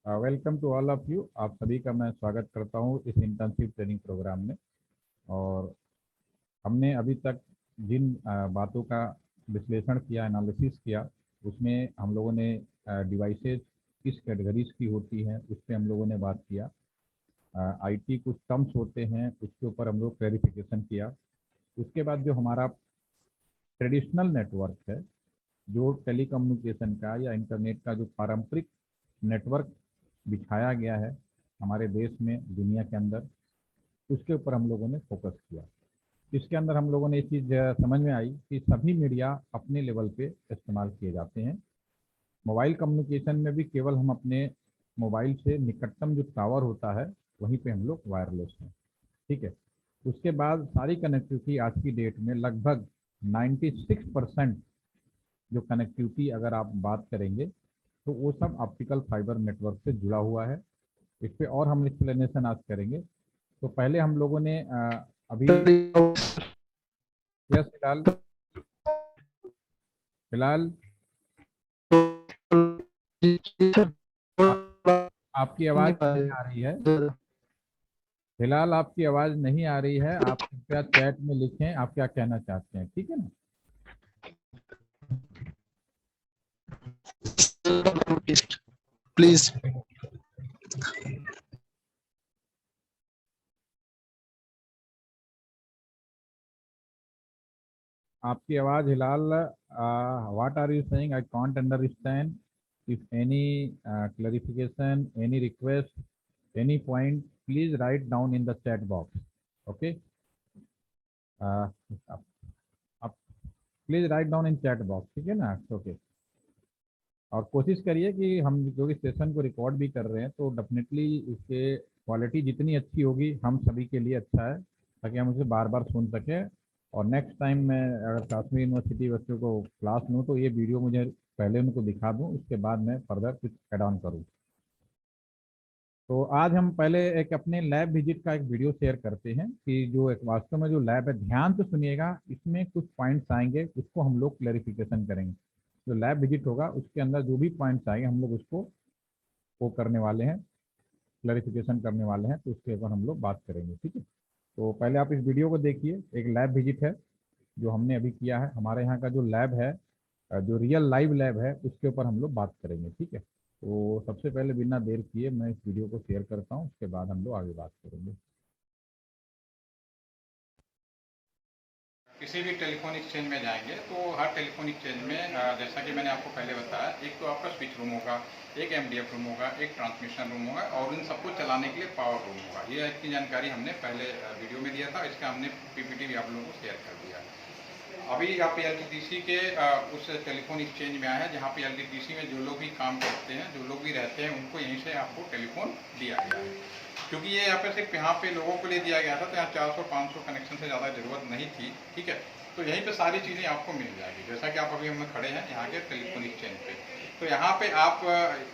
Welcome to all of you. आप सभी का मैं स्वागत करता हूँ इस इंटर्नशिप ट्रेनिंग प्रोग्राम में। और हमने अभी तक जिन बातों का विश्लेषण किया, एनालिसिस किया, उसमें हम लोगों ने डिवाइसेस किस कैटेगरीज की होती हैं उस पर हम लोगों ने बात किया। आईटी कुछ टर्म्स होते हैं उसके ऊपर हम लोग क्लैरिफिकेशन किया। उसके बाद जो हमारा ट्रेडिशनल नेटवर्क है, जो टेलीकम्युनिकेशन का या इंटरनेट का जो पारंपरिक नेटवर्क बिछाया गया है हमारे देश में, दुनिया के अंदर, उसके ऊपर हम लोगों ने फोकस किया। इसके अंदर हम लोगों ने ये चीज़ समझ में आई कि सभी मीडिया अपने लेवल पे इस्तेमाल किए जाते हैं। मोबाइल कम्युनिकेशन में भी केवल हम अपने मोबाइल से निकटतम जो टावर होता है वहीं पे हम लोग वायरलेस हैं। ठीक है। उसके बाद सारी कनेक्टिविटी आज की डेट में लगभग 96% जो कनेक्टिविटी अगर आप बात करेंगे तो वो सब ऑप्टिकल फाइबर नेटवर्क से जुड़ा हुआ है। इस पे और हम एक्सप्लेनेशन आज करेंगे। तो पहले हम लोगों ने अभी यस फिलहाल फिलहाल आप, आपकी आवाज़ नहीं आ रही है। फिलहाल आपकी आवाज़ नहीं आ रही है। आप कृपया चैट में लिखें आप क्या कहना चाहते हैं, ठीक है ना। प्लीज। आपकी आवाज़ Hilal, what are you saying, I can't understand. If any clarification, any request, any point, please write down in the chat box. Okay, आप please write down in chat box, ठीक है ना। ओके। और कोशिश करिए कि हम जो इस सेशन को रिकॉर्ड भी कर रहे हैं तो डेफिनेटली इसके क्वालिटी जितनी अच्छी होगी हम सभी के लिए अच्छा है, ताकि हम उसे बार बार सुन सकें। और नेक्स्ट टाइम मैं अगर कश्मीर यूनिवर्सिटी बच्चों को क्लास लूँ तो ये वीडियो मुझे पहले उनको दिखा दूँ, उसके बाद मैं फर्दर कुछ एड ऑन करूँ। तो आज हम पहले एक अपने लैब विजिट का एक वीडियो शेयर करते हैं कि जो एक वास्तव में जो लैब है, ध्यान से सुनिएगा, इसमें कुछ पॉइंट्स आएंगे उसको हम लोग क्लैरिफिकेशन करेंगे। जो लैब विजिट होगा उसके अंदर जो भी पॉइंट्स आएंगे हम लोग उसको वो करने वाले हैं, क्लैरिफिकेशन करने वाले हैं, तो उसके ऊपर हम लोग बात करेंगे, ठीक है। तो पहले आप इस वीडियो को देखिए। एक लैब विजिट है जो हमने अभी किया है। हमारे यहाँ का जो लैब है, जो रियल लाइव लैब है, उसके ऊपर हम लोग बात करेंगे, ठीक है। तो सबसे पहले बिना देर किए मैं इस वीडियो को शेयर करता हूँ, उसके बाद हम लोग आगे बात करेंगे। किसी भी टेलीफोन एक्सचेंज में जाएंगे तो हर टेलीफोन एक्सचेंज में जैसा कि मैंने आपको पहले बताया, एक तो आपका स्विच रूम होगा, एक एमडीएफ रूम होगा, एक ट्रांसमिशन रूम होगा और इन सबको चलाने के लिए पावर रूम होगा। ये इसकी जानकारी हमने पहले वीडियो में दिया था, इसका हमने पीपीटी भी आप लोगों को शेयर कर दिया। अभी आप एलटीटीसी के उस टेलीफोन एक्सचेंज में आए हैं जहाँ पे एलटीटीसी में जो लोग भी काम करते हैं, जो लोग भी रहते हैं, उनको यहीं से आपको टेलीफोन दिया गया है। क्योंकि ये यहाँ पे सिर्फ यहाँ पे लोगों को लिए दिया गया था, तो यहाँ 400-500 कनेक्शन से ज़्यादा ज़रूरत नहीं थी, ठीक है। तो यहीं पे सारी चीज़ें आपको मिल जाएगी, जैसा कि आप अभी हम खड़े हैं यहाँ के टेलीफोन एक्सचेंज पे। तो यहाँ पे आप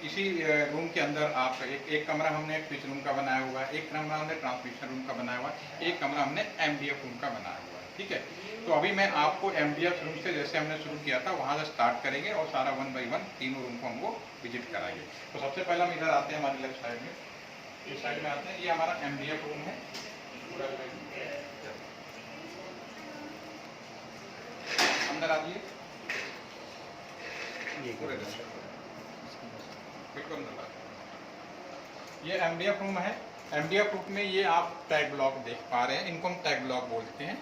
इसी रूम के अंदर आप एक कमरा हमने स्विच रूम का बनाया हुआ है, एक कमरा हमने ट्रांसमिशन रूम का बनाया हुआ है, एक कमरा हमने एमडीएफ रूम का बनाया हुआ है, ठीक है। तो अभी मैं आपको एमडीएफ रूम से जैसे हमने शुरू किया था वहाँ से स्टार्ट करेंगे और सारा 1 बाई 1 तीनों रूम को हमको विजिट कराएंगे। तो सबसे पहले हम इधर आते हैं, हमारी लेफ्ट साइड में, इस साइड में आते हैं। ये हमारा एमडीएफ रूम है। अंदर आ जाइए, बिल्कुल अंदर। ये एमडीएफ रूम है। एमडीएफ रूम में ये आप टैग ब्लॉक देख पा रहे हैं, इनको हम टैग ब्लॉक बोलते हैं।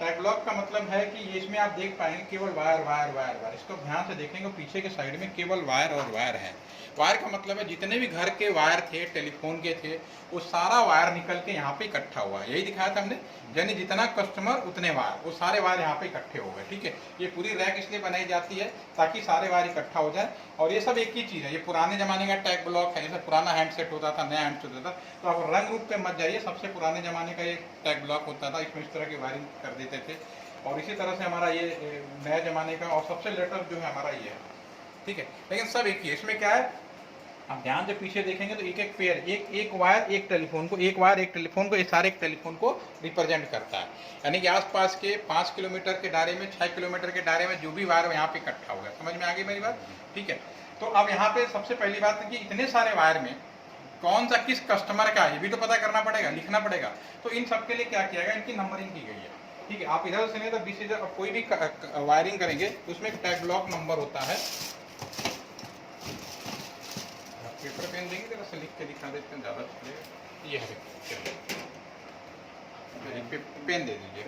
टैग ब्लॉक का मतलब है कि ये इसमें आप देख पाएंगे केवल वायर वायर वायर वायर। इसको ध्यान से देखेंगे, पीछे के साइड में केवल वायर और वायर है। वायर का मतलब है जितने भी घर के वायर थे, टेलीफोन के थे, वो सारा वायर निकल के यहाँ पे इकट्ठा हुआ है। यही दिखाया था हमने, यानी जितना कस्टमर उतने वायर, वो सारे वायर यहाँ पे इकट्ठे हो गए, ठीक है। ये पूरी रैक इसलिए बनाई जाती है ताकि सारे वायर इकट्ठा हो जाए। और ये सब एक ही चीज़ है, ये पुराने जमाने का टैग ब्लॉक है। जैसे पुराना हैंडसेट होता था, नया हैंडसेट होता था, तो आप रंग रूप पे मत जाइए, सबसे पुराने जमाने का ये टैग ब्लॉक होता था, इसमें इस तरह की वायरिंग कर देते थे। और इसी तरह से हमारा ये नए जमाने का और सबसे लेटेस्ट जो है हमारा ये है, ठीक है। लेकिन सब एक ही है। इसमें क्या है, आप ध्यान से पीछे देखेंगे तो एक एक पेयर, एक वायर एक टेलीफोन को, एक वायर एक टेलीफोन को, ये सारे एक टेलीफोन को रिप्रेजेंट करता है। यानी कि आसपास के 5 किलोमीटर के दायरे में, 6 किलोमीटर के दायरे में जो भी वायर यहाँ पे इकट्ठा होगा। समझ में आ गई मेरी बात? ठीक है। तो अब यहाँ पे सबसे पहली बात है कि इतने सारे वायर में कौन सा किस कस्टमर का है ये भी तो पता करना पड़ेगा, लिखना पड़ेगा। तो इन सबके लिए क्या किया गया, इनकी नंबरिंग की गई है। ठीक है, आप इधर से नहीं तो बीच इधर कोई भी वायरिंग करेंगे तो उसमें एक टैग ब्लॉक नंबर होता है। पेपर पेन देंगे जरा से लिख के दिखा देते हैं, ज़्यादा चलेगा। ये है पेन दे दीजिए।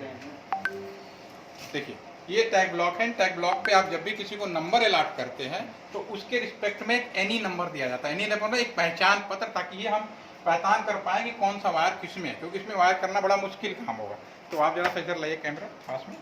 देखिए ये टैग ब्लॉक है। टैग ब्लॉक पे आप जब भी किसी को नंबर अलॉट करते हैं तो उसके रिस्पेक्ट में एक एनी नंबर दिया जाता है। एनी नंबर एक पहचान पत्र, ताकि ये हम पहचान कर पाएँ कि कौन सा वायर किस में है, क्योंकि इसमें वायर करना बड़ा मुश्किल काम होगा। तो आप जरा सा इधर लाइए कैमरा पास में।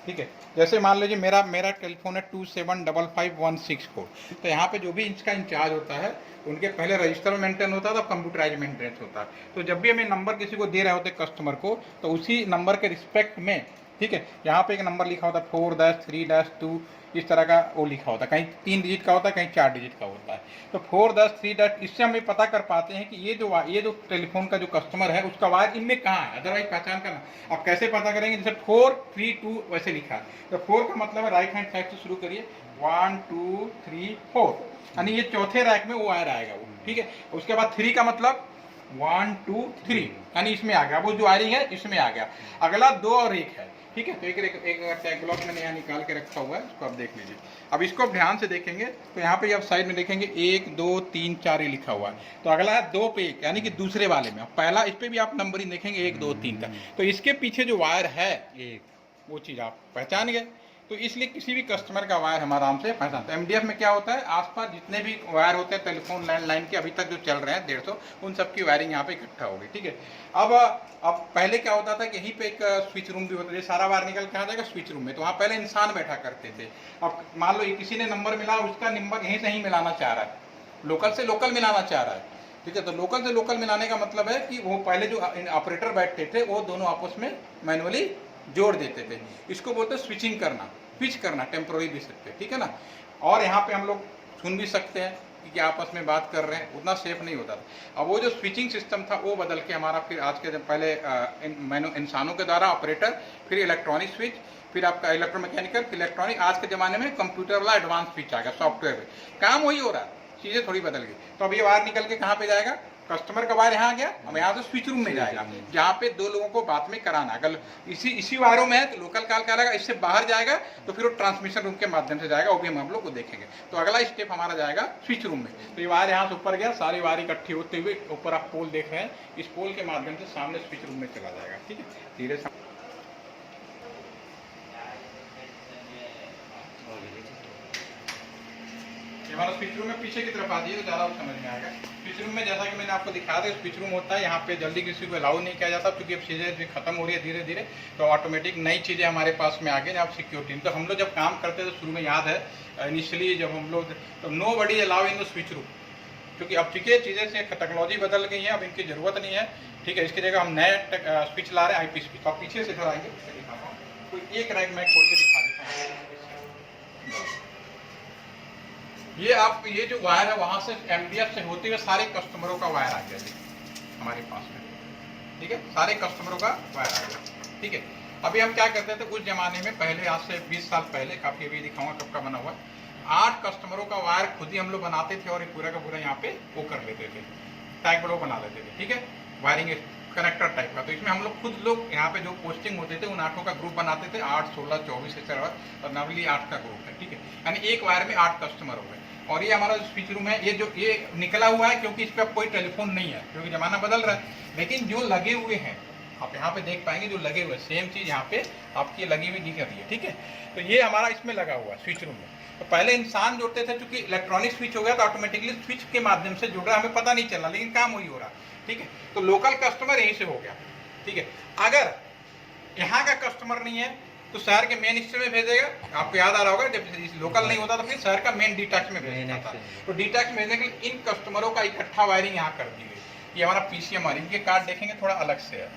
ठीक है, जैसे मान लीजिए मेरा टेलीफोन है 275516 तो यहाँ पे जो भी इसका इंचार्ज होता है उनके पहले रजिस्टर में मेंटेन होता था, कंप्यूटराइज मेंटेन होता है। तो जब भी हमें नंबर किसी को दे रहे होते कस्टमर को, तो उसी नंबर के रिस्पेक्ट में, ठीक है, यहाँ पे एक नंबर लिखा होता है 4-3-2, इस तरह का वो लिखा होता है। कहीं 3 डिजिट का होता है, कहीं 4 डिजिट का होता है। तो 4-3, इससे हम ये पता कर पाते हैं कि ये जो टेलीफोन का जो कस्टमर है उसका वायर इनमें कहाँ है, अदरवाइज पहचान करना। अब कैसे पता करेंगे, जैसे 4-3-2 वैसे लिखा है तो 4 का मतलब है राइट हैंड साइड से शुरू करिए, 1 2 3 4, यानी ये चौथे रैक में वो वायर आएगा वो। ठीक है, उसके बाद 3 का मतलब 1 2 3, यानी इसमें आ गया, वो जो वायरिंग है इसमें आ गया। अगला 2 और 1 है। ठीक है, तो एक टैग ब्लॉक मैंने यहाँ निकाल के रखा हुआ है, इसको आप देख लीजिए। अब इसको आप ध्यान से देखेंगे तो यहाँ पे आप साइड में देखेंगे 1 2 3 4 ये लिखा हुआ है। तो अगला है 2 पे 1, यानी कि दूसरे वाले में पहला, इस पे भी आप नंबरिंग देखेंगे 1 2 3 का। तो इसके पीछे जो वायर है वो चीज़ आप पहचान गए। तो इसलिए किसी भी कस्टमर का वायर हम आराम से पहचानते हैं। एमडीएफ में क्या होता है, आसपास जितने भी वायर होते हैं टेलीफोन लैंडलाइन के अभी तक जो चल रहे हैं 150, उन सबकी वायरिंग यहाँ पे इकट्ठा होगी। ठीक है, अब पहले क्या होता था कि यहीं पे एक स्विच रूम भी होता था, सारा वायर निकल के आ जाएगा स्विच रूम में, तो वहाँ पहले इंसान बैठा करते थे। अब मान लो किसी ने नंबर मिला, उसका नंबर यहीं से ही मिलाना चाह रहा है, लोकल से लोकल मिलाना चाह रहा है। ठीक है, तो लोकल से लोकल मिलाने का मतलब है कि वो पहले जो ऑपरेटर बैठते थे वो दोनों आपस में मैनुअली जोड़ देते थे। इसको बोलते हैं स्विचिंग करना, स्विच करना, टेम्पोररी भी सकते, ठीक है ना। और यहाँ पे हम लोग सुन भी सकते हैं कि आपस में बात कर रहे हैं, उतना सेफ नहीं होता था। अब वो जो स्विचिंग सिस्टम था वो बदल के हमारा फिर आज के पहले इंसानों के द्वारा ऑपरेटर, फिर इलेक्ट्रॉनिक स्विच, फिर आपका इलेक्ट्रोमैकेनिकल, फिर इलेक्ट्रॉनिक, आज के ज़माने में कंप्यूटर वाला एडवांस स्विच आ गया, सॉफ्टवेयर पे काम वही हो रहा है, चीज़ें थोड़ी बदल गई। तो अब ये वायर निकल के कहाँ पे जाएगा, कस्टमर का वायर यहाँ गया, अब यहाँ से स्विच रूम में जाएगा, जहाँ पे 2 लोगों को बात में कराना। अगर इसी वायरों में है तो लोकल कॉल करेगा, इससे बाहर जाएगा तो फिर वो ट्रांसमिशन रूम के माध्यम से जाएगा, वो भी हम लोग को देखेंगे। तो अगला स्टेप हमारा जाएगा स्विच रूम में। तो ये वायर यहाँ से ऊपर गया, सारी वायर इकट्ठी होते हुए ऊपर आप पोल देख रहे हैं, इस पोल के माध्यम से सामने स्विच रूम में चला जाएगा। ठीक है, धीरे से हमारा स्विच रूम में पीछे की तरफ आ जाइए तो ज़्यादा समझ में आएगा। स्विच रूम में जैसा कि मैंने आपको दिखाया था, स्विच रूम होता है, यहाँ पे जल्दी किसी को अलाउ नहीं किया जाता, क्योंकि अब चीज़ें खत्म हो रही है धीरे धीरे, तो ऑटोमेटिक नई चीज़ें हमारे पास में आ गई। आप सिक्योरिटी, तो हम लोग जब काम करते थे शुरू में, याद है इनिशियली जब हम लोग, तो nobody allow in the switch room, क्योंकि अब चूंकि चीज़ें से टेक्नोलॉजी बदल गई है, अब इनकी ज़रूरत नहीं है। ठीक है, इसकी जगह हम नए स्विच ला रहे हैं, IP स्विच। तो आप पीछे से थोड़ा आएंगे, दिखाता हूँ, कोई एक रैक मैं खोल के दिखा देता हूँ। ये जो वायर है वहां से MDF से होते हुए सारे कस्टमरों का वायर आ गया हमारे पास में। ठीक है, सारे कस्टमरों का वायर आ गया। ठीक है, अभी हम क्या करते थे उस जमाने में, पहले आज से 20 साल पहले, काफी अभी दिखाऊंगा कब का बना हुआ, 8 कस्टमरों का वायर खुद ही हम लोग बनाते थे और पूरा का पूरा यहाँ पे वो कर लेते थे, टैग ब्लॉक बना लेते थे। ठीक है, वायरिंग कनेक्टर टाइप का। तो इसमें हम लोग खुद लोग यहाँ पे जो पोस्टिंग होते थे उन 8 का ग्रुप बनाते थे, 8 16 24 से चला, और नॉर्मली 8 का ग्रुप है। ठीक है, यानी एक वायर में 8 कस्टमर हो गए। और ये हमारा स्विच रूम है, ये निकला हुआ है क्योंकि इस पर अब कोई टेलीफोन नहीं है, क्योंकि जमाना बदल रहा है। लेकिन जो लगे हुए हैं आप यहाँ पे देख पाएंगे, जो लगे हुए सेम चीज़ यहाँ पे आपकी लगी हुई दिख रही है। ठीक है, तो ये हमारा इसमें लगा हुआ है स्विच रूम में। तो पहले इंसान जोड़ते थे, क्योंकि इलेक्ट्रॉनिक स्विच हो गया तो ऑटोमेटिकली स्विच के माध्यम से जुड़ रहा है, हमें पता नहीं चल रहा, लेकिन काम वही हो रहा। ठीक है, तो लोकल कस्टमर यहीं से हो गया। ठीक है, अगर यहाँ का कस्टमर नहीं है तो शहर के मेन हिस्से में भेजेगा। आपको याद आ रहा होगा, जब लोकल नहीं होता तो फिर शहर का मेन डीटैच में भेजना था। तो डीटैच भेजने के लिए इन कस्टमरों का इकट्ठा वायरिंग यहाँ कर दी गई। ये हमारा PCM वायरिंग के कार्ड देखेंगे थोड़ा अलग से है।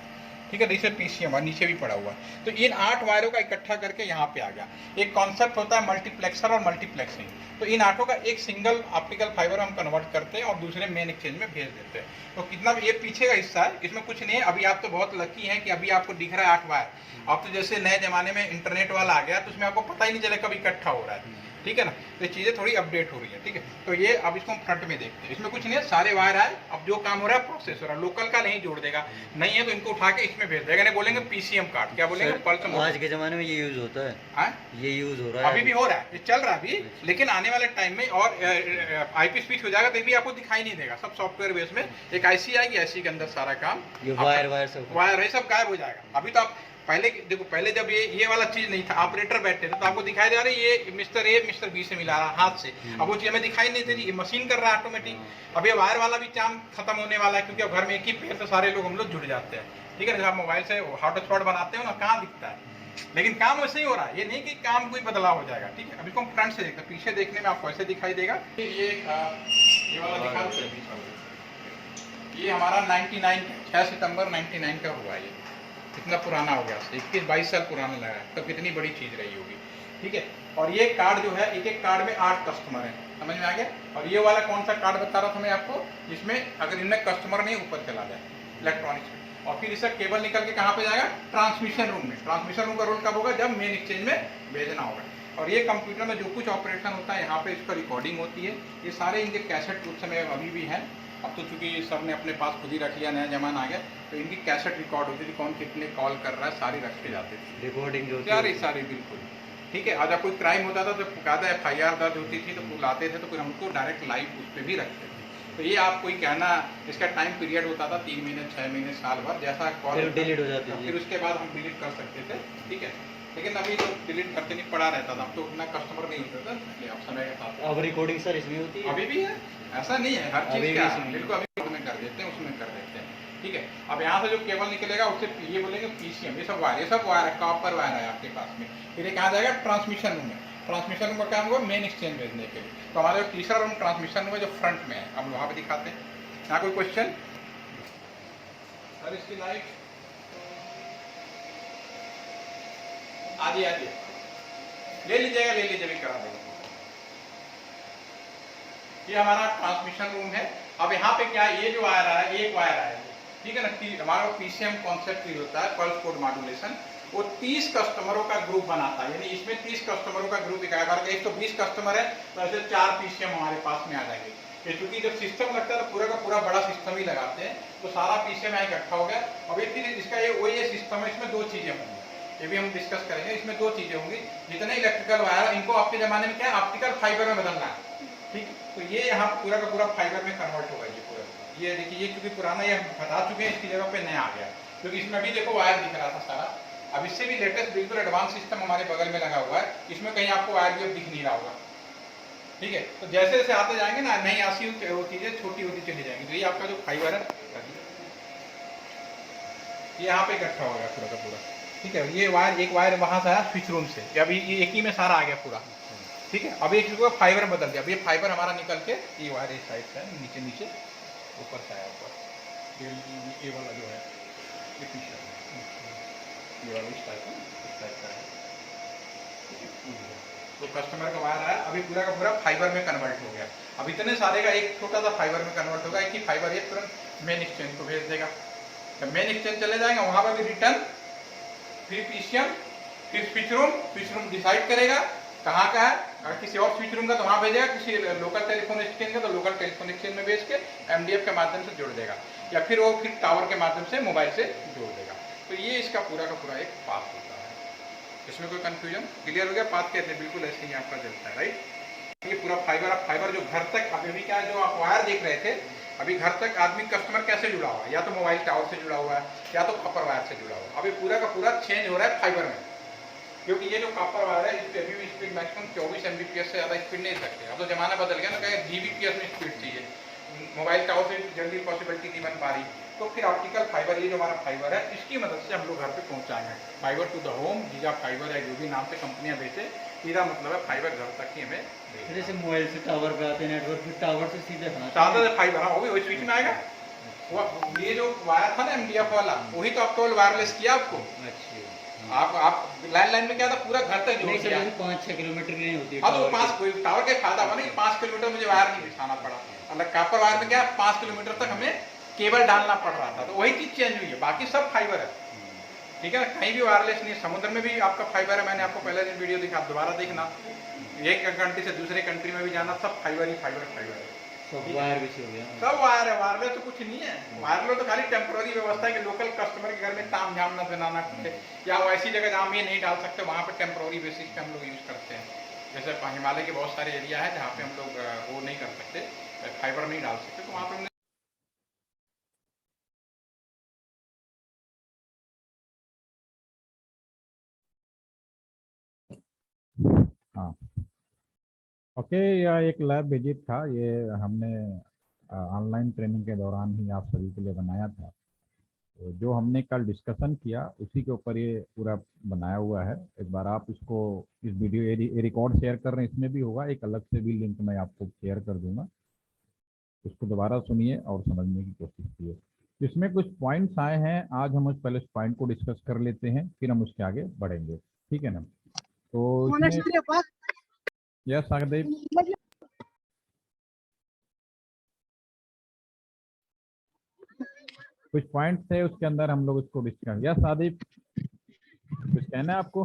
ठीक है, नीचे पीसीएम और नीचे भी पड़ा हुआ है। तो इन 8 वायरों का इकट्ठा करके यहाँ पे आ गया। एक कॉन्सेप्ट होता है मल्टीप्लेक्सर और मल्टीप्लेक्सिंग। तो इन 8 का एक सिंगल ऑप्टिकल फाइबर हम कन्वर्ट करते हैं और दूसरे मेन एक्सचेंज में भेज देते हैं। तो कितना भी ये पीछे का हिस्सा है, इसमें कुछ नहीं है। अभी आप तो बहुत लकी हैं कि अभी आपको दिख रहा है 8 वायर। अब तो जैसे नए जमाने में इंटरनेट वाला आ गया तो उसमें आपको पता ही नहीं चले कब इकट्ठा हो रहा है, ठीक है ना। तो ये चीज़ें थोड़ी अपडेट हो रही है, ठीक है। तो ये अब इसको हम फ्रंट में देखते हैं। इसमें कुछ नहीं है, सारे वायर आए। अब जो काम हो रहा है प्रोसेसर है, लोकल का नहीं जोड़ देगा, नहीं है तो इनको उठा के इसमें भेज देगा। नहीं बोलेंगे पीसीएम कार्ड, क्या बोलेंगे, पल्स मोड। आज के जमाने में ये यूज होता है, हाँ? ये यूज हो रहा है, अभी भी हो रहा है, ये चल रहा है अभी, लेकिन आने वाले टाइम में और आईपी स्विच हो जाएगा तो भी आपको दिखाई नहीं देगा। सब सॉफ्टवेयर बेस में एक आईसी आएगी, आईसी के अंदर सारा काम, ये वायर सब गायब हो जाएगा। अभी तो आप पहले देखो, पहले जब ये वाला चीज नहीं था, ऑपरेटर बैठे थे तो आपको दिखाई दे रहा है ये मिस्टर ए मिस्टर बी से मिला रहा हाथ से। अब वो चीज हमें दिखाई नहीं दे रही, ये मशीन कर रहा है ऑटोमेटिक। अब ये वायर वाला भी काम खत्म होने वाला है, क्योंकि अब घर में एक ही पेड़ से सारे लोग हम लोग जुड़ जाते हैं, ठीक है। जब आप मोबाइल से हॉटस्पॉट बनाते हो ना, कहाँ दिखता है, लेकिन काम वैसे ही हो रहा है। ये नहीं कि काम कोई बदलाव हो जाएगा, ठीक है। अभी हम फ्रंट से देखते हैं, पीछे देखने में आपको ऐसे दिखाई देगा। ये वाला दिखा दो, ये हमारा 99 6 सितंबर 99 का हुआ। ये कितना पुराना हो गया, 21-22 साल पुराना लगा है, तब कितनी बड़ी चीज रही होगी, ठीक है। और ये कार्ड जो है, एक एक कार्ड में 8 कस्टमर हैं, समझ में आ गया। और ये वाला कौन सा कार्ड बता रहा था मैं आपको, जिसमें अगर इनमें कस्टमर नहीं ऊपर चला जाए इलेक्ट्रॉनिक्स में, और फिर इसका केबल निकल के कहाँ पे जाएगा, ट्रांसमिशन रूम में। ट्रांसमिशन रूम का रोल कब होगा, जब मेन एक्सचेंज में भेजना होगा। और ये कंप्यूटर में जो कुछ ऑपरेशन होता है, यहाँ पे इसका रिकॉर्डिंग होती है। ये सारे इनके कैसेट उस समय अभी भी हैं, अब तो चूंकि सब ने अपने पास खुद ही रख लिया, नया जमाना आ गया, तो इनकी कैसेट रिकॉर्ड होती थी, कौन कितने कॉल कर रहा है, सारी रख के जाते थे रिकॉर्डिंग जो सारी बिल्कुल, ठीक है। और जब कोई क्राइम होता था तो ज्यादा FIR दर्ज होती थी तो बुलाते थे, तो फिर हमको डायरेक्ट लाइव उस पर भी रखते थे। तो ये आप कोई कहना, इसका टाइम पीरियड होता था 3 महीने 6 महीने साल भर, जैसा कॉल डिलीट हो जाती है, फिर उसके बाद हम डिलीट कर सकते थे, ठीक है। लेकिन अभी तो डिलीट करते नहीं पड़ा रहता था, अब तो उतना कस्टमर नहीं होता था पहले, अब समय के साथ। अब रिकॉर्डिंग सर इसमें होती है, अभी भी है, ऐसा नहीं है, हर चीज का बिल्कुल अभी उसमें कर देते हैं, उसमें कर देते हैं, ठीक है। अब यहाँ से जो केबल निकलेगा उससे ये बोलेंगे पीसीएम, ये सब वायर है, कॉपर वायर है आपके पास में। फिर ये कहाँ जाएगा, ट्रांसमिशन रूम में। ट्रांसमिशन रूम का काम होगा मेन एक्सचेंज भेजने के लिए। तो हमारे जो तीसरा रूम ट्रांसमिशन रूम है, जो फ्रंट में है, अब वहाँ पे दिखाते हैं। यहाँ कोई क्वेश्चन सर, इसकी लाइट आजी ले लीजिएगा भी करा देंगे। ये हमारा ट्रांसमिशन रूम है। अब यहाँ पे क्या है, ये जो वायर है, एक वायर है, ठीक है ना। हमारा पीसीएम कॉन्सेप्ट ही होता है, पल्स कोड मॉड्यूलेशन। वो 30 कस्टमरों का ग्रुप बनाता है, यानी इसमें 30 कस्टमरों का ग्रुप इकट्ठा करके 120 कस्टमर है, तो ऐसे 4 पीसीएम हमारे पास में आ जाएंगे। ये चूंकि जब सिस्टम लगता है तो पूरा का पूरा बड़ा सिस्टम ही लगाते हैं, तो सारा पीसीएम यहाँ इकट्ठा हो गया। अब ये फिर इसका ये सिस्टम है, इसमें 2 चीजें होंगी, ये भी हम डिस्कस करेंगे। इसमें 2 चीजें होंगी, जितने इलेक्ट्रिकल वायर इनको आपके जमाने में क्या है, ऑप्टिकल फाइबर में बदलना है, ठीक। तो ये यहाँ पूरा का पूरा फाइबर में कन्वर्ट होगा। ये पूरा, ये देखिए, ये क्योंकि पुराना ये हम बता चुके हैं, इसकी जगह पे नया आ गया, क्योंकि इसमें अभी देखो वायर दिख रहा था सारा। अब इससे भी लेटेस्ट बिल्कुल एडवांस सिस्टम हमारे बगल में लगा हुआ है, इसमें कहीं आपको वायर भी दिख नहीं रहा होगा, ठीक है। तो जैसे जैसे आते जाएंगे ना, नई आसी वो चीजें छोटी होती चली जाएंगी। तो ये आपका जो फाइबर है, ये यहाँ पे इकट्ठा हो गया पूरा का पूरा, ठीक है। ये वायर, एक वायर वहां से आया स्विच रूम से, अभी ये एक ही में सारा आ गया पूरा, ठीक है। अब एक फाइबर बदल दिया, अब ये फाइबर हमारा निकल के ये वायर इस साइड से नीचे नीचे ऊपर से आया, ऊपर ये वाला जो है, ये पीछे ये वाला इस टाइप का है। तो कस्टमर का वायर आया, अभी पूरा का पूरा फाइबर में कन्वर्ट हो गया। अब इतने सारे का एक छोटा सा फाइबर में कन्वर्ट होगा, एक ही फाइबर ये तुरंत मेन एक्सचेंज को भेज देगा। जब मेन एक्सचेंज चले जाएंगे, वहां पर भी रिटर्न, फिर पीसीएम, फिर स्विच रूम डिसाइड करेगा कहाँ का है। अगर किसी और स्विच रूम का तो वहाँ भेजेगा, किसी लोकल टेलीफोन एक्सचेंज का तो लोकल टेलीफोन एक्सचेंज में भेज के MDF के माध्यम से जोड़ देगा, या फिर वो फिर टावर के माध्यम से मोबाइल से जोड़ देगा। तो ये इसका पूरा का पूरा एक पाथ होता है। इसमें कोई कंफ्यूजन, क्लियर हो गया? पाथ कहते हैं, बिल्कुल ऐसे ही आपका चलता है, राइट। ये पूरा फाइबर जो घर तक, अभी क्या जो आप वायर देख रहे थे, अभी घर तक आदमी कस्टमर कैसे जुड़ा हुआ है, या तो मोबाइल टावर से जुड़ा हुआ है, या तो कॉपर वायर से जुड़ा हुआ है। अभी पूरा का पूरा चेंज हो रहा है फाइबर में, क्योंकि ये जो कॉपर वायर है, इस पर अभी भी स्पीड मैक्सिमम 24 Mbps से ज़्यादा स्पीड नहीं सकते। अब तो जमाना बदल गया ना, कहीं Gbps में स्पीड चाहिए, मोबाइल टावर से जल्दी पॉसिबिलिटी नहीं बन पा रही। तो फिर ऑप्टिकल फाइबर, ये जो हमारा फाइबर है, इसकी मदद से हम लोग घर पे पहुंचाएंगे। Fibre to the home, giga fibre है, जो भी नाम से कंपनियां बेचे, इसका मतलब है फाइबर घर तक ही हमें। जैसे मोबाइल से टावर पे आते हैं नेटवर्क, फिर टावर से सीधे फाइबर, हाँ, वो भी वही स्विच में आएगा, ये जो वायर था ना MDF वाला, वही तो आपको वायरलेस किया आपको। अच्छा। आप लैंडलाइन में क्या था, पूरा घर तक जोड़ नहीं दिया। सर, 5-6 किलोमीटर की नहीं होती है हाँ तो टावर पाँच की। कोई टावर का फायदा हुआ ना कि 5 किलोमीटर मुझे वायर नहीं बिछाना पड़ा। अलग कॉपर वायर में क्या 5 किलोमीटर तक हमें केबल डालना पड़ रहा था, तो वही चीज चेंज हुई है, बाकी सब फाइबर है। ठीक है ना, कहीं भी वायरलेस नहीं है। समुद्र में भी आपका फाइबर है, मैंने आपको पहले दिन वीडियो दिखा, आप दोबारा देखना। एक कंट्री से दूसरे कंट्री में भी जाना, सब फाइबर ही फाइबर फाइबर है। सब वायर भी हो गया। सब वायर है, वायरलेस तो कुछ नहीं है। वायरलेस तो खाली टेम्पोररी व्यवस्था है कि लोकल कस्टमर के घर में ताम झाम न बनाना पड़े, या वो ऐसी जगह जहाँ हम ये नहीं डाल सकते वहाँ पे टेम्पोररी बेसिस पे हम लोग यूज़ करते हैं। जैसे हिमालय के बहुत सारे एरिया है जहाँ पे हम लोग वो नहीं कर सकते, फाइबर नहीं डाल सकते, तो वहाँ पे हमने हाँ, ओके। यह एक लैब विजिट था, ये हमने ऑनलाइन ट्रेनिंग के दौरान ही आप सभी के लिए बनाया था। तो जो हमने कल डिस्कशन किया उसी के ऊपर ये पूरा बनाया हुआ है। एक बार आप इसको, इस वीडियो ये रिकॉर्ड शेयर कर रहे हैं, इसमें भी होगा, एक अलग से भी लिंक मैं आपको शेयर कर दूंगा। उसको दोबारा सुनिए और समझने की कोशिश कीजिए। इसमें कुछ पॉइंट्स आए हैं, आज हम उस पहले उस पॉइंट को डिस्कस कर लेते हैं, फिर हम उसके आगे बढ़ेंगे, ठीक है ना। तो इसमें यस सागदेव, कुछ पॉइंट्स थे उसके अंदर, हम लोग उसको डिस्कस। यस सादिप, कुछ कहना है आपको?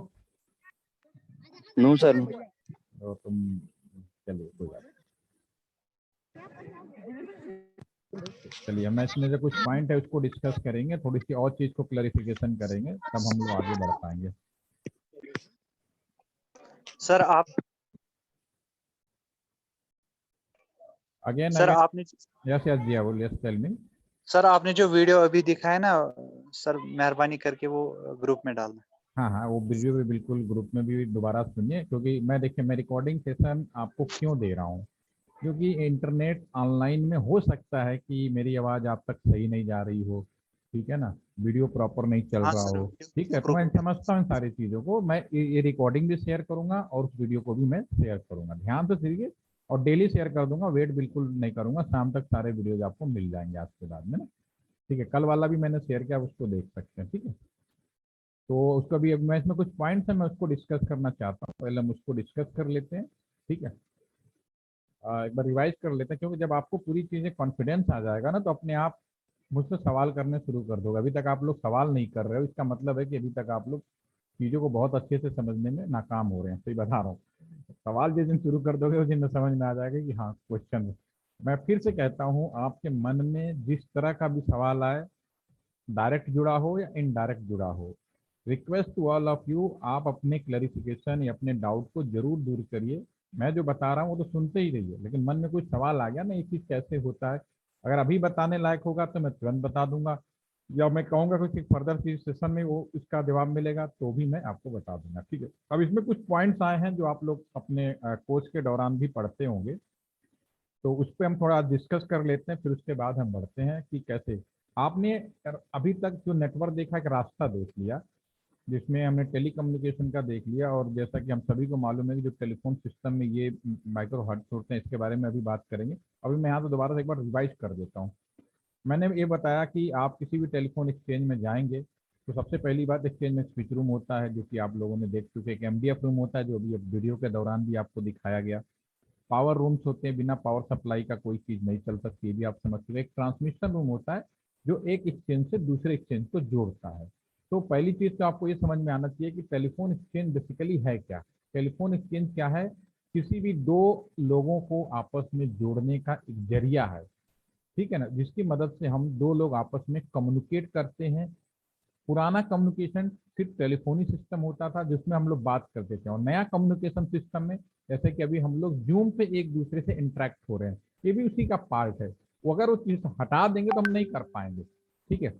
No sir. तो तुम चलिए, कोई बात नहीं। चलिए, मैं इसमें जो कुछ पॉइंट है उसको डिस्कस करेंगे, थोड़ी सी और चीज को क्लैरिफिकेशन करेंगे, तब हम लोग आगे बढ़ पाएंगे। सर आप अगेन सर अगेन, आपने यस यस जी, बोल, यस टेल मी। सर आपने जो वीडियो अभी दिखाया ना सर, मेहरबानी करके वो ग्रुप में डालना। हाँ हाँ, वो वीडियो भी बिल्कुल ग्रुप में भी दोबारा सुनिए, क्योंकि मैं देखिए, मैं रिकॉर्डिंग सेशन आपको क्यों दे रहा हूँ, क्योंकि इंटरनेट ऑनलाइन में हो सकता है कि मेरी आवाज़ आप तक सही नहीं जा रही हो, ठीक है ना, वीडियो प्रॉपर नहीं चल हाँ रहा सर, हो, ठीक है। तो मैं समझता हूँ इन सारी चीज़ों को, मैं ये रिकॉर्डिंग भी शेयर करूंगा और उस वीडियो को भी मैं शेयर करूंगा, ध्यान से सुनिए, और डेली शेयर कर दूंगा, वेट बिल्कुल नहीं करूंगा, शाम तक सारे वीडियोज आपको मिल जाएंगे आज के बाद में ना, ठीक है। कल वाला भी मैंने शेयर किया, उसको देख सकते हैं, ठीक है। तो उसका भी, अब मैं इसमें कुछ पॉइंट्स है मैं उसको डिस्कस करना चाहता हूँ, पहले हम उसको डिस्कस कर लेते हैं, ठीक है। एक बार रिवाइज कर लेते हैं, क्योंकि जब आपको पूरी चीज़ें कॉन्फिडेंस आ जाएगा ना, तो अपने आप मुझसे सवाल करने शुरू कर दोगे। अभी तक आप लोग सवाल नहीं कर रहे हो, इसका मतलब है कि अभी तक आप लोग चीज़ों को बहुत अच्छे से समझने में नाकाम हो रहे हैं, सही बता रहा हूँ। सवाल जिस दिन शुरू कर दोगे उस दिन समझ में आ जाएगा कि हाँ, क्वेश्चन। मैं फिर से कहता हूँ, आपके मन में जिस तरह का भी सवाल आए, डायरेक्ट जुड़ा हो या इनडायरेक्ट जुड़ा हो, request to all of you, आप अपने क्लैरिफिकेशन या अपने डाउट को जरूर दूर करिए। मैं जो बता रहा हूँ वो तो सुनते ही रहिए, लेकिन मन में कुछ सवाल आ गया ना, ये चीज़ कैसे होता है, अगर अभी बताने लायक होगा तो मैं तुरंत बता दूंगा, या मैं कहूँगा कि फर्दर चीज सेशन में वो इसका जवाब मिलेगा तो भी मैं आपको बता दूंगा, ठीक है। अब इसमें कुछ पॉइंट्स आए हैं जो आप लोग अपने कोर्स के दौरान भी पढ़ते होंगे, तो उस पर हम थोड़ा डिस्कस कर लेते हैं, फिर उसके बाद हम बढ़ते हैं कि कैसे आपने अभी तक जो नेटवर्क देखा, एक रास्ता देख लिया, जिसमें हमने टेली कम्युनिकेशन का देख लिया, और जैसा कि हम सभी को मालूम है कि जो टेलीफोन सिस्टम में ये माइक्रो हर्ट्ज होते हैं, इसके बारे में अभी बात करेंगे। अभी मैं यहाँ तो दोबारा से एक बार रिवाइज कर देता हूँ। मैंने ये बताया कि आप किसी भी टेलीफोन एक्सचेंज में जाएंगे तो सबसे पहली बात, एक्सचेंज में स्विच रूम होता है, जो कि आप लोगों ने देख चुके, एक MDF रूम होता है, जो भी वीडियो के दौरान भी आपको दिखाया गया। पावर रूम्स होते हैं, बिना पावर सप्लाई का कोई चीज़ नहीं चल सकती, ये भी आप समझ चुके। एक ट्रांसमिशन रूम होता है जो एक एक्सचेंज से दूसरे एक्सचेंज को जोड़ता है। तो पहली चीज़ तो आपको ये समझ में आना चाहिए कि टेलीफोन एक्सचेंज बेसिकली है क्या। टेलीफोन एक्सचेंज क्या है? किसी भी दो लोगों को आपस में जोड़ने का एक जरिया है, ठीक है ना, जिसकी मदद से हम दो लोग आपस में कम्युनिकेट करते हैं। पुराना कम्युनिकेशन सिर्फ टेलीफोनी सिस्टम होता था जिसमें हम लोग बात करते थे, और नया कम्युनिकेशन सिस्टम में, जैसे कि अभी हम लोग जूम पे एक दूसरे से इंटरेक्ट हो रहे हैं, ये भी उसी का पार्ट है। वो अगर वो चीज हटा देंगे तो हम नहीं कर पाएंगे, ठीक है।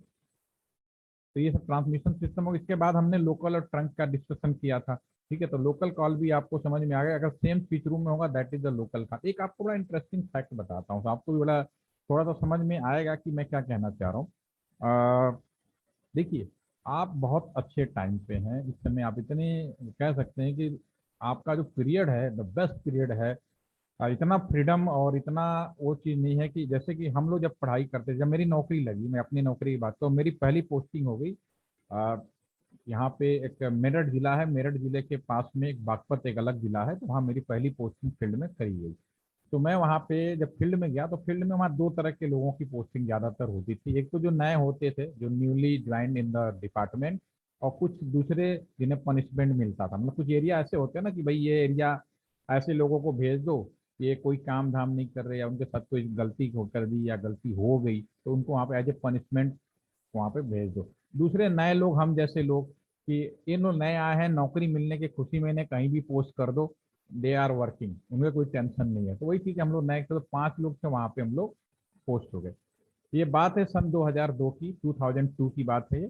तो ये सब ट्रांसमिशन सिस्टम हो। इसके बाद हमने लोकल और ट्रंक का डिस्कशन किया था, ठीक है। तो लोकल कॉल भी आपको समझ में आ गया, अगर सेम स्पीच रूम में होगा that is the local call. एक आपको बड़ा इंटरेस्टिंग फैक्ट बताता हूँ, तो आपको भी बड़ा थोड़ा सा समझ में आएगा कि मैं क्या कहना चाह रहा हूँ। देखिए, आप बहुत अच्छे टाइम पे हैं इस समय, आप इतने कह सकते हैं कि आपका जो पीरियड है द बेस्ट पीरियड है इतना फ्रीडम और इतना वो चीज़ नहीं है कि जैसे कि हम लोग जब पढ़ाई करते, जब मेरी नौकरी लगी, मैं अपनी नौकरी की बात करूँ, मेरी पहली पोस्टिंग हो गई यहाँ पे एक मेरठ जिला है, मेरठ जिले के पास में एक बागपत एक अलग जिला है, तो वहाँ मेरी पहली पोस्टिंग फील्ड में करी गई। तो मैं वहाँ पे जब फील्ड में गया तो फील्ड में वहाँ दो तरह के लोगों की पोस्टिंग ज़्यादातर होती थी। एक तो जो नए होते थे, जो newly joined in the department, और कुछ दूसरे जिन्हें पनिशमेंट मिलता था। मतलब कुछ एरिया ऐसे होते हैं ना कि भाई ये एरिया ऐसे लोगों को भेज दो, ये कोई काम धाम नहीं कर रहे या उनके साथ कोई गलती कर दी या गलती हो गई तो उनको वहाँ पे एज ए पनिशमेंट वहाँ पे भेज दो। दूसरे नए लोग, हम जैसे लोग, कि इन लोग नए आए हैं, नौकरी मिलने की खुशी में इन्हें कहीं भी पोस्ट कर दो, दे आर वर्किंग, उनमें कोई टेंशन नहीं है। तो वही चीज़ हम लोग नए थे, तो 5 लोग थे वहाँ पे, हम लोग पोस्ट हो गए। ये बात है सन 2002 की, 2002 की बात है ये।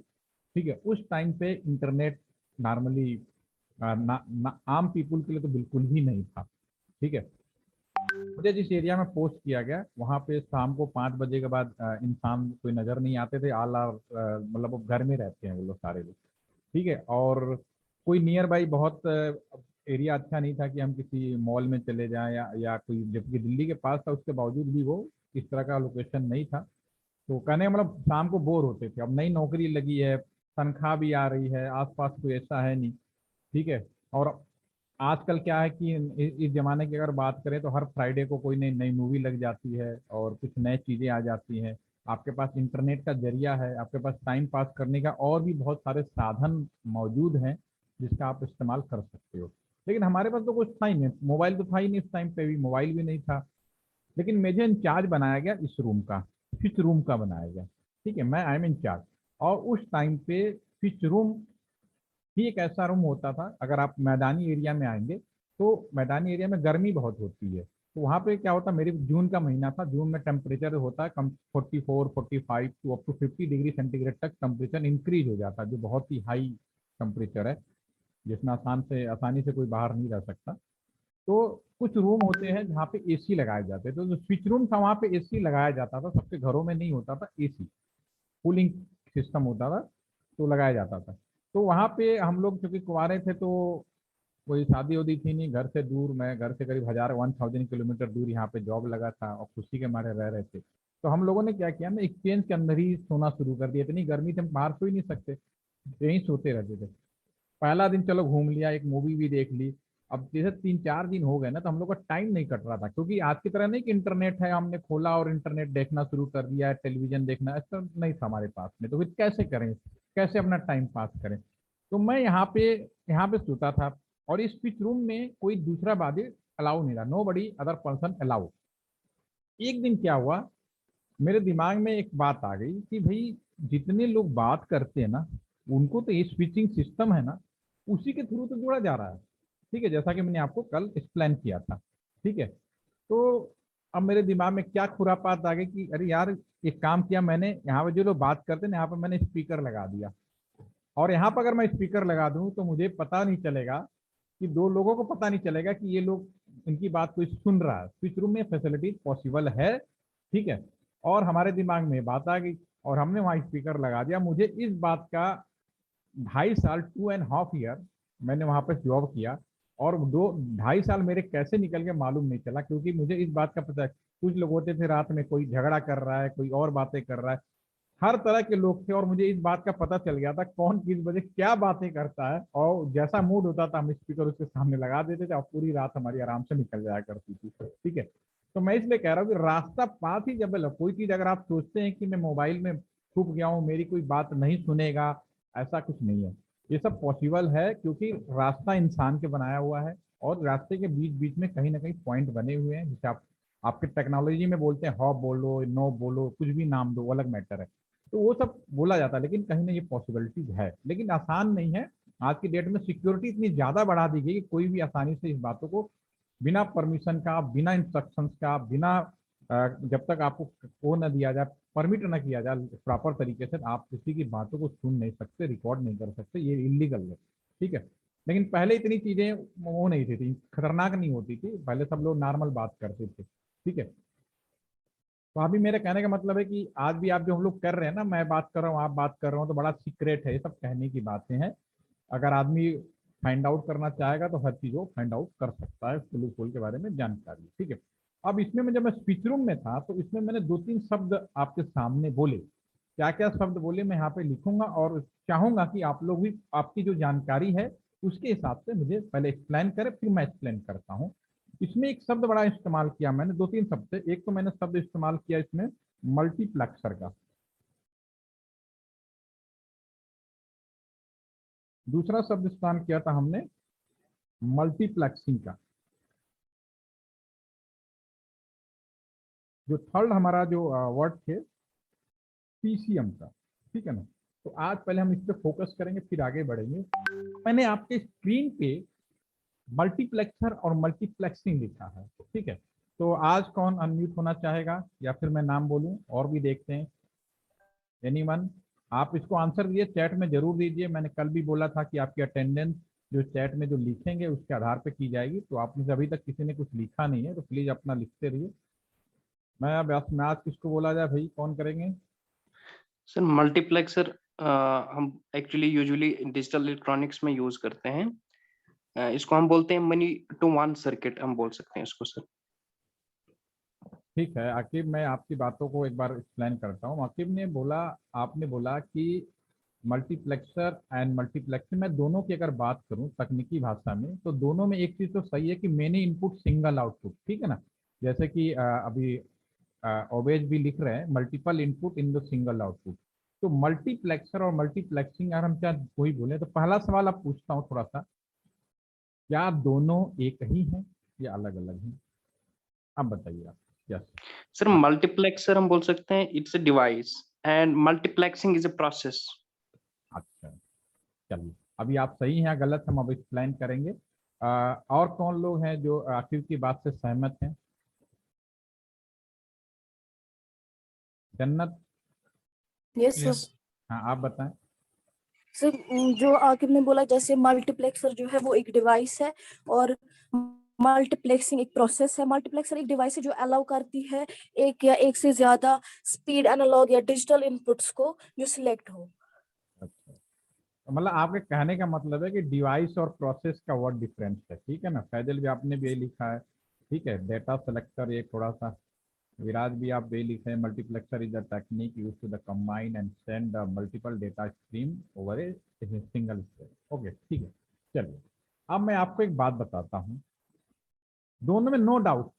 ठीक है, उस टाइम पे इंटरनेट नॉर्मली आम पीपुल के लिए तो बिल्कुल ही नहीं था। ठीक है, मुझे जिस एरिया में पोस्ट किया गया वहाँ पे शाम को 5 बजे के बाद इंसान कोई नज़र नहीं आते थे। आल आर मतलब वो घर में रहते हैं वो लोग सारे लोग। ठीक है, और कोई नियर बाई बहुत एरिया अच्छा नहीं था कि हम किसी मॉल में चले जाएं या कोई, जबकि दिल्ली के पास था उसके बावजूद भी वो इस तरह का लोकेशन नहीं था। तो कहने का मतलब शाम को बोर होते थे। अब नई नौकरी लगी है, तनख्वाह भी आ रही है, आसपास कोई ऐसा है नहीं। ठीक है, और आजकल क्या है कि इस जमाने की अगर बात करें तो हर फ्राइडे को कोई नई नई मूवी लग जाती है और कुछ नई चीज़ें आ जाती हैं। आपके पास इंटरनेट का जरिया है, आपके पास टाइम पास करने का और भी बहुत सारे साधन मौजूद हैं जिसका आप इस्तेमाल कर सकते हो। लेकिन हमारे पास तो कुछ था ही नहीं, मोबाइल तो था ही नहीं, इस टाइम पे भी मोबाइल भी नहीं था। लेकिन मुझे इंचार्ज बनाया गया इस रूम का, फिच रूम का बनाया गया। ठीक है, मैं आई एम इंचार्ज। और उस टाइम पे फिच रूम ही एक ऐसा रूम होता था, अगर आप मैदानी एरिया में आएंगे तो मैदानी एरिया में गर्मी बहुत होती है। तो वहाँ पे क्या होता, मेरी जून का महीना था, जून में टेम्परेचर होता है कम 44-45 to up to 50 degree centigrade तक टेम्परेचर इंक्रीज हो जाता है, जो बहुत ही हाई टेम्परेचर है, जिसमें आसानी से कोई बाहर नहीं रह सकता। तो कुछ रूम होते हैं जहाँ पे एसी लगाए जाते हैं, तो जो स्विच रूम था वहाँ पे एसी लगाया जाता था, सबके घरों में नहीं होता था एसी, कूलिंग सिस्टम होता था, तो लगाया जाता था। तो वहाँ पे हम लोग चूंकि कुंवारे थे तो कोई शादी वादी थी नहीं, घर से दूर, मैं घर से करीब 1000 किलोमीटर दूर यहाँ पे जॉब लगा था और खुशी के मारे रह रहे थे। तो हम लोगों ने क्या किया ना, एक्सचेंज के अंदर ही सोना शुरू कर दिया। इतनी गर्मी थी हम बाहर सो ही नहीं सकते, यहीं सोते रहते थे। पहला दिन चलो घूम लिया, एक मूवी भी देख ली। अब जैसे 3-4 दिन हो गए ना तो हम लोग का टाइम नहीं कट रहा था, क्योंकि आज की तरह नहीं कि इंटरनेट है हमने खोला और इंटरनेट देखना शुरू कर दिया है, टेलीविजन देखना, ऐसा नहीं था हमारे पास में। तो फिर कैसे करें, कैसे अपना टाइम पास करें। तो मैं यहाँ पे सोता था, और इस पिच रूम में कोई दूसरा वादी अलाउ नहीं था, नो बडी अदर पर्सन अलाउ। एक दिन क्या हुआ, मेरे दिमाग में एक बात आ गई कि भाई जितने लोग बात करते हैं ना, उनको तो ये स्विचिंग सिस्टम है ना, उसी के थ्रू तो जोड़ा जा रहा है। ठीक है, जैसा कि मैंने आपको कल एक्सप्लेन किया था। ठीक है, तो अब मेरे दिमाग में क्या खुरापात आ गई कि अरे यार, एक काम किया मैंने, यहाँ पे जो लोग बात करते हैं ना, यहाँ पर मैंने स्पीकर लगा दिया। और यहाँ पर अगर मैं स्पीकर लगा दूं तो मुझे पता नहीं चलेगा, कि दो लोगों को पता नहीं चलेगा कि ये लोग, इनकी बात कोई सुन रहा है। स्विच रूम में फैसिलिटी पॉसिबल है। ठीक है, और हमारे दिमाग में बात आ गई और हमने वहाँ स्पीकर लगा दिया। मुझे इस बात का 2.5 साल, 2.5 ईयर मैंने वहाँ पर जॉब किया, और 2-2.5 साल मेरे कैसे निकल गए मालूम नहीं चला, क्योंकि मुझे इस बात का पता है। कुछ लोग होते थे रात में कोई झगड़ा कर रहा है, कोई और बातें कर रहा है, हर तरह के लोग थे, और मुझे इस बात का पता चल गया था कौन किस बजे क्या बातें करता है। और जैसा मूड होता था हम स्पीकर उसके सामने लगा देते थे और पूरी रात हमारी आराम से निकल जाया करती थी। ठीक है, तो मैं इसलिए कह रहा हूँ कि रास्ता पास ही जब कोई चीज अगर आप सोचते हैं कि मैं मोबाइल में छुप गया हूँ, मेरी कोई बात नहीं सुनेगा, ऐसा कुछ नहीं है। ये सब पॉसिबल है क्योंकि रास्ता इंसान के बनाया हुआ है, और रास्ते के बीच बीच में कहीं ना कहीं पॉइंट बने हुए हैं, जिसे आप आपके टेक्नोलॉजी में बोलते हैं हॉप बोलो, नो बोलो, कुछ भी नाम दो, अलग मैटर है। तो वो सब बोला जाता है, लेकिन कहीं ना ये पॉसिबिलिटीज है, लेकिन आसान नहीं है। आज की डेट में सिक्योरिटी इतनी ज़्यादा बढ़ा दी गई कि कोई भी आसानी से इस बातों को बिना परमिशन का, बिना इंस्ट्रक्शंस का, बिना जब तक आपको वो न दिया जाए, परमिट न किया जाए प्रॉपर तरीके से, आप किसी की बातों को सुन नहीं सकते, रिकॉर्ड नहीं कर सकते, ये इलीगल है। ठीक है, लेकिन पहले इतनी चीज़ें वो नहीं थी, खतरनाक नहीं होती थी, पहले सब लोग नॉर्मल बात करते थे। ठीक है, तो अभी मेरे कहने का मतलब है कि आज भी आप जो हम लोग कर रहे हैं ना, मैं बात कर रहा हूँ, आप बात कर रहे हो, तो बड़ा सीक्रेट है, ये सब कहने की बातें हैं। अगर आदमी फाइंड आउट करना चाहेगा तो हर चीज वो फाइंड आउट कर सकता है, फ्लो के बारे में जानकारी। ठीक है, अब इसमें मैं जब मैं स्पीच रूम में था तो इसमें मैंने 2-3 शब्द आपके सामने बोले। क्या क्या शब्द बोले मैं यहाँ पे लिखूंगा और चाहूंगा कि आप लोग भी आपकी जो जानकारी है उसके हिसाब से मुझे पहले एक्सप्लेन करें, फिर मैं एक्सप्लेन करता हूँ। इसमें एक शब्द बड़ा इस्तेमाल किया मैंने, 2-3 शब्द से। एक तो मैंने शब्द इस्तेमाल किया इसमें मल्टीप्लेक्सर का, दूसरा शब्द इस्तेमाल किया था हमने मल्टीप्लेक्सिंग का, जो थर्ड हमारा जो वर्ड थे पीसीएम का। ठीक है ना, तो आज पहले हम इस पे फोकस करेंगे फिर आगे बढ़ेंगे। मैंने आपके स्क्रीन पे मल्टीप्लेक्सर और मल्टीप्लेक्सिंग लिखा है। ठीक है, तो आज कौन अनम्यूट होना चाहेगा या फिर मैं नाम बोलूं और भी देखते हैं। एनीवन, आप इसको आंसर दिए चैट में जरूर दीजिए। मैंने कल भी बोला था कि आपकी अटेंडेंस जो चैट में जो लिखेंगे उसके आधार पे की जाएगी, तो आपने से अभी तक किसी ने कुछ लिखा नहीं है तो प्लीज अपना लिखते रहिए। मैं अब आज किसको बोला जाए भाई, कौन करेंगे? सर मल्टीप्लेक्सर हम एक्चुअली यूजुअली डिजिटल इलेक्ट्रॉनिक्स में यूज करते हैं। इसको हम बोलते हैं मनी टू वन सर्किट, हम बोल सकते हैं इसको सर। ठीक है आकिब, मैं आपकी बातों को एक बार एक्सप्लेन करता हूँ। आकिब ने बोला, आपने बोला कि मल्टीप्लेक्सर एंड मल्टीप्लेक्सिंग, मैं दोनों की अगर बात करूं तकनीकी भाषा में तो दोनों में एक चीज तो सही है कि मेनी इनपुट सिंगल आउटपुट। ठीक है ना, जैसे कि अभी ओवेज भी लिख रहे हैं multiple input in the single output. तो मल्टीप्लेक्सर और मल्टीप्लेक्सिंग अगर हम क्या कोई बोले तो पहला सवाल आप पूछता हूँ थोड़ा सा, क्या दोनों एक ही हैं या अलग अलग हैं? आप बताइए आप। यस सर मल्टीप्लेक्सर हम बोल सकते हैं it's a device and multiplexing is a process. अच्छा, चलिए अभी आप सही हैं या गलत हम अब एक्सप्लेन करेंगे। और कौन लोग हैं जो आकिब की बात से सहमत हैं? जन्नत? Yes sir. हाँ आप बताएं। सर जो आकिब ने बोला जैसे मल्टीप्लेक्सर जो है वो एक डिवाइस है और मल्टीप्लेक्सिंग एक प्रोसेस है। मल्टीप्लेक्सर एक डिवाइस है जो अलाउ करती है एक या एक से ज्यादा स्पीड एनालॉग या डिजिटल इनपुट्स को जो सिलेक्ट हो। अच्छा, तो मतलब आपके कहने का मतलब है कि डिवाइस और प्रोसेस का वर्ड डिफरेंस है। ठीक है ना, फैजल भी आपने भी यही लिखा है। ठीक है, डेटा सेलेक्टर ये थोड़ा सा, विराज भी आप यही लिखे हैं, multiplexer is the technique use to the combine and send the multiple data stream over a single step. Okay ठीक है, चलिए अब मैं आपको एक बात बताता हूँ। दोनों में नो डाउट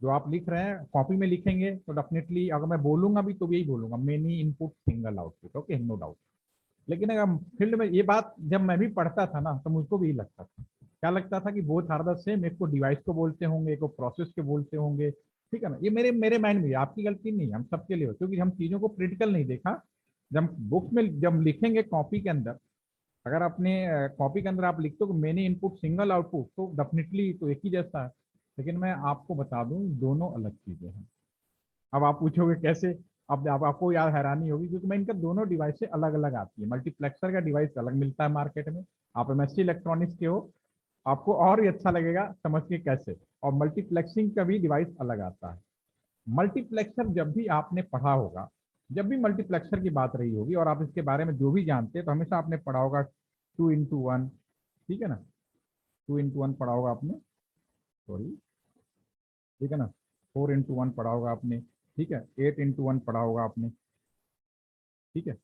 जो आप लिख रहे हैं कॉपी में लिखेंगे तो डेफिनेटली अगर मैं बोलूंगा भी तो यही बोलूंगा, many input single output. Okay, no doubt. लेकिन अगर फील्ड में ये बात जब मैं भी पढ़ता था ना तो मुझको भी लगता था, क्या लगता था कि बोथ आर द सेम, एक को डिवाइस को बोलते होंगे, एक को प्रोसेस के बोलते होंगे। ठीक है ना, ये मेरे मेरे माइंड में, आपकी गलती नहीं है, हम सबके लिए हो, क्योंकि हम चीज़ों को क्रिटिकल नहीं देखा। जब बुक्स में जब लिखेंगे कॉपी के अंदर, अगर अपने कॉपी के अंदर आप लिखते हो मेनी इनपुट सिंगल आउटपुट तो डेफिनेटली तो एक ही जैसा है। लेकिन मैं आपको बता दूं दोनों अलग चीज़ें हैं। अब आप पूछोगे कैसे? अब आपको यार हैरानी होगी क्योंकि मैं इनका दोनों डिवाइस से अलग अलग आती है। मल्टीप्लेक्सर का डिवाइस अलग मिलता है मार्केट में, आप एमएससी इलेक्ट्रॉनिक्स के हो, आपको और भी अच्छा लगेगा समझ के कैसे। और मल्टीप्लेक्सिंग का भी डिवाइस अलग आता है। मल्टीप्लेक्सर जब भी आपने पढ़ा होगा, जब भी मल्टीप्लेक्सर की बात रही होगी और आप इसके बारे में जो भी जानते हैं तो हमेशा आपने पढ़ा होगा 2x1। ठीक है ना, 2x1 पढ़ा होगा आपने, सॉरी, ठीक है ना, 4x1 पढ़ा होगा आपने, ठीक है, 8x1 पढ़ा होगा आपने। ठीक है,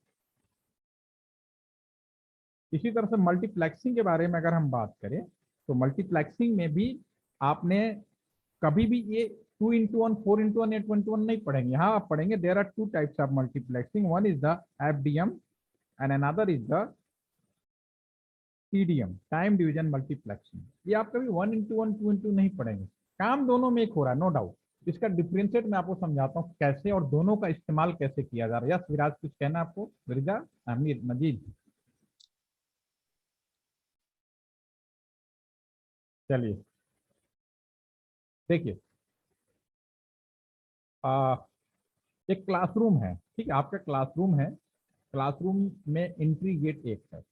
इसी तरह से मल्टीप्लेक्सिंग के बारे में अगर हम बात करें तो मल्टीप्लेक्सिंग में भी आपने कभी भी ये 2x1, 4x1, 8x1 नहीं पढ़ेंगे। यहाँ आप पढ़ेंगे there are two types of multiplexing, one is the FDM and another is the TDM, time division multiplexing. ये आप कभी 1x1, 2x2 नहीं पढ़ेंगे, काम दोनों में एक हो रहा है, नो डाउट। इसका डिफ्रेंशिएट मैं आपको समझाता हूँ कैसे और दोनों का इस्तेमाल कैसे किया जा रहा है। यस विराज, कुछ कहना आपको? विरजा, अमीर, मजीद, चलिए देखिए, एक क्लासरूम है। ठीक है, आपका क्लासरूम है, क्लासरूम में एंट्री गेट एक है।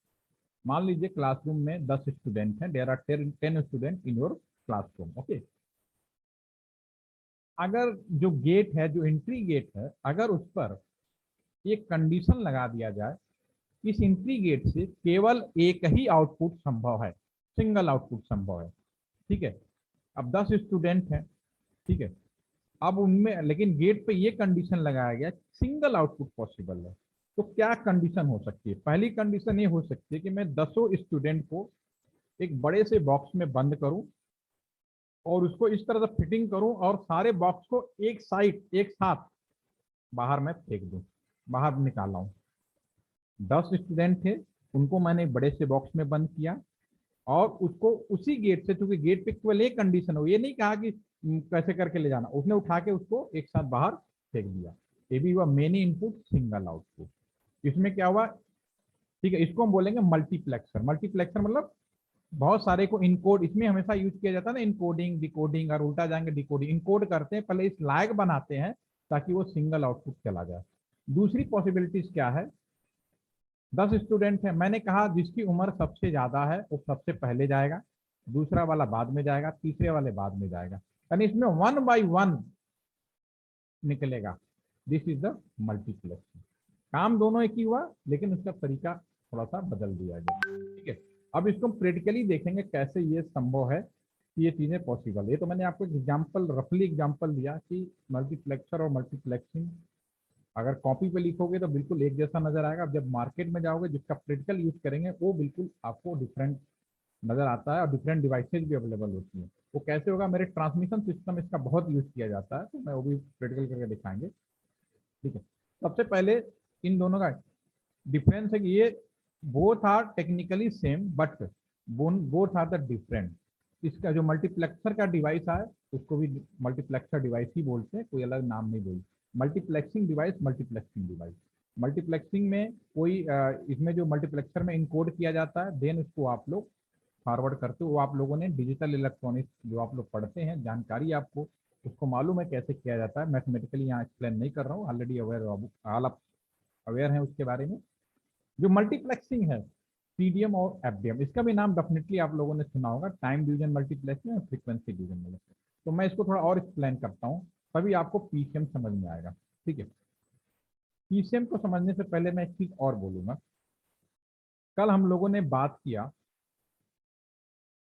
मान लीजिए क्लासरूम में 10 स्टूडेंट हैं, there are 10 student in your classroom. Okay, अगर जो गेट है, जो एंट्री गेट है, अगर उस पर एक कंडीशन लगा दिया जाए, इस एंट्री गेट से केवल एक ही आउटपुट संभव है, सिंगल आउटपुट संभव है। ठीक है, अब 10 स्टूडेंट हैं, ठीक है, अब उनमें लेकिन गेट पे ये कंडीशन लगाया गया सिंगल आउटपुट पॉसिबल है। तो क्या कंडीशन हो सकती है? पहली कंडीशन ये हो सकती है कि मैं 10 स्टूडेंट को एक बड़े से बॉक्स में बंद करूं और उसको इस तरह से फिटिंग करूं और सारे बॉक्स को एक साथ बाहर में फेंक दूं, बाहर निकाला हूं। 10 स्टूडेंट थे, उनको मैंने बड़े से बॉक्स में बंद किया और उसको उसी गेट से, क्योंकि गेट पे केवल एक कंडीशन हो, ये नहीं कहा कि कैसे करके ले जाना, उसने उठा के उसको एक साथ बाहर फेंक दिया। ये भी हुआ मेनी इनपुट सिंगल आउटपुट। इसमें क्या हुआ? ठीक है, इसको हम बोलेंगे मल्टीप्लेक्सर। मल्टीप्लेक्सर मतलब बहुत सारे को इनकोड, इसमें हमेशा यूज किया जाता है ना, इनकोडिंग डिकोडिंग, और उल्टा जाएंगे डिकोडिंग। इनकोड करते हैं, पहले इस लायक बनाते हैं ताकि वो सिंगल आउटपुट चला जाए। दूसरी पॉसिबिलिटीज क्या है? 10 स्टूडेंट हैं, मैंने कहा जिसकी उम्र सबसे ज्यादा है वो सबसे पहले जाएगा, दूसरा वाला बाद में जाएगा, तीसरे वाले बाद में जाएगा, यानी इसमें 1 by 1 निकलेगा। This is the multiplex. काम दोनों एक ही हुआ लेकिन उसका तरीका थोड़ा सा बदल दिया गया। ठीक है, अब इसको प्रैक्टिकली देखेंगे कैसे ये संभव है कि ये चीजें पॉसिबल। ये तो मैंने आपको एग्जाम्पल, रफली एग्जाम्पल दिया कि मल्टीप्लेक्सर और मल्टीप्लेक्सिंग अगर कॉपी पे लिखोगे तो बिल्कुल एक जैसा नजर आएगा, अब जब मार्केट में जाओगे जिसका प्रैक्टिकल यूज करेंगे वो बिल्कुल आपको डिफरेंट नजर आता है और डिफरेंट डिवाइसेज भी अवेलेबल होती है। वो कैसे होगा? मेरे ट्रांसमिशन सिस्टम इसका बहुत यूज किया जाता है, तो मैं वो भी प्रैक्टिकल करके दिखाएंगे। ठीक है, सबसे पहले इन दोनों का डिफरेंस है कि ये both are technically same but both are the different. इसका जो मल्टीप्लेक्सर का डिवाइस है उसको भी मल्टीप्लेक्सर डिवाइस ही बोलते हैं, कोई अलग नाम नहीं बोलते। Multiplexing device, multiplexing device. Multiplexing में कोई इसमें जो मल्टीप्लेक्सर में इनकोड किया जाता है, देन उसको आप लोग फॉरवर्ड करते हो। वो आप लोगों ने डिजिटल इलेक्ट्रॉनिक्स जो आप लोग पढ़ते हैं, जानकारी आपको उसको मालूम है कैसे किया जाता है। मैथमेटिकली यहाँ एक्सप्लेन नहीं कर रहा हूँ, ऑलरेडी ऑल अवेयर हैं उसके बारे में। जो मल्टीप्लेक्सिंग है, पीडीएम और एफडीएम, इसका भी नाम डेफिनेटली आप लोगों ने सुना होगा, टाइम डिवीजन मल्टीप्लेक्सिंग और फ्रीक्वेंसी डिवीजन मल्टीप्लेक्सिंग। तो मैं इसको थोड़ा और एक्सप्लेन करता हूँ, तभी आपको पीसीएम समझ में आएगा। ठीक है, पीसीएम को समझने से पहले मैं एक चीज और बोलूंगा। कल हम लोगों ने बात किया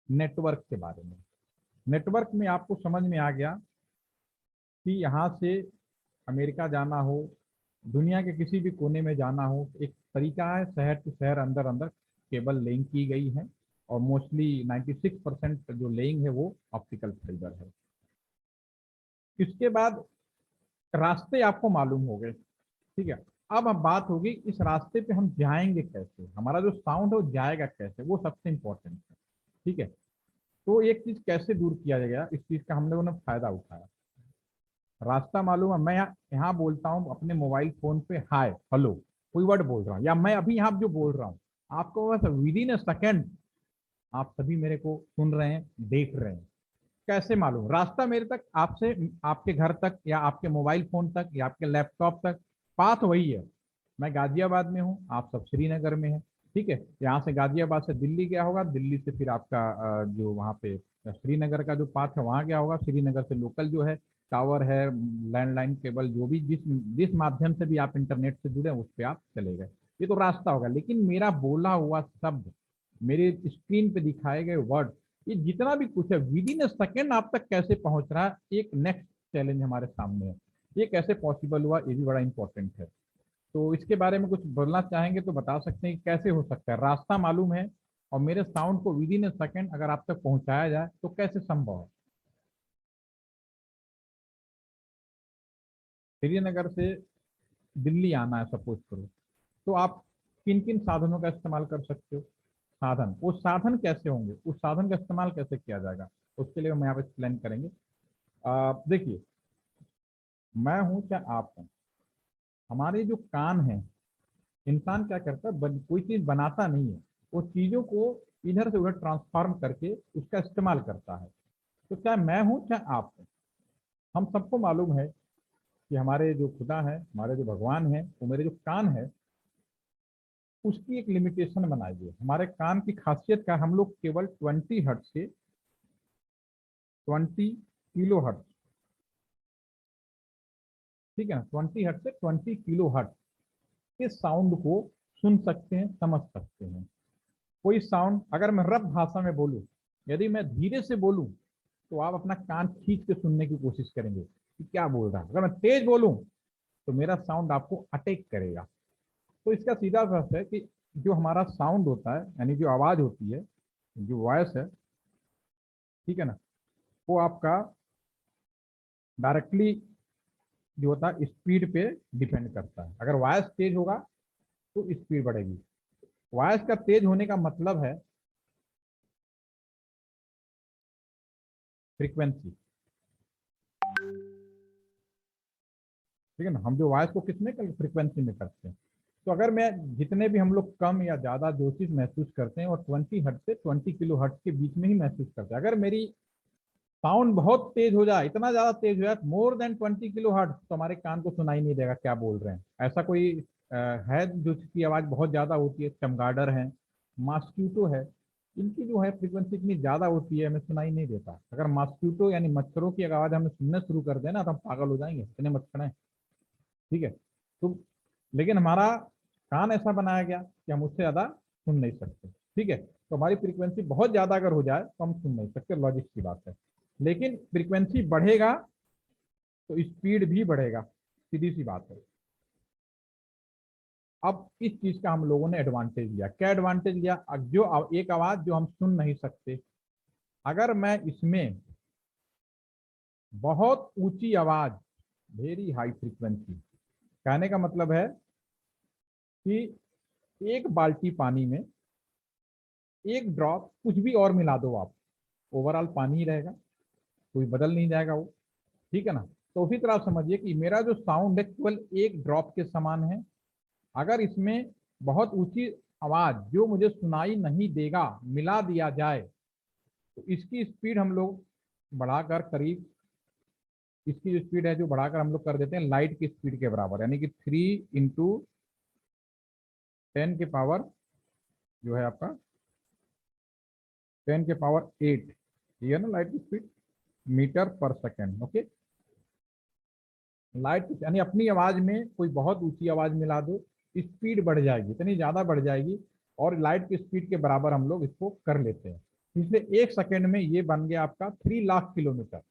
नेटवर्क के बारे में। नेटवर्क में आपको समझ में आ गया कि यहाँ से अमेरिका जाना हो, दुनिया के किसी भी कोने में जाना हो, एक तरीका है, शहर से शहर अंदर अंदर केबल लेइंग की गई है और मोस्टली 96% जो लेइंग है वो ऑप्टिकल फाइबर है। इसके बाद रास्ते आपको मालूम हो गए। ठीक है, अब बात होगी इस रास्ते पे हम जाएंगे कैसे, हमारा जो साउंड है वो जाएगा कैसे, वो सबसे इंपॉर्टेंट है। ठीक है, तो एक चीज कैसे दूर किया जाएगा, इस चीज का हम लोगों ने फायदा उठाया। रास्ता मालूम है, मैं यहाँ बोलता हूँ अपने मोबाइल फोन पे हाय हेलो कोई वर्ड बोल रहा हूँ, या मैं अभी यहाँ जो बोल रहा हूँ आपको बस विद इन ए सेकेंड आप सभी मेरे को सुन रहे हैं, देख रहे हैं। कैसे मालूम? रास्ता मेरे तक, आपसे आपके घर तक या आपके मोबाइल फोन तक या आपके लैपटॉप तक पाथ वही है। मैं गाजियाबाद में हूँ, आप सब श्रीनगर में हैं। ठीक है, यहाँ से गाजियाबाद से दिल्ली गया होगा, दिल्ली से फिर आपका जो वहाँ पे श्रीनगर का जो पाथ है वहाँ गया होगा, श्रीनगर से लोकल जो है टावर है, लैंडलाइन केबल, जो भी जिस माध्यम से भी आप इंटरनेट से जुड़े उस पर आप चले गए। ये तो रास्ता होगा, लेकिन मेरा बोला हुआ शब्द, मेरे स्क्रीन पे दिखाए गए वर्ड, ये जितना भी कुछ है विद इन ए सेकेंड आप तक कैसे पहुंच रहा है, एक नेक्स्ट चैलेंज हमारे सामने है। ये कैसे पॉसिबल हुआ, ये भी बड़ा इंपॉर्टेंट है। तो इसके बारे में कुछ बोलना चाहेंगे तो बता सकते हैं कि कैसे हो सकता है? रास्ता मालूम है और मेरे साउंड को विद इन ए सेकेंड अगर आप तक पहुंचाया जाए तो कैसे संभव है? श्रीनगर से दिल्ली आना है सपोज करो, तो आप किन किन साधनों का इस्तेमाल कर सकते हो? साधन, वो साधन कैसे होंगे, उस साधन का इस्तेमाल कैसे किया जाएगा, उसके लिए हम यहाँ पे एक्सप्लेन करेंगे। देखिए, मैं हूं चाहे आप हैं, हमारे जो कान हैं, इंसान क्या करता है, कोई चीज बनाता नहीं है, वो चीजों को इधर से उधर ट्रांसफॉर्म करके उसका इस्तेमाल करता है। तो चाहे मैं हूं चाहे आप हैं, हम सबको मालूम है कि हमारे जो खुदा है, हमारे जो भगवान है, वो मेरे जो कान है उसकी एक लिमिटेशन बनाई है। हमारे कान की खासियत का, हम लोग केवल 20 हर्ट्ज से 20 किलो हर्ट्ज, ठीक है ना, 20 हर्ट्ज से 20 किलो हर्ट्ज के साउंड को सुन सकते हैं, समझ सकते हैं। कोई साउंड अगर मैं रफ भाषा में बोलूं, यदि मैं धीरे से बोलूं तो आप अपना कान खींच के सुनने की कोशिश करेंगे कि क्या बोल रहा है। अगर मैं तेज बोलूं तो मेरा साउंड आपको अटैक करेगा। तो इसका सीधा अर्थ है कि जो हमारा साउंड होता है, यानी जो आवाज होती है, जो वॉइस है, ठीक है ना, वो आपका डायरेक्टली जो होता है स्पीड पे डिपेंड करता है। अगर वॉइस तेज होगा तो स्पीड बढ़ेगी। वॉइस का तेज होने का मतलब है फ्रीक्वेंसी, ठीक है ना। हम जो वॉइस को किसमें फ्रीक्वेंसी में करते हैं। तो अगर मैं जितने भी हम लोग कम या ज्यादा जो चीज महसूस करते हैं और 20 हर्ट्ज से 20 किलो हर्ट्ज के बीच में ही महसूस करते हैं। अगर मेरी साउंड बहुत तेज हो जाए, इतना ज्यादा तेज हो जाए, मोर देन 20 किलो हर्ट्ज, तो हमारे कान को सुनाई नहीं देगा क्या बोल रहे हैं। ऐसा कोई है जो जिसकी आवाज बहुत ज्यादा होती है? चमगाडर है, मॉस्किटो है, इनकी जो है फ्रीक्वेंसी इतनी ज्यादा होती है हमें सुनाई नहीं देता। अगर मॉस्किटो यानी मच्छरों की आवाज हमें सुनना शुरू कर देना तो हम पागल हो जाएंगे, इतने मच्छर हैं, ठीक है। तो लेकिन हमारा कान ऐसा बनाया गया कि हम उससे ज्यादा सुन नहीं सकते, ठीक है। तो हमारी फ्रीक्वेंसी बहुत ज्यादा अगर हो जाए तो हम सुन नहीं सकते, लॉजिक की बात है। लेकिन फ्रीक्वेंसी बढ़ेगा तो स्पीड भी बढ़ेगा, सीधी सी बात है। अब इस चीज का हम लोगों ने एडवांटेज लिया। क्या एडवांटेज लिया? जो एक आवाज जो हम सुन नहीं सकते, अगर मैं इसमें बहुत ऊंची आवाज, वेरी हाई फ्रीक्वेंसी, कहने का मतलब है कि एक बाल्टी पानी में एक ड्रॉप कुछ भी और मिला दो आप, ओवरऑल पानी ही रहेगा, कोई बदल नहीं जाएगा वो, ठीक है ना। तो उसी तरह समझिए कि मेरा जो साउंड है केवल एक ड्रॉप के समान है। अगर इसमें बहुत ऊंची आवाज जो मुझे सुनाई नहीं देगा मिला दिया जाए तो इसकी स्पीड हम लोग बढ़ाकर करीब, इसकी जो स्पीड है जो बढ़ाकर हम लोग कर देते हैं लाइट की स्पीड के बराबर, यानी कि 3 इंटू 10 के पावर जो है आपका 10 के पावर 8, ये है ना लाइट की स्पीड, मीटर पर सेकेंड। ओके, लाइट यानी अपनी आवाज में कोई बहुत ऊंची आवाज मिला दो, स्पीड बढ़ जाएगी, इतनी ज्यादा बढ़ जाएगी और लाइट की स्पीड के बराबर हम लोग इसको कर लेते हैं। इसलिए 1 सेकेंड में ये बन गया आपका 3 लाख किलोमीटर।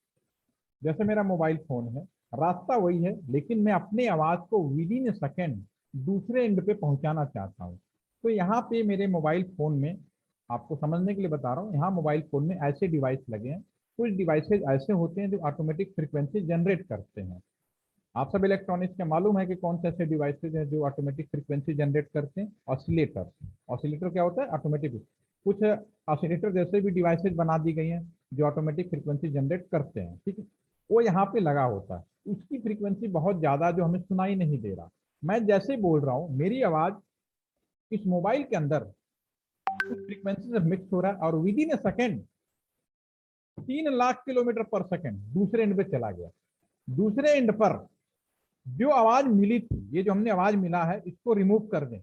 जैसे मेरा मोबाइल फोन है, रास्ता वही है, लेकिन मैं अपनी आवाज को विद इन सेकेंड दूसरे एंड पे पहुंचाना चाहता हूँ। तो यहाँ पे मेरे मोबाइल फोन में, आपको समझने के लिए बता रहा हूँ, यहाँ मोबाइल फोन में ऐसे डिवाइस लगे हैं, कुछ डिवाइसेज ऐसे होते हैं जो ऑटोमेटिक फ्रीक्वेंसी जनरेट करते हैं। आप सब इलेक्ट्रॉनिक्स के मालूम है कि कौन से ऐसे डिवाइसेज हैं जो ऑटोमेटिक फ्रीक्वेंसी जनरेट करते हैं? ऑसिलेटर। ऑसिलेटर क्या होता है? ऑटोमेटिक। कुछ ऑसिलेटर जैसे भी डिवाइसेज बना दी गई हैं जो ऑटोमेटिक फ्रीक्वेंसी जनरेट करते हैं, ठीक है। वो यहाँ पे लगा होता है, उसकी फ्रीक्वेंसी बहुत ज्यादा जो हमें सुनाई नहीं दे रहा। मैं जैसे बोल रहा हूँ मेरी आवाज इस मोबाइल के अंदर फ्रीक्वेंसी से मिक्स हो रहा है और with in A second 3 lakh kilometre पर सेकेंड दूसरे एंड पे चला गया। दूसरे एंड पर जो आवाज मिली थी, ये जो हमने आवाज मिला है इसको रिमूव कर दें,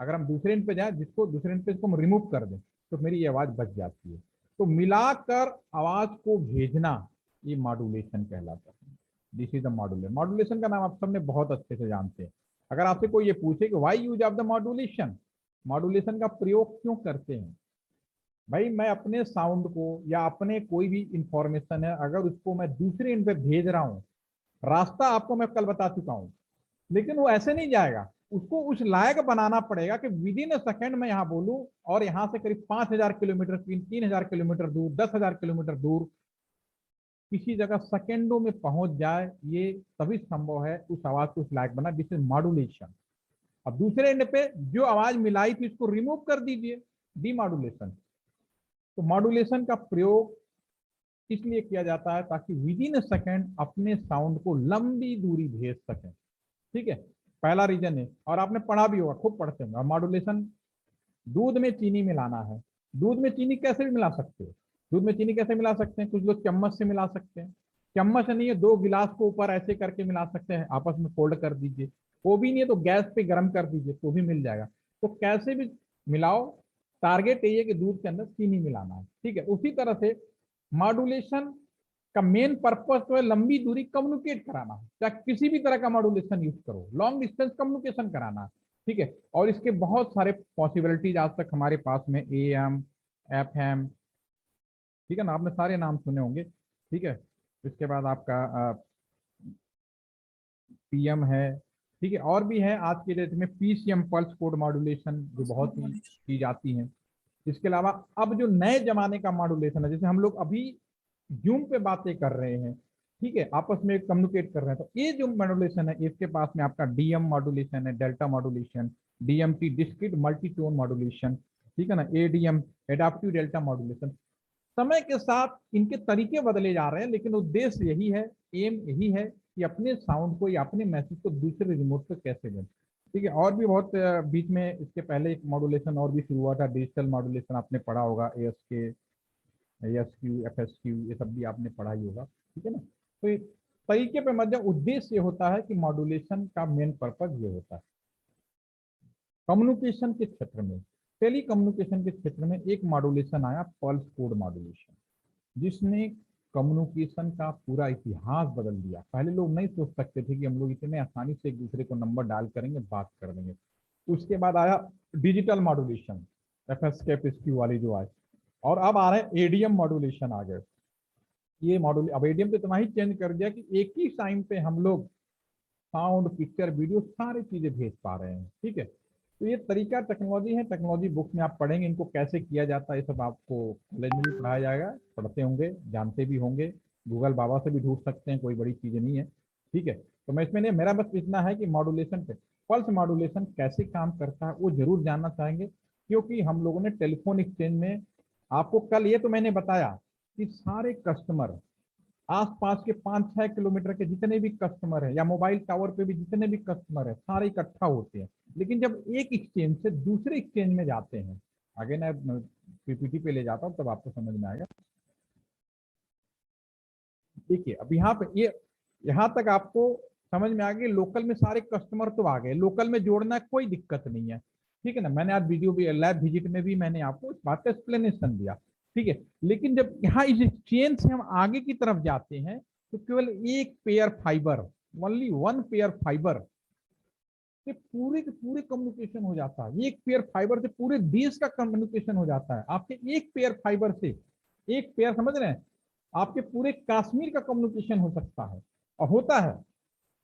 अगर हम दूसरे एंड पे जाए, जिसको दूसरे एंड पे इसको हम रिमूव कर दें तो मेरी ये आवाज बच जाती है। तो मिलाकर आवाज को भेजना ये मॉड्यूलेशन कहलाता है। This is the modulation. Modulation का नाम आप सबने बहुत अच्छे से जानते हैं। अगर आपसे कोई ये पूछे कि why use of the modulation, modulation का प्रयोग क्यों करते हैं? भाई मैं अपने साउंड को या अपने कोई भी इंफॉर्मेशन है अगर उसको मैं दूसरे एंड पे भेज रहा हूँ, रास्ता आपको मैं कल बता चुका हूं, लेकिन वो ऐसे नहीं जाएगा, उसको उस लायक बनाना पड़ेगा कि विद इन ए सेकेंड मैं यहाँ बोलूं और यहाँ से करीब 5000 किलोमीटर, 3000 किलोमीटर दूर, 10,000 किलोमीटर दूर किसी जगह सेकेंडों में पहुंच जाए। ये तभी संभव है उस आवाज को उस लायक बना, दिस इज मॉड्यूलेशन। अब दूसरे एंड पे जो आवाज मिलाई थी उसको रिमूव कर दीजिए, डीमॉड्यूलेशन। तो मॉड्यूलेशन का प्रयोग इसलिए किया जाता है ताकि विद इन ए सेकेंड अपने साउंड को लंबी दूरी भेज सकें, ठीक है। पहला रीजन है, और आपने पढ़ा भी होगा, खूब पढ़ते होंगे। मॉड्यूलेशन, दूध में चीनी मिलाना है, दूध में चीनी कैसे भी मिला सकते हो? दूध में चीनी कैसे मिला सकते हैं? कुछ लोग चम्मच से मिला सकते हैं, चम्मच नहीं है 2 गिलास को ऊपर ऐसे करके मिला सकते हैं, आपस में फोल्ड कर दीजिए। वो भी नहीं है तो गैस पे गर्म कर दीजिए तो भी मिल जाएगा। तो कैसे भी मिलाओ, टारगेट यही है कि दूध के अंदर चीनी मिलाना है, ठीक है। उसी तरह से मॉड्यूलेशन का मेन पर्पस तो है लंबी दूरी कम्युनिकेट कराना, चाहे किसी भी तरह का मॉड्यूलेशन यूज करो, लॉन्ग डिस्टेंस कम्युनिकेशन कराना। ठीक है। और इसके बहुत सारे पॉसिबिलिटीज आज तक हमारे पास में, AM, FM, ठीक है ना, आपने सारे नाम सुने होंगे। ठीक है, इसके बाद आपका PM है, ठीक है, और भी है आज के डेट में PCM, पल्स कोड मॉड्यूलेशन, जो बहुत ही की जाती है। इसके अलावा अब जो नए जमाने का मॉड्यूलेशन है, जैसे हम लोग अभी जूम पे बातें कर रहे हैं, ठीक है, आपस में कम्युनिकेट कर रहे हैं, तो ये जो मॉड्यूलेशन है इसके पास में आपका DM मॉड्यूलेशन है, delta modulation, DMT discrete multitone modulation, ठीक है ना, ADM एडाप्टिव डेल्टा मॉड्यूलेशन। समय के साथ इनके तरीके बदले जा रहे हैं, लेकिन उद्देश्य यही है, एम यही है कि अपने साउंड को या अपने मैसेज को दूसरे रिमोट पे कैसे दें। ठीक है, और भी बहुत बीच में इसके पहले एक मॉड्यूलेशन और भी शुरू हुआ था, डिजिटल मॉड्यूलेशन, आपने पढ़ा होगा, ASK, ASQ, FSQ, ये सब भी आपने पढ़ा ही होगा। ठीक है ना, तो ये तरीके पे मतलब उद्देश्य ये होता है कि मॉड्यूलेशन का मेन पर्पज ये होता है। कम्युनिकेशन के क्षेत्र में, टेली कम्युनिकेशन के क्षेत्र में एक मॉड्यूलेशन आया, पल्स कोड मॉड्यूलेशन, जिसने कम्युनिकेशन का पूरा इतिहास बदल दिया। पहले लोग नहीं सोच सकते थे कि हम लोग इतने आसानी से एक दूसरे को नंबर डायल करेंगे, बात कर देंगे। उसके बाद आया डिजिटल मॉड्यूलेशन, FSK, FSQ वाली जो आए, और अब आ रहे हैं ADM मॉड्यूलेशन आ गए। ये मॉड्यूल अब ADM तो इतना ही चेंज कर दिया कि एक ही टाइम पे हम लोग साउंड, पिक्चर, वीडियो सारी चीजें भेज पा रहे हैं। ठीक है, तो ये तरीका टेक्नोलॉजी है, टेक्नोलॉजी बुक में आप पढ़ेंगे इनको कैसे किया जाता है, ये सब आपको कॉलेज में भी पढ़ाया जाएगा, पढ़ते होंगे, जानते भी होंगे, गूगल बाबा से भी ढूंढ सकते हैं, कोई बड़ी चीज़ नहीं है। ठीक है, तो मैं इसमें नहीं, मेरा बस इतना है कि मॉड्यूलेशन पे, पल्स मॉड्यूलेशन कैसे काम करता है वो जरूर जानना चाहेंगे, क्योंकि हम लोगों ने टेलीफोन एक्सचेंज में आपको कल ये तो मैंने बताया कि सारे कस्टमर, आसपास के 5-6 किलोमीटर के जितने भी कस्टमर है, या मोबाइल टावर पे भी जितने भी कस्टमर है, सारे इकट्ठा होते हैं। लेकिन जब एक एक्सचेंज से दूसरे एक्सचेंज में जाते हैं, आगे मैं PPT पे ले जाता हूँ तब आपको समझ में आएगा। देखिए अब यहाँ पे ये, यहाँ तक आपको समझ में आ गई, लोकल में सारे कस्टमर तो आ गए, लोकल में जोड़ना कोई दिक्कत नहीं है। ठीक है ना, मैंने आज वीडियो भी, लैब विजिट में भी मैंने आपको इस बात का एक्सप्लेनेशन दिया। ठीक है, लेकिन जब यहाँ इस चेन से हम आगे की तरफ जाते हैं तो केवल एक pair fibre, only one pair fibre से पूरे के पूरे कम्युनिकेशन हो जाता है। एक पेयर फाइबर से पूरे देश का कम्युनिकेशन हो जाता है। आपके एक पेयर फाइबर से, एक पेयर समझ रहे हैं, आपके पूरे कश्मीर का कम्युनिकेशन हो सकता है और होता है।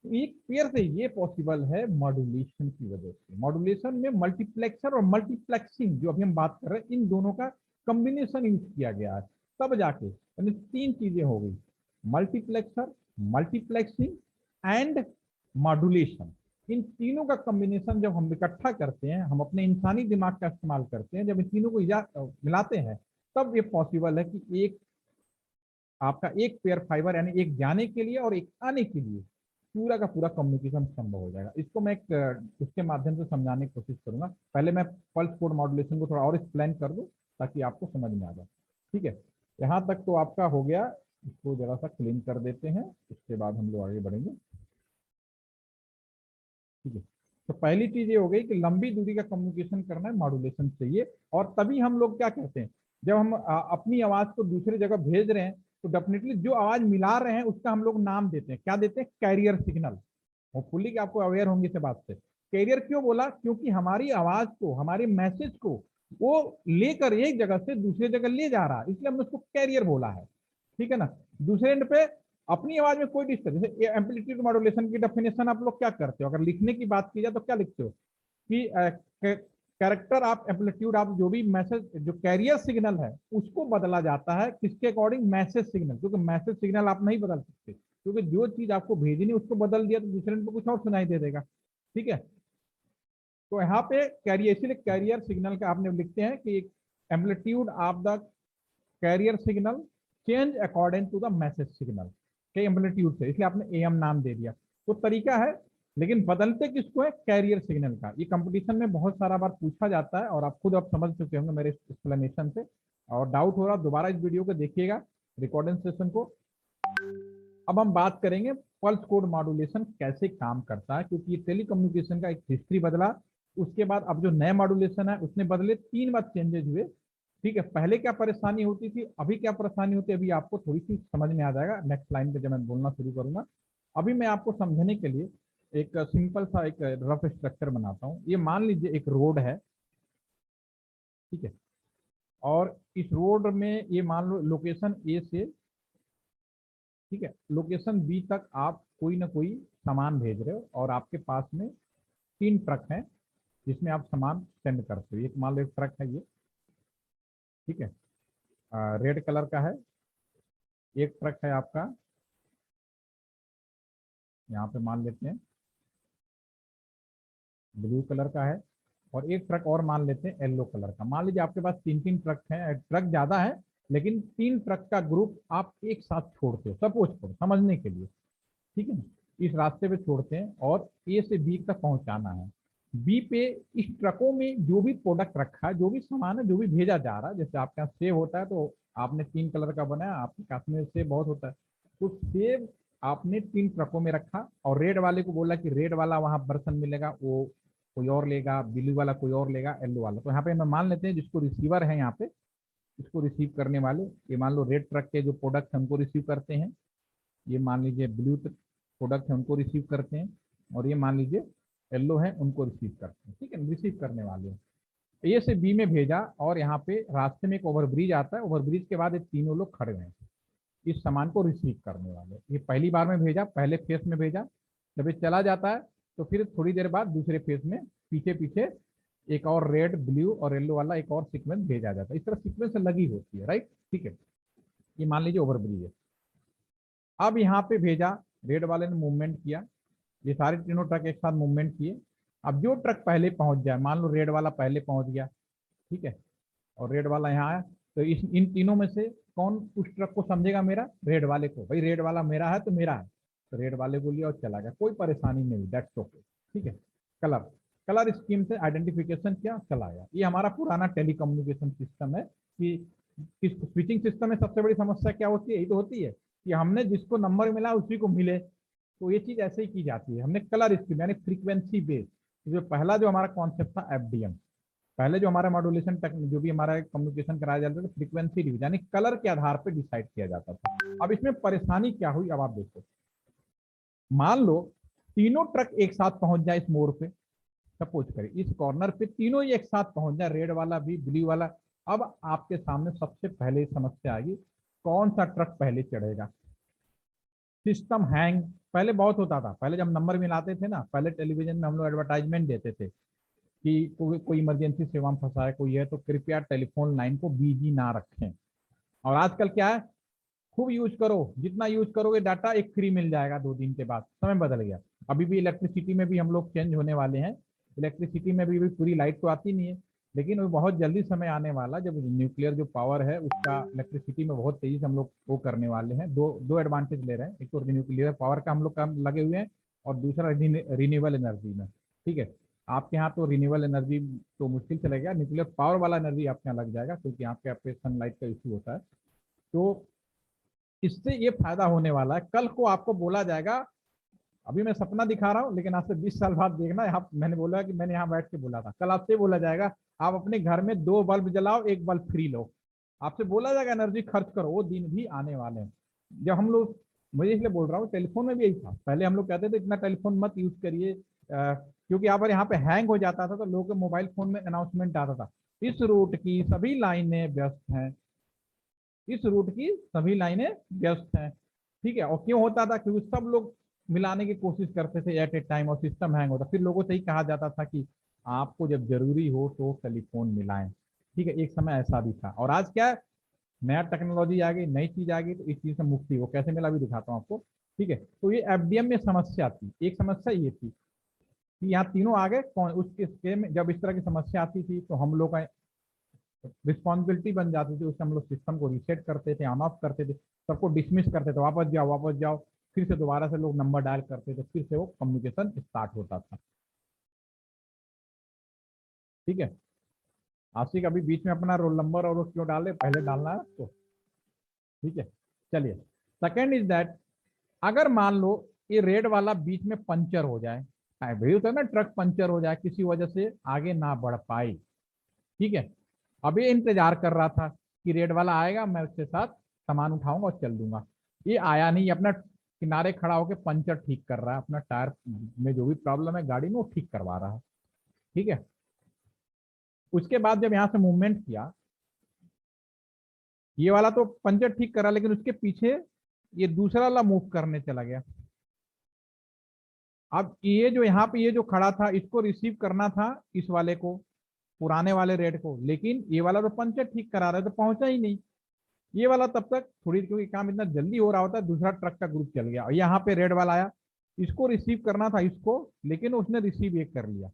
एक पेयर से ये पॉसिबल है मॉड्यूलेशन की वजह से। मॉड्यूलेशन में मल्टीप्लेक्सर और मल्टीप्लेक्सिंग जो अभी हम बात कर रहे हैं, इन दोनों का कॉम्बिनेशन यूज किया गया है, तब जाके यानी 3 चीजें हो गई, मल्टीप्लेक्सर, मल्टीप्लेक्सिंग एंड मॉड्यूलेशन। इन तीनों का कॉम्बिनेशन जब हम इकट्ठा करते हैं, हम अपने इंसानी दिमाग का इस्तेमाल करते हैं, जब इन तीनों को मिलाते हैं, तब ये पॉसिबल है कि एक आपका एक पेयर फाइबर यानी एक जाने के लिए और एक आने के लिए पूरा का पूरा कम्युनिकेशन संभव हो जाएगा। इसको मैं उसके माध्यम से समझाने की कोशिश करूंगा। पहले मैं पल्स कोड मॉड्यूलेशन को थोड़ा और एक्सप्लेन कर दूं ताकि आपको समझ में आ जाए। ठीक है, यहाँ तक तो आपका हो गया, इसको जरा सा क्लीन कर देते हैं, उसके बाद हम लोग आगे बढ़ेंगे। ठीक है, तो पहली चीज ये हो गई कि लंबी दूरी का कम्युनिकेशन करना है, मॉड्यूलेशन चाहिए। और तभी हम लोग क्या कहते हैं, जब हम अपनी आवाज को दूसरी जगह भेज रहे हैं तो डेफिनेटली जो आवाज मिला रहे हैं उसका हम लोग नाम देते हैं, क्या देते हैं, कैरियर सिग्नल। होपफुली कि आपको अवेयर होंगे इस बात से। कैरियर क्यों बोला, क्योंकि हमारी आवाज को, हमारे मैसेज को वो लेकर एक जगह से दूसरी जगह ले जा रहा है, इसलिए हमने उसको कैरियर बोला है। ठीक है ना, दूसरे एंड पे अपनी आवाज में कोई डिस्टर्ब, जैसे एम्पलीट्यूड मॉड्यूलेशन की डेफिनेशन आप लोग क्या करते हो, अगर लिखने की बात की जाए तो क्या लिखते हो कि कैरेक्टर आप एम्पलीट्यूड, आप जो भी मैसेज, जो कैरियर सिग्नल है उसको बदला जाता है किसके अकॉर्डिंग, मैसेज सिग्नल। क्योंकि मैसेज सिग्नल आप नहीं बदल सकते, क्योंकि जो चीज आपको भेजनी उसको बदल दिया तो दूसरे को कुछ और सुनाई दे देगा। ठीक है, तो यहाँ पे कैरियर, इसीलिए कैरियर सिग्नल का आपने लिखते हैं कि amplitude of the carrier signal change according to the message signal के एम्पलीट्यूड से, इसलिए आपने AM नाम दे दिया। तो तरीका है, लेकिन बदलते किसको है, कैरियर सिग्नल का। ये कंपटीशन में बहुत सारा बार पूछा जाता है और आप खुद अब समझ चुके होंगे मेरे एक्सप्लेनेशन से। और डाउट हो रहा दोबारा इस वीडियो को देखिएगा, रिकॉर्डिंग सेशन को। अब हम बात करेंगे पल्स कोड मॉड्यूलेशन कैसे काम करता है, क्योंकि ये टेलीकम्युनिकेशन का एक हिस्ट्री बदला। उसके बाद अब जो नया मॉड्यूलेशन है उसने बदले 3 बार चेंजेज हुए। ठीक है, पहले क्या परेशानी होती थी, अभी क्या परेशानी होती है, अभी आपको थोड़ी सी समझ में आ जाएगा नेक्स्ट लाइन पे जब मैं बोलना शुरू करूंगा। अभी मैं आपको समझने के लिए एक सिंपल सा एक रफ स्ट्रक्चर बनाता हूँ। ये मान लीजिए एक रोड है, ठीक है, और इस रोड में ये मान लो लोकेशन ए से, ठीक है, लोकेशन बी तक आप कोई ना कोई सामान भेज रहे हो और आपके पास में 3 ट्रक हैं जिसमें आप सामान सेंड करते हो। एक मान लो एक ट्रक है ये, ठीक है, रेड कलर का है। एक ट्रक है आपका, यहाँ पे मान लेते हैं ब्लू कलर का है, और एक ट्रक और मान लेते हैं येलो कलर का। मान लीजिए आपके पास 3 ट्रक हैं, ट्रक ज्यादा है लेकिन 3 ट्रक का ग्रुप आप एक साथ छोड़ते हो, सपोज करो समझने के लिए, ठीक है ना। इस रास्ते पे छोड़ते हैं और ए से बी तक पहुंचाना है। बी पे इस ट्रकों में जो भी प्रोडक्ट रखा है, जो भी सामान है, जो भी भेजा जा रहा है, जैसे आपके यहाँ सेब होता है तो आपने 3 कलर का बनाया, आपके कश्मीर सेब बहुत होता है, तो सेब आपने 3 ट्रकों में रखा और रेड वाले को बोला कि रेड वाला वहां बर्तन मिलेगा, वो कोई और लेगा, ब्लू वाला कोई और लेगा, येलो वाला। तो यहाँ पे मैं मान लेते हैं जिसको रिसीवर है यहाँ पे, इसको रिसीव करने वाले, ये मान लो रेड ट्रक के जो प्रोडक्ट है उनको रिसीव करते हैं, ये मान लीजिए ब्लू प्रोडक्ट है उनको रिसीव करते हैं, और ये मान लीजिए येलो है उनको रिसीव करते हैं, ठीक है, रिसीव करने वाले हैं। ए से बी में भेजा और यहाँ पे रास्ते में एक ओवरब्रिज आता है, ओवरब्रिज के बाद ये तीनों लोग खड़े हैं इस सामान को रिसीव करने वाले। ये पहली बार में भेजा, पहले फेस में भेजा, जब ये चला जाता है तो फिर थोड़ी देर बाद दूसरे फेस में पीछे पीछे एक और रेड ब्लू और येलो वाला एक और सीक्वेंस भेजा जाता है। इस तरह सीक्वेंस लगी होती है, राइट, ठीक है। ये मान लीजिए ओवरब्रिज है। अब यहाँ पे भेजा, रेड वाले ने मूवमेंट किया, ये सारे तीनों ट्रक एक साथ मूवमेंट किए। अब जो ट्रक पहले पहुंच जाए, मान लो रेड वाला पहले पहुंच गया, ठीक है, और रेड वाला यहाँ आया, तो इन तीनों में से कौन उस ट्रक को समझेगा मेरा? रेड वाले को, भाई रेड वाला मेरा है तो मेरा है, तो रेड वाले को लिया और चला गया, कोई परेशानी नहीं, दैट्स ओके, ठीक है। कलर कलर स्कीम से आइडेंटिफिकेशन किया, चला गया। ये हमारा पुराना टेलीकम्युनिकेशन सिस्टम है कि स्विचिंग सिस्टम में सबसे बड़ी समस्या क्या होती है? यही तो होती है कि हमने जिसको नंबर मिला उसी को मिले, तो ये चीज ऐसे ही की जाती है। हमने कलर स्कीम यानी फ्रीक्वेंसी बेस्ड, जो पहला जो हमारा कॉन्सेप्ट था एफडीएम, पहले जो हमारा मॉड्यूलेशन टेक्निक जो भी हमारा कम्युनिकेशन कराया जाता था, फ्रीक्वेंसी डिवीजन यानी कलर के आधार पर डिसाइड किया जाता था। अब इसमें परेशानी क्या हुई, अब आप देखो, मान लो तीनों ट्रक एक साथ पहुंच जाए इस मोड़ पे, सपोज करें इस कॉर्नर पे तीनों ही एक साथ पहुंच जाए, रेड वाला भी ब्लू वाला। अब आपके सामने सबसे पहले समस्या आएगी, कौन सा ट्रक पहले चढ़ेगा? सिस्टम हैंग पहले बहुत होता था, पहले जब नंबर मिलाते थे ना, पहले टेलीविजन में हम लोग एडवर्टाइजमेंट देते थे कि कोई इमरजेंसी सेवा में फंसा है कोई है तो कृपया टेलीफोन लाइन को बिजी ना रखें। और आजकल क्या है, खूब यूज करो, जितना यूज करोगे डाटा एक फ्री मिल जाएगा 2 दिन के बाद। समय बदल गया। अभी भी इलेक्ट्रिसिटी में भी हम लोग चेंज होने वाले हैं, इलेक्ट्रिसिटी में भी पूरी लाइट तो आती नहीं है, लेकिन वो बहुत जल्दी समय आने वाला जब न्यूक्लियर जो पावर है उसका इलेक्ट्रिसिटी में बहुत तेजी से हम लोग वो करने वाले हैं। दो एडवांटेज ले रहे हैं, एक तो न्यूक्लियर पावर का हम लोग काम लगे हुए हैं और दूसरा रिन्यूएबल एनर्जी में, ठीक है। आपके यहाँ तो रिन्यूएबल एनर्जी तो मुश्किल से लगेगा, न्यूक्लियर पावर वाला एनर्जी आपके यहाँ लग जाएगा क्योंकि आपके यहाँ पे सनलाइट का इशू होता है। तो इससे ये फायदा होने वाला है, कल को आपको बोला जाएगा, अभी मैं सपना दिखा रहा हूँ लेकिन आज से 20 साल बाद देखना, यहाँ मैंने बोला कि मैंने यहाँ बैठ के बोला था, कल आपसे बोला जाएगा आप अपने घर में 2 बल्ब जलाओ, 1 बल्ब फ्री लो, आपसे बोला जाएगा एनर्जी खर्च करो। वो दिन भी आने वाले हैं जब हम लोग, मुझे इसलिए बोल रहा हूँ, टेलीफोन में भी यही था, पहले हम लोग कहते थे इतना टेलीफोन मत यूज करिए क्योंकि यहाँ पे हैंग हो जाता था तो लोगों के मोबाइल फोन में अनाउंसमेंट आता था, इस रूट की सभी लाइनें व्यस्त हैं, इस रूट की सभी लाइनें व्यस्त हैं, ठीक है। और क्यों होता था? क्योंकि सब लोग मिलाने की कोशिश करते थे एट ए टाइम और सिस्टम हैंग होता, फिर लोगों से ही कहा जाता था कि आपको जब जरूरी हो तो टेलीफोन मिलाएं, ठीक है। एक समय ऐसा भी था। और आज क्या है, नया टेक्नोलॉजी आ गई, नई चीज आ गई, तो इस चीज से मुक्ति हो कैसे मिला भी दिखाता हूँ आपको, ठीक है। तो ये एफडीएम में समस्या थी, एक समस्या ये थी कि यहाँ तीनों आ गए, कौन उसके में जब इस तरह की समस्या आती थी तो हम लोग का रिस्पॉन्सिबिलिटी बन जाती थी, उससे हम लोग सिस्टम को रीसेट करते थे, ऑन ऑफ करते थे, सबको डिसमिस करते थे, वापस जाओ, फिर से दोबारा से लोग नंबर डायल करते थे, फिर से वो कम्युनिकेशन स्टार्ट होता था, ठीक है। आशिक अभी बीच में अपना रोल नंबर और वो क्यों डाले, पहले डालना है तो, ठीक है। चलिए, सेकेंड इज दैट, अगर मान लो ये रेड वाला बीच में पंचर हो जाए, भाई होता है ना, ट्रक पंचर हो जाए, किसी वजह से आगे ना बढ़ पाए, ठीक है। अब ये इंतजार कर रहा था कि रेड वाला आएगा, मैं उसके साथ सामान उठाऊंगा और चल दूंगा, ये आया नहीं, अपना किनारे खड़ा होकर पंचर ठीक कर रहा है, अपना टायर में जो भी प्रॉब्लम है गाड़ी में वो ठीक करवा रहा है, ठीक है। उसके बाद जब यहाँ से मूवमेंट किया, ये वाला तो पंचर ठीक करा, लेकिन उसके पीछे ये दूसरा वाला मूव करने चला गया। अब ये जो यहाँ पे ये जो खड़ा था, इसको रिसीव करना था इस वाले को, पुराने वाले रेड को, लेकिन ये वाला तो पंचर ठीक करा रहा है तो पहुंचा ही नहीं। ये वाला तब तक थोड़ी, क्योंकि काम इतना जल्दी हो रहा होता है, दूसरा ट्रक का ग्रुप चल गया और यहाँ पे रेड वाला आया, इसको रिसीव करना था इसको, लेकिन उसने रिसीव एक कर लिया।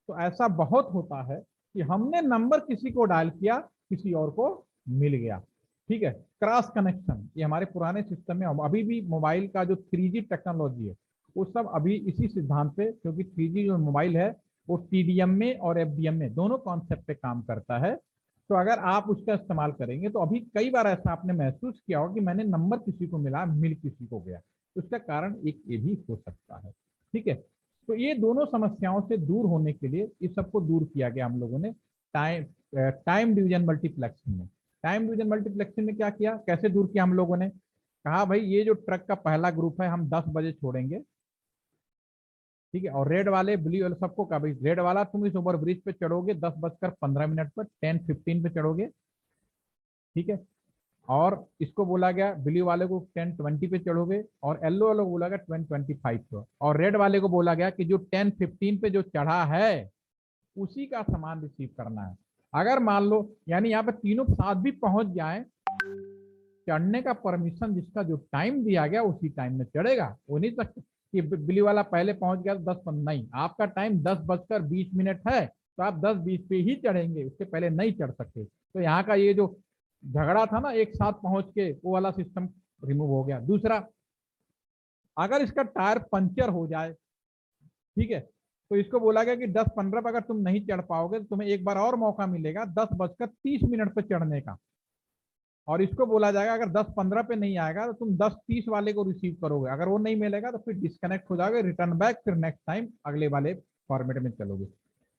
तो ऐसा बहुत होता है कि हमने नंबर किसी को डायल किया, किसी और को मिल गया, ठीक है। क्रॉस कनेक्शन ये हमारे पुराने सिस्टम में, अभी भी मोबाइल का जो 3G टेक्नोलॉजी है वो सब अभी इसी सिद्धांत पे, क्योंकि 3G जो मोबाइल है वो TDM में और FDM में दोनों कॉन्सेप्ट पे काम करता है। तो अगर आप उसका इस्तेमाल करेंगे तो अभी कई बार ऐसा आपने महसूस किया होगा कि मैंने नंबर किसी को मिला, मिल किसी को गया, तो उसका कारण एक ये भी हो सकता है, ठीक है। तो ये दोनों समस्याओं से दूर होने के लिए इस सबको दूर किया गया हम लोगों ने टाइम डिवीजन मल्टीप्लेक्सिंग में। टाइम डिवीजन मल्टीप्लेक्सिंग में क्या किया, कैसे दूर किया हम लोगों ने, कहा भाई ये जो ट्रक का पहला ग्रुप है हम 10 बजे छोड़ेंगे, ठीक है। और रेड वाले ब्लू वाले सबको कहा भाई रेड वाला तुम इस ओवर ब्रिज पे चढ़ोगे 10:15 पर, 10:15 पे चढ़ोगे, ठीक है। और इसको बोला गया ब्लू वाले को 10:20 पे चढ़ोगे, और येलो वाले को बोला गया 10:25 पे, और रेड वाले को बोला गया कि जो 10:15 पे जो चढ़ा है उसी का सामान रिसीव करना है। अगर मान लो यानी यहाँ पे तीनों साथ भी पहुंच जाए, चढ़ने का परमिशन जिसका जो टाइम दिया गया उसी टाइम में चढ़ेगा। वो नहीं सकता कि बिल्ली वाला पहले पहुंच गया 10:15, नहीं, आपका टाइम 10:20 है तो आप 10:20 पे ही चढ़ेंगे, उससे पहले नहीं चढ़ सकते। तो यहाँ का ये जो झगड़ा था ना एक साथ पहुंच के, वो वाला सिस्टम रिमूव हो गया। दूसरा, अगर इसका टायर पंचर हो जाए, ठीक है, तो इसको बोला गया कि 10:15 पर अगर तुम नहीं चढ़ पाओगे तो तुम्हें एक बार और मौका मिलेगा 10:30 पे चढ़ने का, और इसको बोला जाएगा अगर 10:15 पे नहीं आएगा तो तुम 10:30 वाले को रिसीव करोगे, अगर वो नहीं मिलेगा तो फिर डिस्कनेक्ट हो जाओगे, रिटर्न बैक, फिर नेक्स्ट टाइम अगले वाले फॉर्मेट में चलोगे।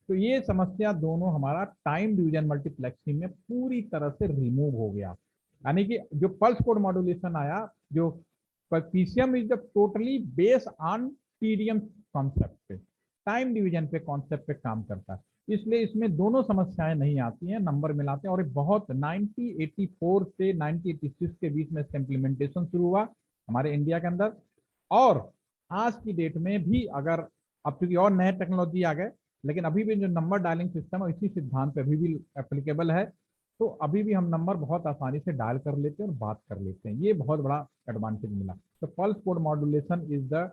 तो ये समस्या दोनों हमारा टाइम डिवीजन मल्टीप्लेक्सिंग में पूरी तरह से रिमूव हो गया। यानी कि जो पल्स कोड मॉड्यूलेशन आया, जो PCM is the totally based on TDM concept पे, टाइम डिवीजन पे कॉन्सेप्ट पे काम करता है, इसलिए इसमें दोनों समस्याएं नहीं आती हैं, नंबर मिलाते हैं। और बहुत 1984 से 1986 के बीच में इसका इम्प्लीमेंटेशन शुरू हुआ हमारे इंडिया के अंदर, और आज की डेट में भी अगर अब क्योंकि और नए टेक्नोलॉजी आ गए, लेकिन अभी भी जो नंबर डायलिंग सिस्टम है इसी सिद्धांत पे अभी भी एप्लीकेबल है, तो अभी भी हम नंबर बहुत आसानी से डायल कर लेते हैं और बात कर लेते हैं, ये बहुत बड़ा एडवांटेज मिला। तो pulse code modulation is the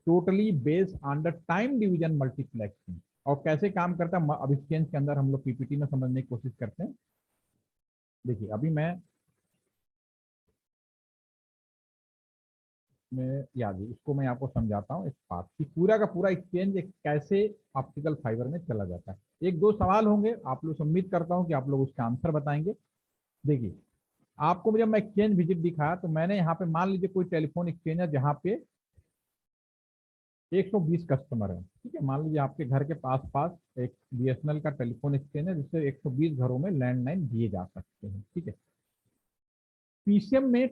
totally based on the time division multiplexing. और कैसे काम करता है अब इस चेंज के अंदर हम लोग PPT में समझने की कोशिश करते हैं। देखिए अभी मैं याद है इसको मैं आपको समझाता हूँ इस बात की, पूरा का पूरा एक्सचेंज एक कैसे ऑप्टिकल फाइबर में चला जाता है। एक दो सवाल होंगे, आप लोग उम्मीद करता हूँ कि आप लोग उसका आंसर बताएंगे। देखिए आपको जब मैं एक्सचेंज विजिट दिखाया तो मैंने यहाँ पे मान लीजिए कोई टेलीफोन एक्सचेंज है जहाँ पे 120 कस्टमर है, ठीक है। मान लीजिए आपके घर के पास एक BSNL का टेलीफोन एक्सचेंज है जिससे 120 घरों में लैंडलाइन दिए जा सकते हैं, ठीक है। PCM में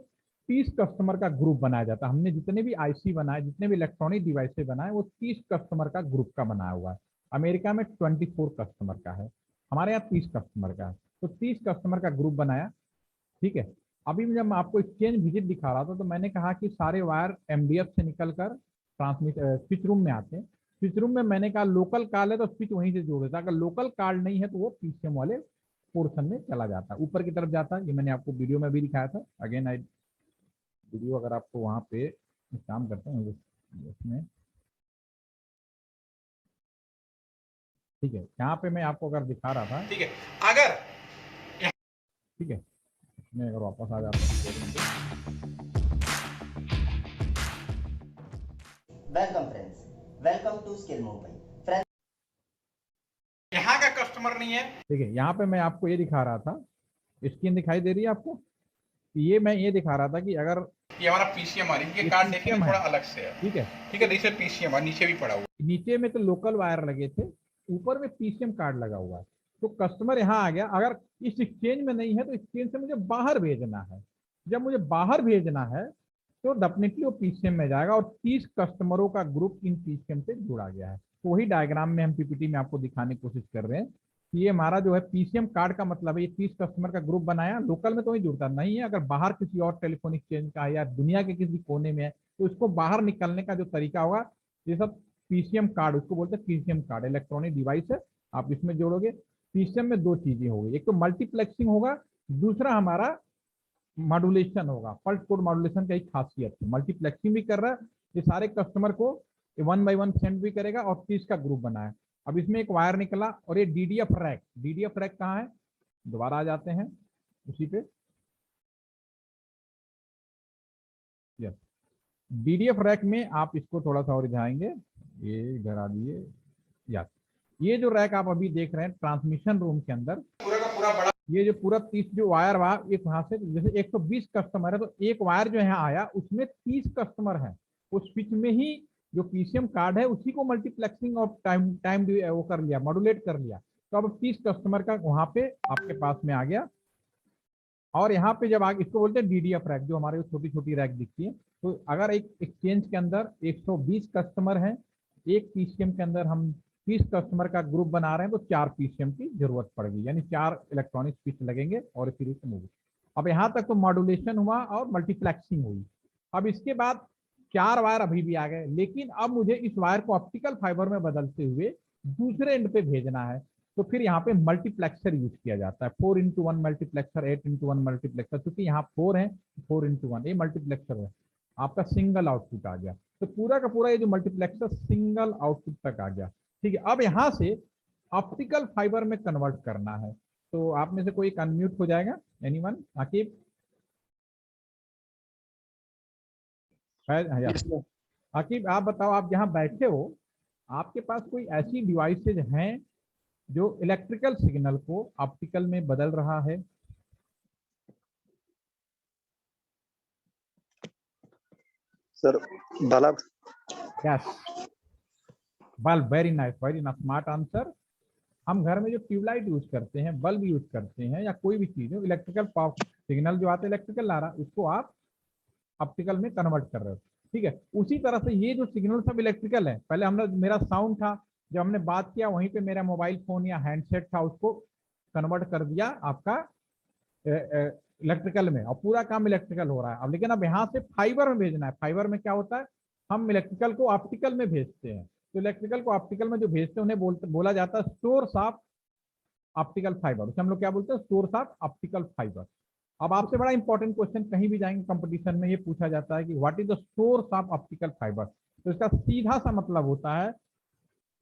30 कस्टमर का ग्रुप बनाया जाता है। हमने जितने भी IC बनाए, जितने भी इलेक्ट्रॉनिक डिवाइसेस बनाए, वो 30 कस्टमर का ग्रुप का बनाया हुआ है। अमेरिका में 24 कस्टमर का है, हमारे यहाँ 30 कस्टमर का है। तो 30 कस्टमर का ग्रुप बनाया, ठीक है। अभी जब मैं आपको एक्सचेंज विजिट दिखा रहा था तो मैंने कहा कि सारे वायर MDF से निकलकर स्विच रूम में आते हैं। स्विच रूम में मैंने कहा लोकल कार्ड है तो स्विच वहीं से जोड़ देता है, अगर लोकल कार्ड नहीं है तो वो PCM वाले पोर्शन में चला जाता है, ऊपर की तरफ जाता है। ये मैंने आपको वीडियो में भी दिखाया था। अगेन वीडियो अगर आपको वहां पे काम करते हैं उसमें, ठीक है, यहाँ पे मैं आपको अगर दिखा रहा था, ठीक है। अगर ठीक है, मैं अगर वापस आ जाता हूँ, welcome friends, welcome to skill movement friends. यहाँ का कस्टमर नहीं है, ठीक है। यहाँ पे मैं आपको ये दिखा रहा था, स्क्रीन दिखाई दे रही है आपको, ये मैं ये दिखा रहा था कि अगर ये हमारा PCM आ रही है, कार्ड देखिए थोड़ा अलग से है, ठीक है, ठीक है। जैसे PCM नीचे भी पड़ा हुआ, नीचे में तो लोकल वायर लगे थे, ऊपर में PCM कार्ड लगा हुआ है। तो कस्टमर यहाँ आ गया, अगर इस एक्सचेंज में नहीं है तो एक्सचेंज से मुझे बाहर भेजना है। जब मुझे बाहर भेजना है तो डेफिनेटली वो पीसीएम में जाएगा और 30 कस्टमरों का ग्रुप इन पीसीएम से जुड़ा गया है। तो वही डायग्राम में हम पीपीटी में आपको दिखाने की कोशिश कर रहे हैं कि ये हमारा जो है पीसीएम कार्ड का मतलब है ये 30 कस्टमर का ग्रुप बनाया, लोकल में तो नहीं जुड़ता नहीं है, अगर बाहर किसी और टेलीफोन एक्सचेंज का या दुनिया के किसी कोने में है तो उसको बाहर निकलने का जो तरीका होगा ये सब पीसीएम कार्ड, उसको बोलते हैं पीसीएम कार्ड, इलेक्ट्रॉनिक डिवाइस है, आप इसमें जोड़ोगे। पीसीएम में दो चीजें होगी, एक तो मल्टीप्लेक्सिंग होगा, दूसरा हमारा मॉड्यूलेशन होगा। पल्स कोड मॉड्यूलेशन का एक खासियत है, मल्टीप्लेक्सिंग भी कर रहा है, ये सारे कस्टमर को 1 by 1 सेंड भी करेगा और 30 का ग्रुप बनाया। अब इसमें एक वायर निकला और ये डीडीएफ रैक कहाँ है, दोबारा आ जाते हैं उसी पे, यस डीडीएफ रैक में आप इसको थोड़ा सा और जाएंगे, ये इधर आ दिए, यस ये जो रैक आप अभी देख रहे हैं ट्रांसमिशन रूम के अंदर पूरा का पूरा बड़ा ये जो पूरा 30 जो वायर एक वहां से जैसे 120 कस्टमर है तो एक वायर जो यहाँ आया उसमें 30 कस्टमर है, उस स्विच में ही जो पीसीएम कार्ड है उसी को मल्टीप्लेक्सिंग और टाइम वो कर लिया, मॉड्यूलेट कर लिया। तो अब 30 कस्टमर का वहां पे आपके पास में आ गया। और यहाँ पे जब आगे इसको बोलते हैं डीडीएफ रैक, जो हमारे छोटी छोटी रैक दिखती है। तो अगर एक एक्सचेंज के अंदर 120 कस्टमर हैं, एक पीसीएम के अंदर हम 30 कस्टमर का ग्रुप बना रहे हैं तो 4 पीसीएम की जरूरत पड़ेगी, यानी 4 इलेक्ट्रॉनिक स्विच लगेंगे और फिर इसे मूव। अब यहाँ तक तो मॉड्यूलेशन हुआ और मल्टीप्लेक्सिंग हुई। अब इसके बाद 4 वायर अभी भी आ गए, लेकिन अब मुझे इस वायर को ऑप्टिकल फाइबर में बदलते हुए दूसरे एंड पे भेजना है, तो फिर यहाँ पे मल्टीप्लेक्सर यूज किया जाता है। 4x1 मल्टीप्लेक्सर, 8x1 मल्टीप्लेक्सर, क्योंकि यहाँ 4 है 4x1 ये मल्टीप्लेक्सर है, आपका सिंगल आउटपुट आ गया। तो पूरा का पूरा ये जो मल्टीप्लेक्सर सिंगल आउटपुट तक आ गया, ठीक है। अब यहाँ से ऑप्टिकल फाइबर में कन्वर्ट करना है, तो आप में से कोई एक अनम्यूट हो जाएगा, एनीवन? आकिब? आकिब आप बताओ, आप जहाँ बैठे हो आपके पास कोई ऐसी डिवाइसेज हैं जो इलेक्ट्रिकल सिग्नल को ऑप्टिकल में बदल रहा है? Sir bulb. Yes bulb, very nice smart answer. हम घर में जो ट्यूबलाइट यूज करते हैं, बल्ब यूज करते हैं या कोई भी चीज हो, इलेक्ट्रिकल सिग्नल जो आता है इलेक्ट्रिकल ला रहा है उसको आप ऑप्टिकल में कन्वर्ट कर रहे हो, ठीक है। उसी तरह से ये जो सिग्नल सब इलेक्ट्रिकल है, पहले हमने मेरा साउंड था जब हमने बात किया वहीं पे मेरा मोबाइल फोन या हैंडसेट था उसको कन्वर्ट कर दिया आपका इलेक्ट्रिकल में और पूरा काम इलेक्ट्रिकल हो रहा है। अब लेकिन अब यहाँ से फाइबर में भेजना है, फाइबर में क्या होता है, हम इलेक्ट्रिकल को ऑप्टिकल में भेजते हैं। तो इलेक्ट्रिकल को ऑप्टिकल में जो भेजते हैं उन्हें बोला जाता है सोर्स ऑफ ऑप्टिकल फाइबर, उसे हम लोग क्या बोलते हैं, सोर्स ऑफ ऑप्टिकल फाइबर। अब आपसे बड़ा इंपॉर्टेंट क्वेश्चन कहीं भी जाएंगे कंपटीशन में ये पूछा जाता है कि what is the source of optical fibre. तो इसका सीधा सा मतलब होता है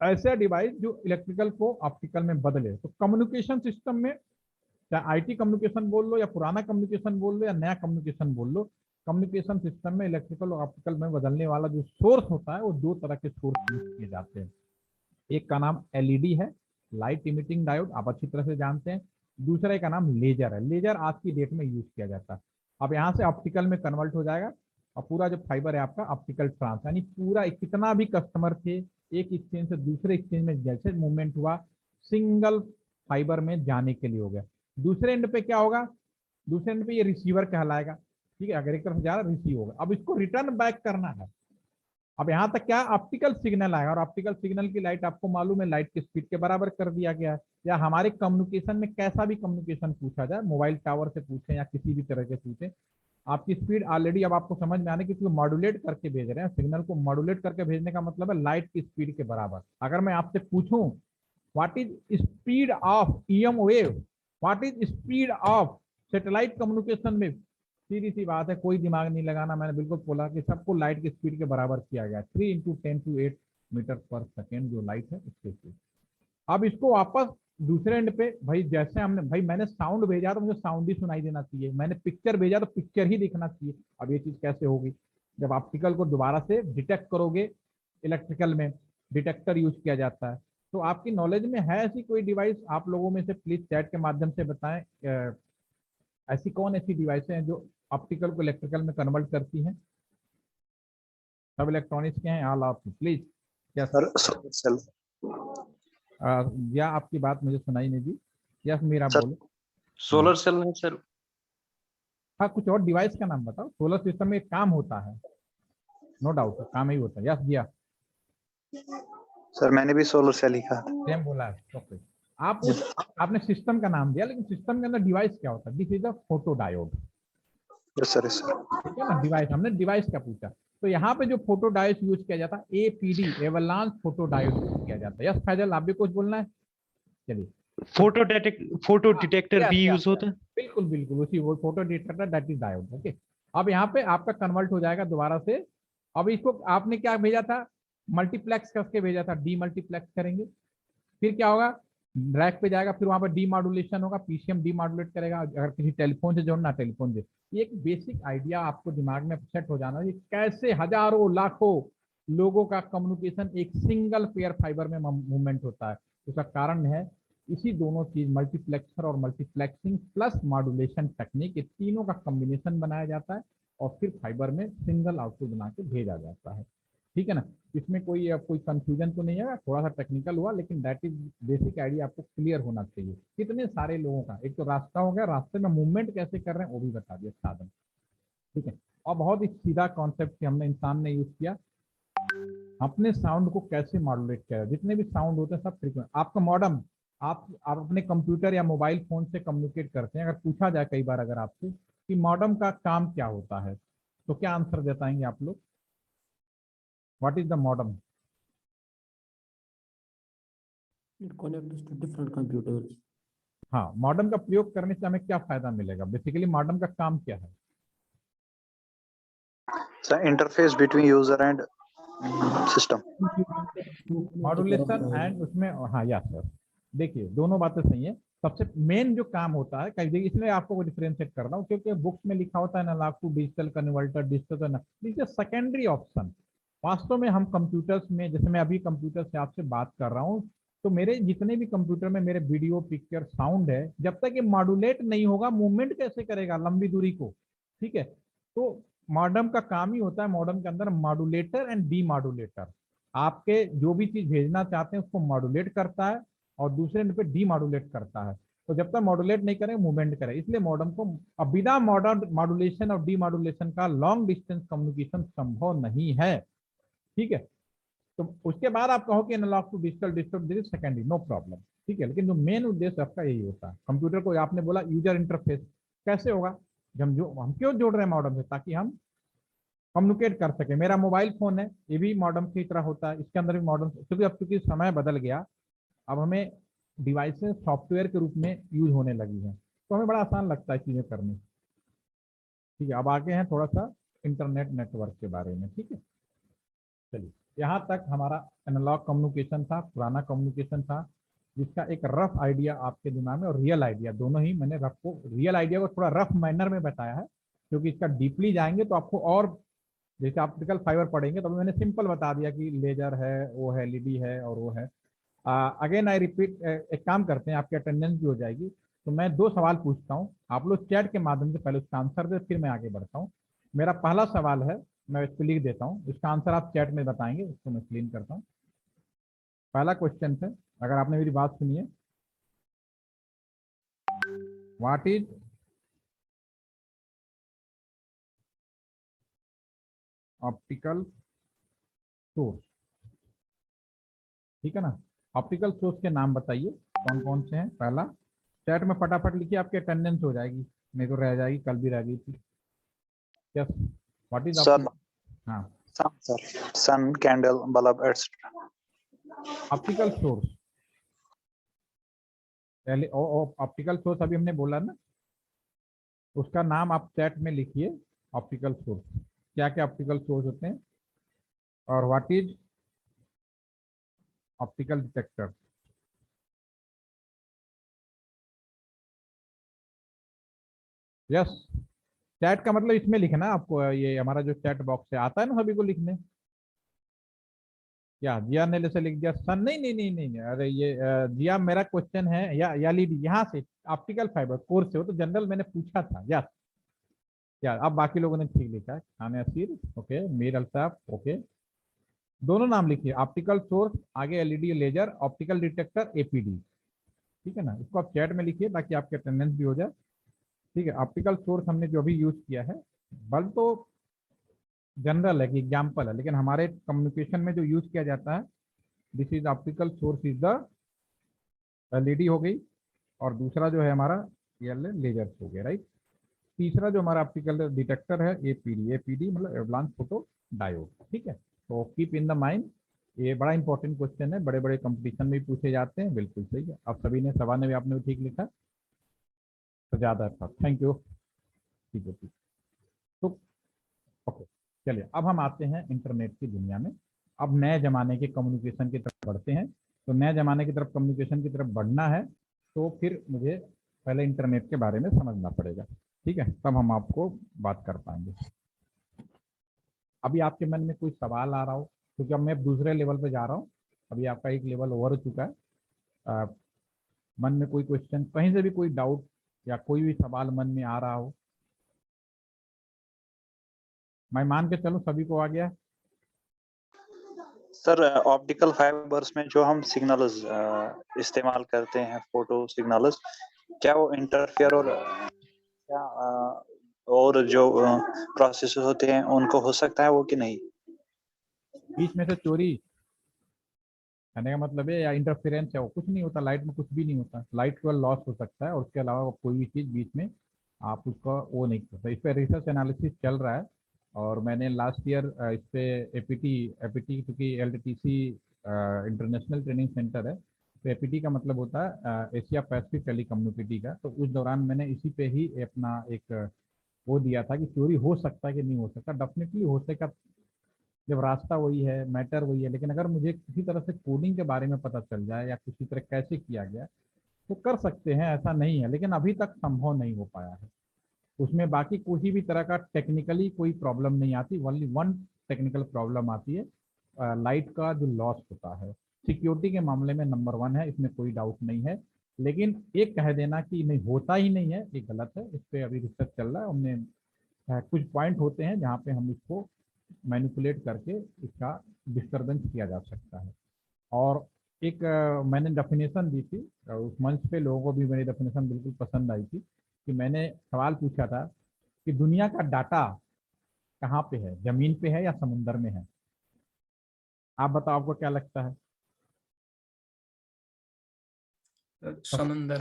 ऐसा डिवाइस जो इलेक्ट्रिकल को ऑप्टिकल में बदले। तो कम्युनिकेशन सिस्टम में चाहे आईटी कम्युनिकेशन बोल लो या पुराना कम्युनिकेशन बोल लो या नया कम्युनिकेशन बोल लो, कम्युनिकेशन सिस्टम में इलेक्ट्रिकल और ऑप्टिकल में बदलने वाला जो सोर्स होता है वो 2 तरह के सोर्स यूज किए जाते हैं। एक का नाम एलईडी है, लाइट इमिटिंग डायोड, आप अच्छी तरह से जानते हैं। दूसरे का नाम लेजर है, लेजर आज की डेट में यूज किया जाता है। अब यहाँ से ऑप्टिकल में कन्वर्ट हो जाएगा और पूरा जो फाइबर है आपका ऑप्टिकल ट्रांस, यानी पूरा कितना भी कस्टमर थे एक एक्सचेंज से दूसरे एक्सचेंज में जैसे मूवमेंट हुआ सिंगल फाइबर में जाने के लिए हो गया। दूसरे एंड पे क्या होगा, दूसरे एंड पे ये रिसीवर कहलाएगा, ठीक है। अगर एक तरफ से जा रहा रिसीव होगा, अब इसको रिटर्न बैक करना है। अब यहाँ तक क्या ऑप्टिकल सिग्नल आएगा और ऑप्टिकल सिग्नल की लाइट आपको मालूम है लाइट की स्पीड के बराबर कर दिया गया है। या हमारे कम्युनिकेशन में कैसा भी कम्युनिकेशन पूछा जाए, मोबाइल टावर से पूछें या किसी भी तरह के पूछें, आपकी स्पीड ऑलरेडी अब आपको समझ में आने की मॉड्यूलेट करके भेज रहे हैं। सिग्नल को मॉड्यूलेट करके भेजने का मतलब है लाइट की स्पीड के बराबर। अगर मैं आपसे पूछूं what is speed of EM wave, what is speed of satellite communication में, सीधी सी बात है, कोई दिमाग नहीं लगाना, मैंने बिल्कुल बोला कि सबको लाइट की स्पीड के बराबर किया गया, 3 × 10⁸ मीटर पर सेकेंड जो लाइट है उसके स्पीड। अब इसको वापस दूसरे एंड पे भाई जैसे हमने भाई मैंने साउंड भेजा तो मुझे साउंड ही सुनाई देना चाहिए, मैंने पिक्चर भेजा तो पिक्चर ही दिखना चाहिए। अब ये चीज कैसे होगी, जब ऑप्टिकल को दोबारा से डिटेक्ट करोगे, इलेक्ट्रिकल में डिटेक्टर यूज किया जाता है। तो आपकी नॉलेज में है ऐसी कोई डिवाइस, आप लोगों में से प्लीज चैट के माध्यम से बताएं, ऐसी कौन ऐसी डिवाइसें हैं जो ऑप्टिकल को इलेक्ट्रिकल में कन्वर्ट करती हैं? सब इलेक्ट्रॉनिक्स के हैं, all of please. Yes sir या आपकी बात मुझे सुनाई नहीं दी, यस मीरा बोलो। सोलर सेल है सर। हाँ, कुछ और डिवाइस का नाम बताओ। सोलर सिस्टम में एक काम होता है, नो डाउट काम ही होता है। यस दिया, सर मैंने भी सोलर सेल लिखा। सेम बोला है। ओके, आप उस आपने सिस्टम का नाम दिया, लेकिन सिस्टम के अंदर डिवाइस क्या होता है? This is a photo diode. Yes sir, yes sir. ठीक है ना, डिवाइस, हमने डिवाइस का पूछा। तो यहाँ पे जो फोटो डायोड यूज किया जाता है APD, avalanche photo diode use किया जाता है। यस फैजल, आप भी कुछ बोलना है? चलिए, फोटो डिटेक्टर भी यूज होता है। बिल्कुल बिल्कुल, उसी वो photo detector, that is diode. Okay, अब यहाँ पे आपका कन्वर्ट हो जाएगा दोबारा से। अब इसको आपने क्या भेजा था? मल्टीप्लेक्स करके भेजा था, डी मल्टीप्लेक्स करेंगे, फिर क्या होगा? रैक पे जाएगा, फिर वहां पर डीमॉड्यूलेशन होगा, पीसीएम डीमॉड्यूलेट करेगा। अगर किसी टेलीफोन से जोड़ना, टेलीफोन से। ये एक बेसिक आइडिया आपको दिमाग में सेट हो जाना है, कैसे हजारों लाखों लोगों का कम्युनिकेशन एक सिंगल पेयर फाइबर में मूवमेंट होता है। उसका कारण है इसी दोनों चीज, मल्टीप्लेक्सर और मल्टीप्लेक्सिंग प्लस मॉड्यूलेशन टेक्निक, ये तीनों का कॉम्बिनेशन बनाया जाता है और फिर फाइबर में सिंगल आउटपुट बना के भेजा जाता है। ठीक है ना, इसमें कोई कंफ्यूजन तो नहीं है, थोड़ा सा टेक्निकल हुआ, लेकिन दैट इज बेसिक आइडिया आपको क्लियर होना चाहिए। कितने सारे लोगों का, एक तो रास्ता हो गया, रास्ते में मूवमेंट कैसे कर रहे हैं वो भी बता दिया, साधन। ठीक है, और बहुत ही सीधा कॉन्सेप्ट हमने इंसान ने यूज किया, अपने साउंड को कैसे मॉड्यूलेट किया। जितने भी साउंड होते हैं सब फ्रीक्वेंट। आपका मॉडम, आप अपने कंप्यूटर या मोबाइल फोन से कम्युनिकेट करते हैं, अगर पूछा जाए कई बार अगर आपसे कि मॉडम का काम क्या होता है, तो क्या आंसर बताएंगे आप लोग? What is the modem? It connects to different computers. हाँ, मॉडम का प्रयोग करने से हमें क्या फायदा मिलेगा? बेसिकली मॉडम का काम क्या है? Sir interface between user and system. Modulation and उसमें, हाँ यस सर, देखिए दोनों बातें सही है। सबसे मेन जो काम होता है, कई जगह इसलिए आपको डिफरेंशिएट कर रहा हूँ, क्योंकि बुक्स में लिखा होता है analogue to digital converter, digital to secondary option. वास्तव में हम कंप्यूटर्स में, जैसे मैं अभी कंप्यूटर से आपसे बात कर रहा हूँ, तो मेरे जितने भी कंप्यूटर में मेरे वीडियो, पिक्चर, साउंड है, जब तक ये मॉड्यूलेट नहीं होगा, मूवमेंट कैसे करेगा लंबी दूरी को? ठीक है, तो मॉडम का काम ही होता है, मॉडम के अंदर मॉड्यूलेटर एंड डीमॉड्यूलेटर। आपके जो भी चीज भेजना चाहते हैं उसको मॉड्यूलेट करता है और दूसरे पे डीमॉड्यूलेट करता है। तो जब तक मॉड्यूलेट नहीं करें, मूवमेंट करें, इसलिए मॉडम को बिना मॉड्यूलेशन और डीमॉड्यूलेशन का लॉन्ग डिस्टेंस कम्युनिकेशन संभव नहीं है। ठीक है, तो उसके बाद आप कहो कि analogue to digital, digital secondary, no problem. ठीक है, लेकिन जो मेन उद्देश्य आपका यही होता है। कंप्यूटर को आपने बोला यूजर इंटरफेस कैसे होगा, हम क्यों जोड़ रहे हैं मॉडम से? ताकि हम कम्युनिकेट कर सके। मेरा मोबाइल फोन है, ये भी मॉडम की तरह होता है, इसके अंदर भी मॉडम, क्योंकि अब चूंकि समय बदल गया, अब हमें डिवाइसेस सॉफ्टवेयर के रूप में यूज होने लगी हैं, तो हमें बड़ा आसान लगता है चीजें करनी। ठीक है, अब आगे हैं थोड़ा सा इंटरनेट नेटवर्क के बारे में। ठीक है, चलिए, यहाँ तक हमारा एनालॉग कम्युनिकेशन था, पुराना कम्युनिकेशन था, जिसका एक रफ आइडिया आपके दिमाग में और रियल आइडिया दोनों ही, मैंने रियल आइडिया को थोड़ा रफ मैनर में बताया है, क्योंकि इसका डीपली जाएंगे तो आपको, और जैसे ऑप्टिकल फाइबर पढ़ेंगे तो मैंने सिंपल बता दिया कि लेजर है, वो है, एलईडी है और वो है। अगेन आई रिपीट, एक काम करते हैं, आपकी अटेंडेंस भी हो जाएगी, तो मैं 2 सवाल पूछता हूँ, आप लोग चैट के माध्यम से पहले उसका आंसर दे, फिर मैं आगे बढ़ता हूँ। मेरा पहला सवाल है, मैं इसको लिख देता हूँ, इसका आंसर आप चैट में बताएंगे, उसको मैं क्लीन करता हूँ। पहला क्वेश्चन है, अगर आपने मेरी बात सुनी है, व्हाट इज ऑप्टिकल सोर्स? ठीक है ना, ऑप्टिकल सोर्स के नाम बताइए कौन कौन से हैं। पहला चैट में फटाफट लिखिए, आपकी अटेंडेंस हो जाएगी, नहीं तो रह जाएगी, कल भी रह गई थी। यस, व्हाट इज सर, हाँ, sir sun, candle, bulb etcetera. Optical source, पहले ऑप्टिकल सोर्स अभी हमने बोला ना, उसका नाम आप चैट में लिखिए। ऑप्टिकल सोर्स, क्या क्या ऑप्टिकल सोर्स होते हैं, और what is optical detector? Yes, chat का मतलब इसमें लिखना आपको, ये हमारा जो चैट बॉक्स है आता है ना सभी को लिखने। क्या जिया ने जैसे लिख दिया सन? नहीं नहीं नहीं नहीं, अरे ये जिया, मेरा क्वेश्चन है या लीडी यहाँ से ऑप्टिकल फाइबर कोर्स से हो, तो जनरल मैंने पूछा था। यस, क्या अब बाकी लोगों ने ठीक लिखा है, खाने असीर, ओके, मीर अल्ताफ, ओके, दोनों नाम लिखिए, ऑप्टिकल सोर्स, आगे LED laser, optical detector, APD. ठीक है ना, इसको आप चैट में लिखिए ताकि आपके अटेंडेंस भी हो जाए। ठीक है, ऑप्टिकल सोर्स हमने जो भी यूज किया है, बल्ब तो जनरल है कि एग्जाम्पल है, लेकिन हमारे कम्युनिकेशन में जो यूज किया जाता है, this is optical source is the LED हो गई, और दूसरा जो है हमारा लेजर हो गया, राइट। तीसरा जो हमारा ऑप्टिकल डिटेक्टर है एपीडी, एपीडी मतलब एडवांस फोटो डायोड, ठीक है। तो कीप इन द माइंड, ये बड़ा इंपॉर्टेंट क्वेश्चन है, बड़े बड़े कंपटीशन में भी पूछे जाते हैं, बिल्कुल सही है। आप सभी ने, सवाल ने भी आपने भी ठीक लिखा, तो ज़्यादा अच्छा, थैंक यू। ठीक है, ठीक। तो ओके, चलिए अब हम आते हैं इंटरनेट की दुनिया में। अब नए ज़माने के कम्युनिकेशन की तरफ बढ़ते हैं। तो नए ज़माने की तरफ कम्युनिकेशन की तरफ बढ़ना है, तो फिर मुझे पहले इंटरनेट के बारे में समझना पड़ेगा, ठीक है, तब हम आपको बात कर पाएंगे। अभी आपके मन में कोई सवाल आ रहा हो, क्योंकि अब मैं दूसरे लेवल पे जा रहा हूँ, अभी आपका एक लेवल ओवर हो चुका है। मन में कोई क्वेश्चन, कहीं से भी कोई डाउट या कोई भी सवाल मन में आ रहा हो, मैं मान के चलूं सभी को आ गया। सर ऑप्टिकल फाइबर्स में जो हम सिग्नल्स इस्तेमाल करते हैं, फोटो सिग्नल्स, क्या वो इंटरफेयर और क्या और जो प्रोसेस होते हैं उनको हो सकता है वो कि नहीं? बीच में से चोरी कहने का मतलब है, या इंटरफेरेंस है, वो कुछ नहीं होता, लाइट में कुछ भी नहीं होता, लाइट केवल लॉस हो सकता है, और उसके अलावा कोई भी चीज़ बीच में आप उसका वो नहीं कर सकते। इस पर रिसर्च एनालिसिस चल रहा है, और मैंने लास्ट ईयर इस पे एपीटी एपीटी क्योंकि एलटीसी इंटरनेशनल ट्रेनिंग सेंटर है, तो एपीटी का मतलब होता है एशिया पैसिफिक टेली कम्युनिटी का, तो उस दौरान मैंने इसी पे ही अपना एक वो दिया था कि चोरी हो सकता है कि नहीं हो सकता। डेफिनेटली हो सकता, जब रास्ता वही है, मैटर वही है, लेकिन अगर मुझे किसी तरह से कोडिंग के बारे में पता चल जाए या किसी तरह कैसे किया गया, तो कर सकते हैं, ऐसा नहीं है, लेकिन अभी तक संभव नहीं हो पाया है। उसमें बाकी किसी भी तरह का टेक्निकली कोई प्रॉब्लम नहीं आती, ओनली वन टेक्निकल प्रॉब्लम आती है, लाइट का जो लॉस होता है। सिक्योरिटी के मामले में नंबर 1 है, इसमें कोई डाउट नहीं है, लेकिन एक कह देना कि नहीं होता ही नहीं है, ये गलत है। इस पर अभी रिसर्च चल रहा है, हमने कुछ पॉइंट होते हैं जहाँ पे हम इसको मैनिपुलेट करके इसका डिस्टर्बेंस किया जा सकता है। और एक मैंने डेफिनेशन दी थी, उस मंच पे लोगों को भी मेरी डेफिनेशन बिल्कुल पसंद आई थी, कि मैंने सवाल पूछा था कि दुनिया का डाटा कहाँ पे है, जमीन पे है या समुंदर में है? आप बताओ, आपको क्या लगता है? समुंदर।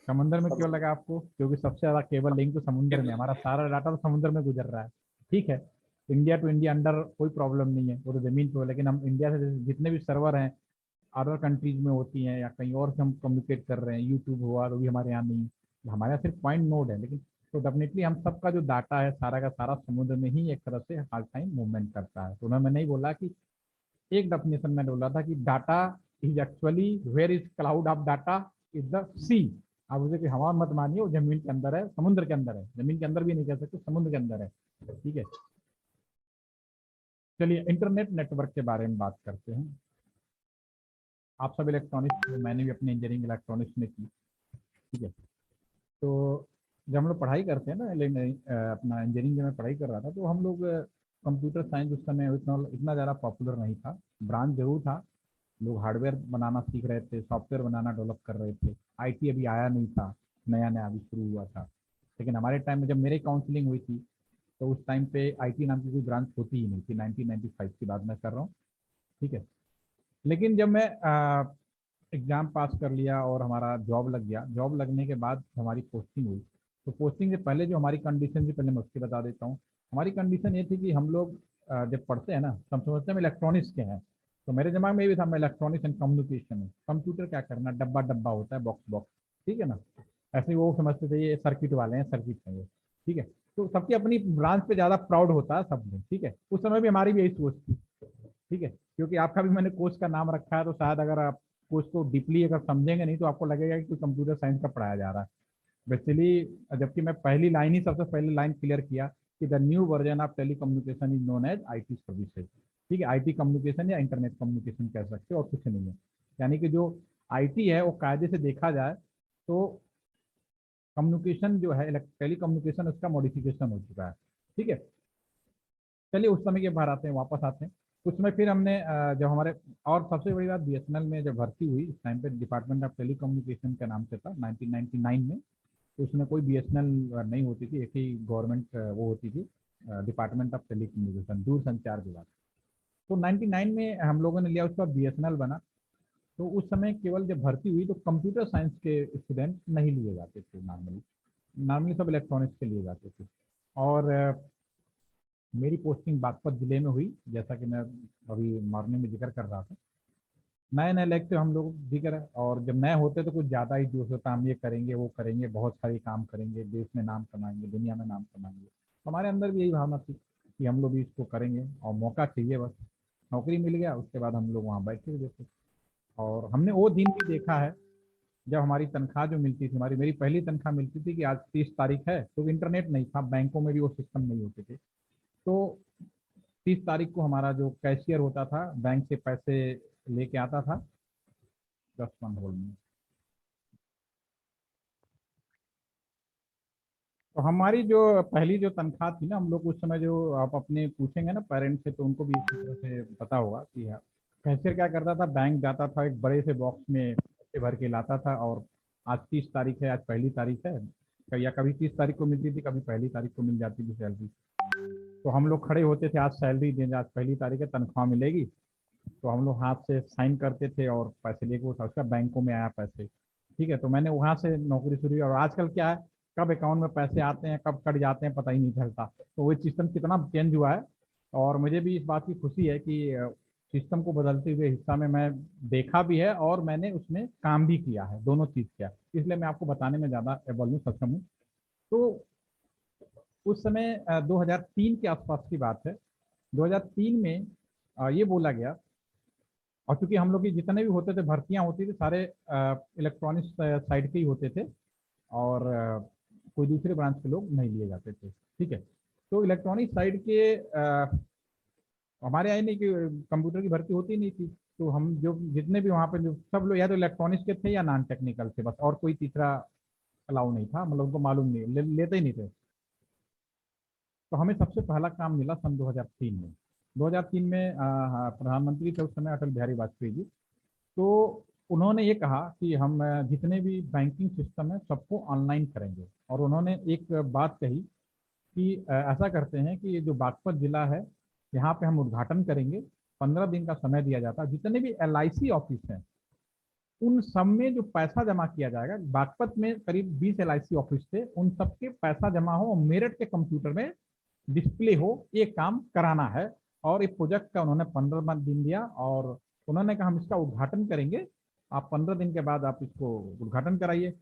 समुंदर में क्यों लगा आपको? क्योंकि सबसे ज्यादा केबल लिंक तो समुंदर में, हमारा सारा डाटा तो समुंदर में गुजर रहा है, ठीक है। इंडिया टू इंडिया अंडर कोई प्रॉब्लम नहीं है, वो तो जमीन पे हो, लेकिन हम इंडिया से जितने भी सर्वर हैं अदर कंट्रीज में होती हैं, या कहीं और से हम कम्युनिकेट कर रहे हैं, यूट्यूब हुआ तो भी हमारे यहाँ नहीं, हमारे यहाँ सिर्फ पॉइंट नोड है, लेकिन तो डेफिनेटली हम सबका जो डाटा है सारा का सारा समुद्र में ही एक तरह से हर टाइम मूवमेंट करता है। तो उन्होंने नहीं बोला कि, एक डेफिनेशन मैंने बोला था कि data is actually where is cloud of data is the sea. आप उसे कि हवा मत मानिए, वो जमीन के अंदर है, समुद्र के अंदर है, जमीन के अंदर भी नहीं कह सकते, समुद्र के अंदर है, ठीक है। चलिए इंटरनेट नेटवर्क के बारे में बात करते हैं। आप सब इलेक्ट्रॉनिक्स, मैंने भी अपनी इंजीनियरिंग इलेक्ट्रॉनिक्स में की, ठीक है। तो जब हम लोग पढ़ाई करते हैं ना, अपना इंजीनियरिंग जब मैं पढ़ाई कर रहा था, तो हम लोग कंप्यूटर साइंस उस समय इतना ज़्यादा पॉपुलर नहीं था, ब्रांच जरूर था, लोग हार्डवेयर बनाना सीख रहे थे, सॉफ्टवेयर बनाना डेवलप कर रहे थे, आईटी अभी आया नहीं था, नया नया अभी शुरू हुआ था। लेकिन हमारे टाइम में जब मेरी काउंसलिंग हुई थी, तो उस टाइम पे आईटी नाम की कोई ब्रांच होती ही नहीं थी, 1995 की बात मैं कर रहा हूँ, ठीक है। लेकिन जब मैं एग्ज़ाम पास कर लिया और हमारा जॉब लग गया, जॉब लगने के बाद हमारी पोस्टिंग हुई, तो पोस्टिंग से पहले जो हमारी कंडीशन थी, पहले मैं उसकी बता देता हूँ। हमारी कंडीशन ये थी कि हम लोग जब पढ़ते हैं ना, तो हम समझते हैं इलेक्ट्रॉनिक्स के हैं, तो मेरे दिमाग में ये भी था मैं इलेक्ट्रॉनिक्स एंड कम्युनिकेशन है, कंप्यूटर क्या करना, डब्बा डब्बा होता है, बॉक्स बॉक्स, ठीक है ना, ऐसे ही वो समझते थे ये सर्किट वाले हैं, सर्किट हैं ये, ठीक है। तो सबकी अपनी ब्रांच पे ज़्यादा प्राउड होता है सब लोग, ठीक है। उस समय भी हमारी भी यही सोच थी, ठीक है, क्योंकि आपका भी मैंने कोर्स का नाम रखा है, तो शायद अगर आप कोर्स को डीपली अगर समझेंगे नहीं, तो आपको लगेगा कि कोई कंप्यूटर साइंस का पढ़ाया जा रहा है बेसिकली। जबकि मैं पहली लाइन ही, सबसे पहले लाइन क्लियर किया कि the new version of telecommunication is known as IT services, ठीक है। आईटी कम्युनिकेशन या इंटरनेट कम्युनिकेशन कह सकते हो, और कुछ नहीं है। यानी कि जो आईटी है वो कायदे से देखा जाए तो कम्युनिकेशन जो है, टेली कम्युनिकेशन, उसका मॉडिफिकेशन हो चुका है, ठीक है। चलिए उस समय के बाहर आते हैं, वापस आते हैं। उसमें फिर हमने जब हमारे, और सबसे बड़ी बात बीएसएनएल में जब भर्ती हुई, इस टाइम पे डिपार्टमेंट ऑफ टेली कम्युनिकेशन के नाम से था 1999 में, तो उसमें कोई BSNL नहीं होती थी, एक ही गवर्नमेंट वो होती थी, डिपार्टमेंट ऑफ टेलीकम्युनिकेशन, दूरसंचार विभाग। तो 99 में हम लोगों ने लिया, उसके बाद BSNL बना। तो उस समय केवल जब भर्ती हुई तो कंप्यूटर साइंस के स्टूडेंट नहीं लिए जाते थे, नॉर्मली सब इलेक्ट्रॉनिक्स के लिए जाते थे। और मेरी पोस्टिंग बागपत जिले में हुई, जैसा कि मैं अभी मॉर्निंग में जिक्र कर रहा था। नए नए लगते हम लोग जिक्र, और जब नए होते तो कुछ ज़्यादा ही जोश होता, हम ये करेंगे वो करेंगे, बहुत सारे काम करेंगे, देश में नाम कमाएंगे, दुनिया में नाम कमाएंगे। हमारे अंदर भी यही भावना थी कि हम लोग भी इसको करेंगे और मौका चाहिए, बस नौकरी मिल गया उसके बाद हम लोग वहाँ बैठे हुए थे। और हमने वो दिन भी देखा है जब हमारी तनख्वाह जो मिलती थी, मेरी पहली तनख्वाह मिलती थी कि आज 30 तारीख है, तो इंटरनेट नहीं था, बैंकों में भी वो सिस्टम नहीं होते थे। तो 30 तारीख को हमारा जो कैशियर होता था बैंक से पैसे लेके आता था 10 होल्ड में। तो हमारी जो पहली जो तनख्वाह थी ना, हम लोग उस समय, जो आप अपने पूछेंगे ना पेरेंट्स से तो उनको भी इसी तरह से पता होगा कि कैशियर क्या करता था, बैंक जाता था, एक बड़े से बॉक्स में पैसे भर के लाता था, और आज 30 तारीख है, आज पहली तारीख है, या कभी 30 तारीख को मिलती थी, कभी पहली तारीख को मिल जाती थी सैलरी। तो हम लोग खड़े होते थे, आज सैलरी देंगे, आज पहली तारीख है, तनख्वाह मिलेगी। तो हम लोग हाथ से साइन करते थे और पैसे लेके उठा, उसका बैंकों में आया पैसे। ठीक है, तो मैंने वहाँ से नौकरी शुरू की। और आजकल क्या है, कब अकाउंट में पैसे आते हैं कब कट जाते हैं पता ही नहीं चलता। तो वो सिस्टम कितना चेंज हुआ है, और मुझे भी इस बात की खुशी है कि सिस्टम को बदलते हुए हिस्सा में मैं देखा भी है और मैंने उसमें काम भी किया है, दोनों चीज़ किया, इसलिए मैं आपको बताने में ज़्यादा एबल हूँ, सक्षम हूँ। तो उस समय 2003 के आसपास की बात है। 2003 में ये बोला गया, और चूंकि हम लोग की जितने भी होते थे भर्तियां होती थी सारे इलेक्ट्रॉनिक्स साइड के ही होते थे, और कोई दूसरे ब्रांच के लोग नहीं लिए जाते थे। ठीक है, तो इलेक्ट्रॉनिक साइड के हमारे यहाँ नहीं कि कंप्यूटर की भर्ती होती नहीं थी, तो हम जो जितने भी वहाँ पे जो सब लोग या तो इलेक्ट्रॉनिक्स के थे या नॉन टेक्निकल थे, बस, और कोई तीसरा अलाउ नहीं था, मतलब उनको मालूम नहीं, लेते ही नहीं थे। तो हमें सबसे पहला काम मिला सन 2003 में। 2003 में प्रधानमंत्री थे उस समय अटल बिहारी वाजपेयी जी। तो उन्होंने ये कहा कि हम जितने भी बैंकिंग सिस्टम है सबको ऑनलाइन करेंगे, और उन्होंने एक बात कही कि ऐसा करते हैं कि ये जो बागपत जिला है यहाँ पे हम उद्घाटन करेंगे, 15 दिन का समय दिया जाता है, जितने भी LIC ऑफिस हैं उन सब में जो पैसा जमा किया जाएगा, बागपत में करीब 20 LIC ऑफिस थे, उन सबके पैसा जमा हो और मेरठ के कंप्यूटर में डिस्प्ले हो, ये काम कराना है। और एक प्रोजेक्ट का उन्होंने 15 दिन दिया, और उन्होंने कहा हम इसका उद्घाटन करेंगे, आप 15 दिन के बाद आप इसको उद्घाटन कराइए।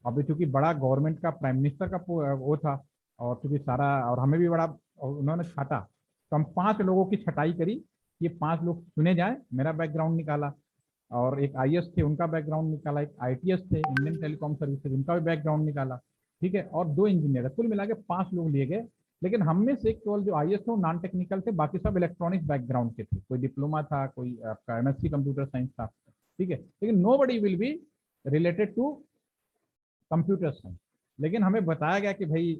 अभी चूंकि बड़ा गवर्नमेंट का, प्राइम मिनिस्टर का वो था, और चूंकि सारा, और हमें भी बड़ा उन्होंने छाटा, तो हम 5 लोगों की छटाई करी, ये 5 लोग चुने जाए, मेरा बैकग्राउंड निकाला, और एक IAS थे उनका बैकग्राउंड निकाला, एक ITS थे इंडियन टेलीकॉम सर्विसेज उनका भी बैकग्राउंड निकाला। ठीक है, और 2 इंजीनियर, कुल मिला के 5 लोग लिए गए। लेकिन हम में से केवल जो IAS थे वो नॉन टेक्निकल थे, बाकी सब इलेक्ट्रॉनिक्स बैकग्राउंड के थे, कोई डिप्लोमा था, कोई आपका MSc कंप्यूटर साइंस था। ठीक है, लेकिन nobody will be related to computer science. लेकिन हमें बताया गया कि भाई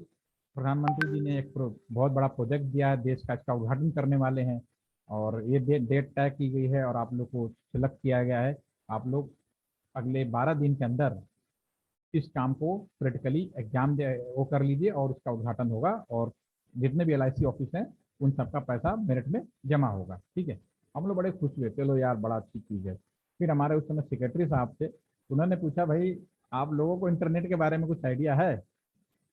प्रधानमंत्री जी ने एक बहुत बड़ा प्रोजेक्ट दिया है देश का, इसका उद्घाटन करने वाले हैं, और ये डेट तय की गई है, और आप लोग को सिलेक्ट किया गया है, आप लोग अगले 12 दिन के अंदर इस काम को प्रैक्टिकली एग्जाम वो कर लीजिए, और इसका उद्घाटन होगा, और जितने भी LIC ऑफिस हैं उन सबका पैसा मेरिट में जमा होगा। ठीक है, हम लोग बड़े खुश हुए, चलो यार बड़ा अच्छी चीज़ है। फिर हमारे उस समय सेक्रेटरी साहब थे, उन्होंने पूछा भाई आप लोगों को इंटरनेट के बारे में कुछ आइडिया है?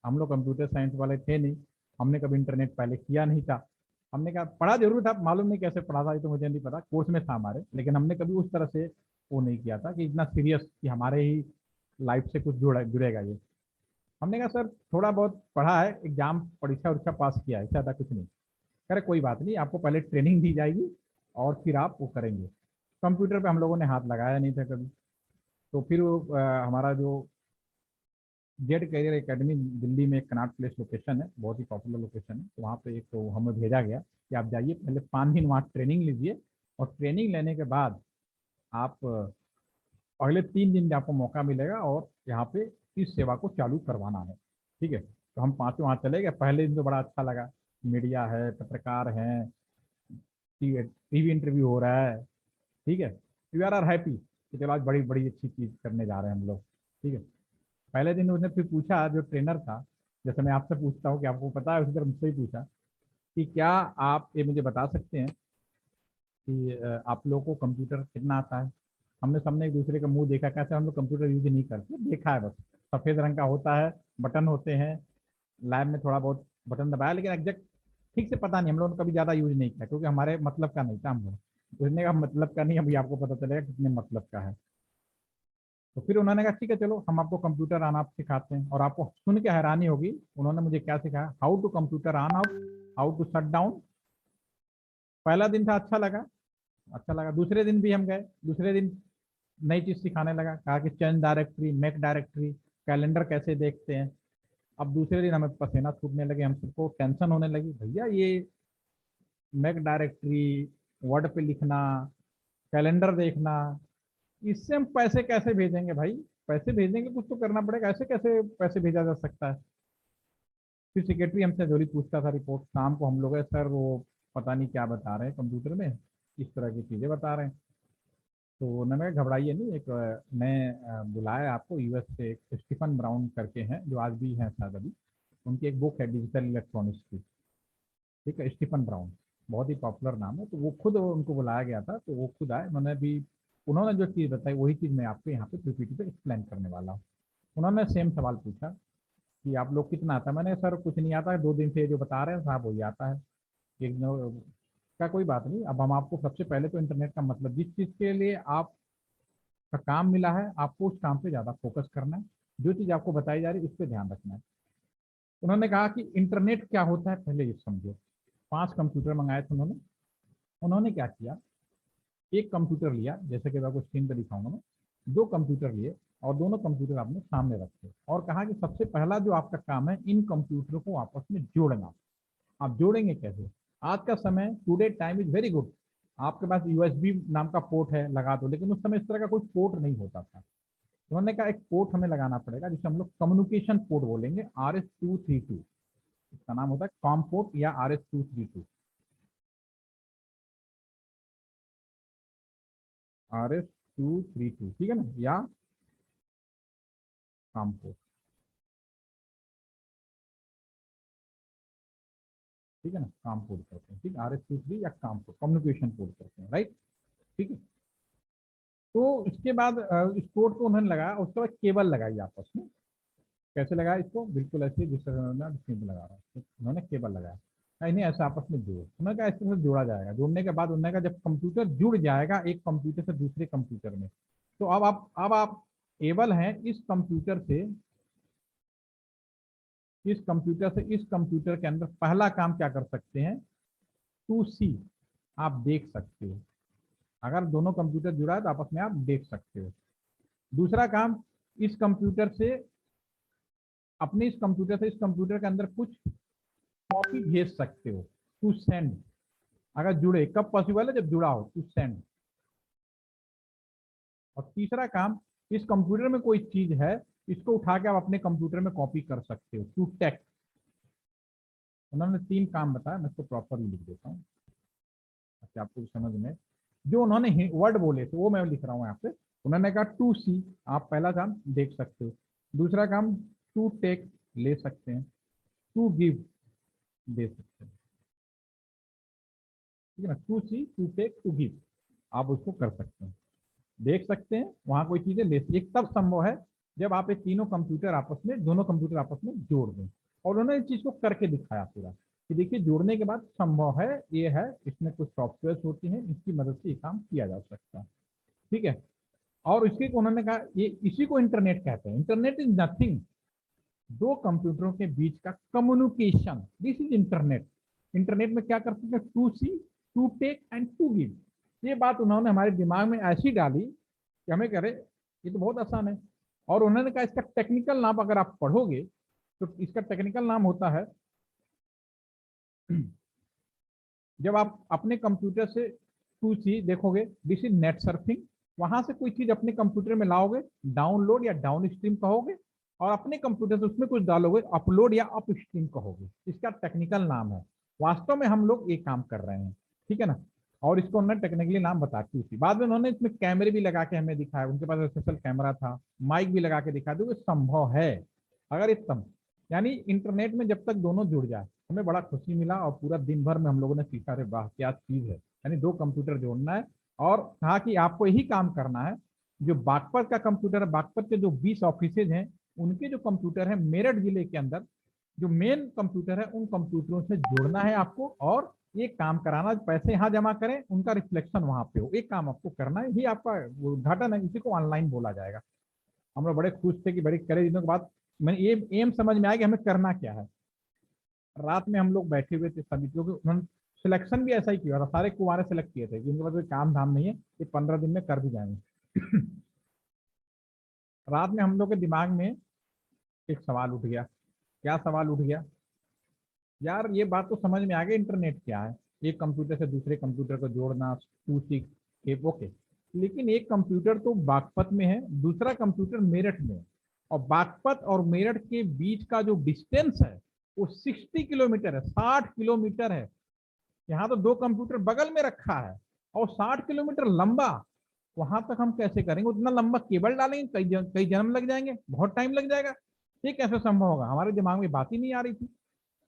हम लोग कंप्यूटर साइंस वाले थे नहीं, हमने कभी इंटरनेट पहले किया नहीं था। हमने कहा पढ़ा जरूर था, मालूम नहीं कैसे पढ़ा था, ये तो मुझे नहीं पता, कोर्स में था हमारे, लेकिन हमने कभी उस तरह से वो नहीं किया था कि इतना सीरियस कि हमारे ही लाइफ से कुछ जुड़ेगा ये। हमने कहा सर थोड़ा बहुत पढ़ा है, एग्जाम परीक्षा उरीक्षा पास किया है, ज़्यादा कुछ नहीं। कह रहे कोई बात नहीं, आपको पहले ट्रेनिंग दी जाएगी और फिर आप वो करेंगे। कंप्यूटर पे हम लोगों ने हाथ लगाया नहीं था कभी। तो फिर हमारा जो जेड कैरियर एकेडमी दिल्ली में कनॉट प्लेस लोकेशन है, बहुत ही पॉपुलर लोकेशन है, तो वहाँ पे एक तो हमें भेजा गया कि आप जाइए, पहले 5 दिन वहाँ ट्रेनिंग लीजिए, और ट्रेनिंग लेने के बाद आप अगले 3 दिन में आपको मौका मिलेगा और यहाँ पे इस सेवा को चालू करवाना है। ठीक है, तो हम 5 वहाँ चले गए। पहले दिन तो बड़ा अच्छा लगा, मीडिया है, पत्रकार हैं, TV इंटरव्यू हो रहा है। ठीक है, वी आर हैप्पी कि चलो आज बड़ी बड़ी अच्छी चीज़ करने जा रहे हैं हम लोग। ठीक है, पहले दिन उसने फिर पूछा, जो ट्रेनर था, जैसे मैं आपसे पूछता हूँ कि आपको पता है, उसी तरह मुझसे ही पूछा कि क्या आप ये मुझे बता सकते हैं कि आप लोगों को कंप्यूटर कितना आता है। हमने सबने एक दूसरे का मुंह देखा, कैसे हम लोग कंप्यूटर यूज नहीं करते, देखा है बस, सफ़ेद रंग का होता है, बटन होते हैं, लैब में थोड़ा बहुत बटन दबाया, लेकिन एग्जैक्ट ठीक से पता नहीं, हम लोगों ने कभी ज़्यादा यूज नहीं किया क्योंकि हमारे मतलब का नहीं था। हम लोग उसने कहा मतलब का नहीं, अभी आपको पता चलेगा कितने मतलब का है। तो फिर उन्होंने कहा ठीक है चलो हम आपको कंप्यूटर आना सिखाते हैं, और आपको सुन के हैरानी होगी उन्होंने मुझे क्या सिखाया, how to computer on out, how to shut down. पहला दिन था, अच्छा लगा। दूसरे दिन भी हम गए, दूसरे दिन नई चीज सिखाने लगा, कहा कि change directory, make directory, calendar कैसे देखते हैं। अब दूसरे दिन हमें पसीना छूटने लगे, हम सबको टेंशन होने लगी, भैया ये मेक डायरेक्टरी, वर्ड पे लिखना, कैलेंडर देखना, इससे हम पैसे कैसे भेजेंगे भाई, पैसे भेजेंगे कुछ तो करना पड़ेगा, ऐसे कैसे पैसे भेजा जा सकता है। फिर सेक्रेटरी हमसे जो पूछता था रिपोर्ट, शाम को हम लोग सर वो पता नहीं क्या बता रहे हैं कंप्यूटर में, इस तरह की चीज़ें बता रहे हैं। तो उन्होंने कहा घबराइए नहीं, एक मैं बुलाया आपको यूएस से, एक स्टीफन ब्राउन करके हैं जो आज भी हैं शायद अभी, उनकी एक बुक है डिजिटल इलेक्ट्रॉनिक्स की, ठीक है, स्टीफन ब्राउन, बहुत ही पॉपुलर नाम है। तो वो खुद उनको बुलाया गया था, तो वो खुद आए, उन्होंने जो चीज़ बताई वही चीज़ मैं आपको यहाँ पे पीपीटी पे एक्सप्लेन करने वाला हूँ। उन्होंने सेम सवाल पूछा कि आप लोग कितना आता है, मैंने सर कुछ नहीं आता है, 2 दिन से जो बता रहे हैं साहब वही आता है। एक का कोई बात नहीं, अब हम आपको सबसे पहले तो इंटरनेट का मतलब, जिस चीज़ के लिए आप का काम मिला है आपको उस काम पे ज़्यादा फोकस करना है, जो चीज़ आपको बताई जा रही है उस पर ध्यान रखना है। उन्होंने कहा कि इंटरनेट क्या होता है पहले ये समझो। 5 कंप्यूटर मंगाए थे उन्होंने। उन्होंने क्या किया, एक कंप्यूटर लिया, जैसे कि मैं आपको स्क्रीन पर दिखाऊंगा मैं, 2 कंप्यूटर लिए और दोनों कंप्यूटर आपने सामने रखे और कहा कि सबसे पहला जो आपका काम है इन कंप्यूटरों को आपस में जोड़ना। आप जोड़ेंगे कैसे, आज का समय, today time is very good, आपके पास यूएसबी नाम का पोर्ट है, लगा दो, लेकिन उस समय इस तरह का कोई पोर्ट नहीं होता था। उन्होंने कहा एक पोर्ट हमें लगाना पड़ेगा जिसे हम लोग कम्युनिकेशन पोर्ट बोलेंगे, RS-232, इसका नाम होता है कॉम पोर्ट या RS-232, RS-232, ठीक है ना, या कॉम पोर्ट, ठीक है ना, काम पोर्ट करते हैं, ठीक है, RS-232 या काम पोर्ट, कम्युनिकेशन पोर्ट करते हैं, राइट, ठीक है। तो इसके बाद इस पोर्ट को उन्होंने लगाया, उसके बाद केबल लगाई आपस में। कैसे लगाया इसको, बिल्कुल ऐसे जिस तरह स्क्रीन पर लगा रहा है, उन्होंने केबल लगाया, इन्हें ऐसे आपस में जोड़, उन्होंने कहा इस तरह से जोड़ा जाएगा। जोड़ने के बाद उन्होंने कहा जब कंप्यूटर जुड़ जाएगा एक कंप्यूटर से दूसरे कंप्यूटर में, तो अब आप एबल हैं इस कंप्यूटर से इस कंप्यूटर के अंदर पहला काम क्या कर सकते हैं, 2C, आप देख सकते हो। अगर दोनों कंप्यूटर जुड़ा है तो आपस में आप देख सकते हो। दूसरा काम, इस कंप्यूटर से इस कंप्यूटर के अंदर कुछ कॉपी भेज सकते हो, टू सेंड। अगर जुड़े, कब पॉसिबल है, जब जुड़ा हो, टू सेंड। और तीसरा काम, इस कंप्यूटर में कोई चीज है, इसको उठा के आप अपने कंप्यूटर में कॉपी कर सकते हो, टू टेक्स्ट। उन्होंने 3 काम बताया, मैं इसको प्रॉपरली लिख देता हूँ अच्छा आपको समझ में। जो उन्होंने वर्ड बोले थे वो मैं लिख रहा हूँ यहाँ पे। उन्होंने कहा 2C, आप पहला काम देख सकते हो। दूसरा काम, टू टेक, ले सकते हैं। टू गिव, दे सकते हैं, ठीक है ना। 2C, to take, to give, आप उसको कर सकते हैं, देख सकते हैं, वहां कोई चीजें ले, एक तब संभव है जब आप एक दोनों कंप्यूटर आपस में जोड़ दें। और उन्होंने इस चीज को करके दिखाया पूरा कि देखिए जोड़ने के बाद संभव है, ये है, इसमें कुछ सॉफ्टवेयर होती हैं, इसकी मदद से ये काम किया जा सकता है, ठीक है। और इसके उन्होंने कहा ये इसी को इंटरनेट कहते हैं। इंटरनेट इज नथिंग, 2 कंप्यूटरों के बीच का communication, this is internet. Internet में क्या कर सकते हैं, 2C, to take and to give. ये बात उन्होंने हमारे दिमाग में ऐसी डाली कि हमें कह रहे ये तो बहुत आसान है। और उन्होंने कहा इसका टेक्निकल नाम अगर आप पढ़ोगे तो इसका टेक्निकल नाम होता है, जब आप अपने कंप्यूटर से 2C देखोगे, दिस इज नेट सर्फिंग, वहां से कोई चीज अपने कंप्यूटर में लाओगे, डाउनलोड या डाउन स्ट्रीम कहोगे, और अपने कंप्यूटर से उसमें कुछ डालोगे, अपलोड या अप स्ट्रीम कहोगे, इसका टेक्निकल नाम है। वास्तव में हम लोग ये काम कर रहे हैं, ठीक है ना। और इसको उन्होंने टेक्निकली नाम बता दी थी। बाद में उन्होंने इसमें कैमरे भी लगा के हमें दिखाया, उनके पास स्पेशल कैमरा था, माइक भी लगा के दिखा दी। वो संभव है अगर इस यानी इंटरनेट में जब तक दोनों जुड़ जाए, हमें बड़ा खुशी मिला और पूरा दिन भर में हम लोगों ने सीखा, अरे वाह क्या चीज है। यानी 2 कंप्यूटर जोड़ना है और कहा कि आपको यही काम करना है। जो बागपत का कंप्यूटर है, बागपत के जो 20 ऑफिसेज हैं उनके जो कंप्यूटर है मेरठ जिले के अंदर जो मेन कंप्यूटर है उन कंप्यूटरों से जोड़ना है आपको और ये काम कराना। पैसे यहाँ जमा करें, उनका रिफ्लेक्शन वहां पे हो, एक काम आपको करना है। ये आपका उद्घाटन है, इसी को ऑनलाइन बोला जाएगा। हम लोग बड़े खुश थे कि बड़े कड़े दिनों के बाद मैंने ये एम समझ में आया कि हमें करना क्या है। रात में हम लोग बैठे हुए थे सभी, क्योंकि उन्होंने सिलेक्शन भी ऐसा ही किया था, सारे कुंवारे सेलेक्ट किए थे कि इनके पास कोई काम धाम नहीं है, ये 15 दिन में कर भी जाएंगे। रात में हम लोग के दिमाग में एक सवाल उठ गया। क्या सवाल उठ गया? यार ये बात तो समझ में आ गई इंटरनेट क्या है, एक कंप्यूटर से दूसरे कंप्यूटर को जोड़ना, 2 ओके, लेकिन एक कंप्यूटर तो बागपत में है, दूसरा कंप्यूटर मेरठ में है, और बागपत और मेरठ के बीच का जो डिस्टेंस है वो 60 किलोमीटर है, 60 किलोमीटर है। यहाँ तो 2 कंप्यूटर बगल में रखा है और 60 किलोमीटर लंबा, वहां तक हम कैसे करेंगे? उतना लंबा केबल डालेंगे, कई जन्म लग जाएंगे, बहुत टाइम लग जाएगा। ये कैसे संभव होगा? हमारे दिमाग में बात ही नहीं आ रही थी।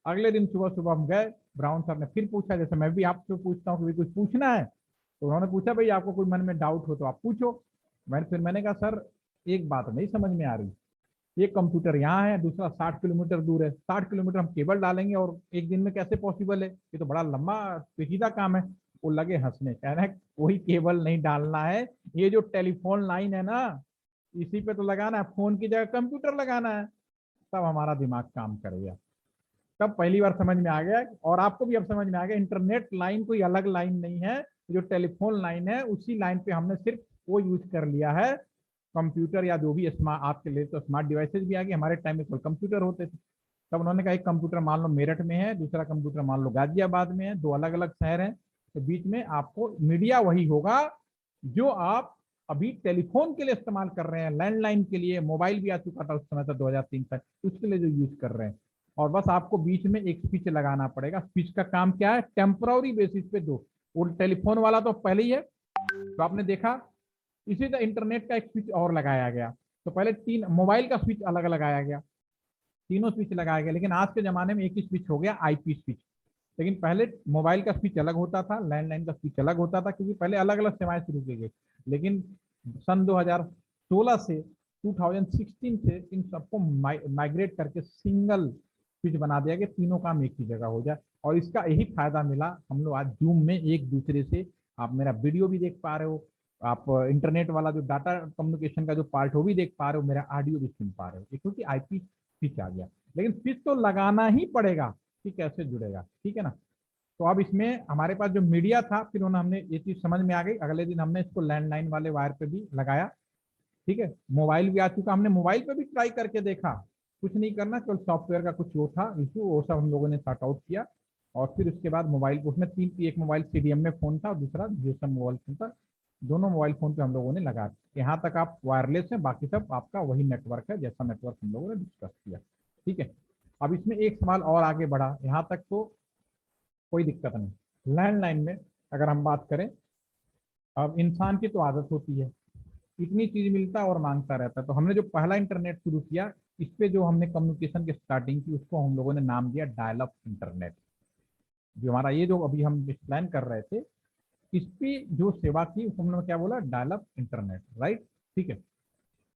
अगले दिन सुबह सुबह हम गए, ब्राउन सर ने फिर पूछा, जैसे मैं भी आपसे पूछता हूँ कि कुछ पूछना है, तो उन्होंने पूछा भाई आपको कोई मन में डाउट हो तो आप पूछो। मैंने कहा सर एक बात नहीं समझ में आ रही, एक कंप्यूटर यहाँ है, दूसरा 60 किलोमीटर दूर है, 60 किलोमीटर हम केबल डालेंगे और एक दिन में कैसे पॉसिबल है? ये तो बड़ा लंबा पेचीदा काम है। वो लगे हंसने, कह रहे कोई केबल नहीं डालना है, ये जो टेलीफोन लाइन है ना इसी पे तो लगाना है, फोन की जगह कंप्यूटर लगाना है। तब हमारा दिमाग काम कर गया, तब पहली बार समझ में आ गया। और आपको भी अब समझ में आ गया, इंटरनेट लाइन कोई अलग लाइन नहीं है, जो टेलीफोन लाइन है उसी लाइन पे हमने सिर्फ वो यूज कर लिया है। कंप्यूटर या जो भी स्मार्ट, आपके लिए तो स्मार्ट डिवाइसेज भी आ गए, हमारे टाइम में कोई कंप्यूटर होते थे। तब उन्होंने कहा एक कंप्यूटर मान लो मेरठ में है, दूसरा कंप्यूटर मान लो गाजियाबाद में है, 2 अलग अलग शहर हैं, तो बीच में आपको मीडिया वही होगा जो आप अभी टेलीफोन के लिए इस्तेमाल कर रहे हैं, लैंडलाइन के लिए, मोबाइल भी आ चुका था उस समय तक 2003 तक, उसके लिए जो यूज कर रहे हैं। और बस आपको बीच में एक स्विच लगाना पड़ेगा। स्विच का काम क्या है? टेम्पोररी बेसिस पे 2, वो टेलीफोन वाला तो पहले ही है, तो आपने देखा। इसी तरह इंटरनेट का एक स्विच और लगाया गया, तो पहले 3 मोबाइल का स्विच अलग लगाया गया, तीनों स्विच लगाया गया, लेकिन आज के जमाने में एक ही स्विच हो गया, आईपी स्विच। लेकिन पहले मोबाइल का स्विच अलग होता था, लैंडलाइन का स्विच अलग होता था, क्योंकि पहले अलग अलग सेवाएं शुरू की गई। लेकिन सन 2016 से 2016 से इन सबको माइग्रेट करके सिंगल स्विच बना दिया गया, तीनों काम एक ही जगह हो जाए। और इसका यही फायदा मिला, हम लोग आज जूम में एक दूसरे से, आप मेरा वीडियो भी देख पा रहे हो, आप इंटरनेट वाला जो डाटा कम्युनिकेशन का जो पार्ट हो भी देख पा रहे हो, मेरा ऑडियो भी सुन पा रहे हो, क्योंकि आईपी स्विच आ गया। लेकिन स्विच तो लगाना ही पड़ेगा कि कैसे जुड़ेगा, ठीक है ना। तो अब इसमें हमारे पास जो मीडिया था, फिर हमने ये चीज समझ में आ गई, अगले दिन हमने इसको लैंडलाइन वाले वायर पे भी लगाया, ठीक है। मोबाइल भी आ चुका, हमने मोबाइल पे भी ट्राई करके देखा, कुछ नहीं करना, केवल सॉफ्टवेयर का कुछ वो था इशू, वो सब हम लोगों ने सॉर्ट आउट किया। और फिर उसके बाद मोबाइल, उसमें 3, एक मोबाइल सीडीएम में फोन था और दूसरा जीएसएम मोबाइल फोन था, दोनों मोबाइल फोन पे हम लोगों ने लगा। यहाँ तक आप वायरलेस है, बाकी सब आपका वही नेटवर्क है जैसा नेटवर्क हम लोगों ने डिस्कस किया, ठीक है। अब इसमें एक सवाल और आगे बढ़ा, यहाँ तक तो कोई दिक्कत नहीं। लैंडलाइन में अगर हम बात करें, अब इंसान की तो आदत होती है, इतनी चीज मिलता और मांगता रहता है, तो हमने जो पहला इंटरनेट शुरू किया, इस पे जो हमने कम्युनिकेशन की स्टार्टिंग की, उसको हम लोगों ने नाम दिया डायल अप इंटरनेट। जो हमारा ये जो अभी हम एक्सप्लेन कर रहे थे, इस पे जो सेवा की उसको हमने क्या बोला? डायल अप इंटरनेट, राइट, ठीक है।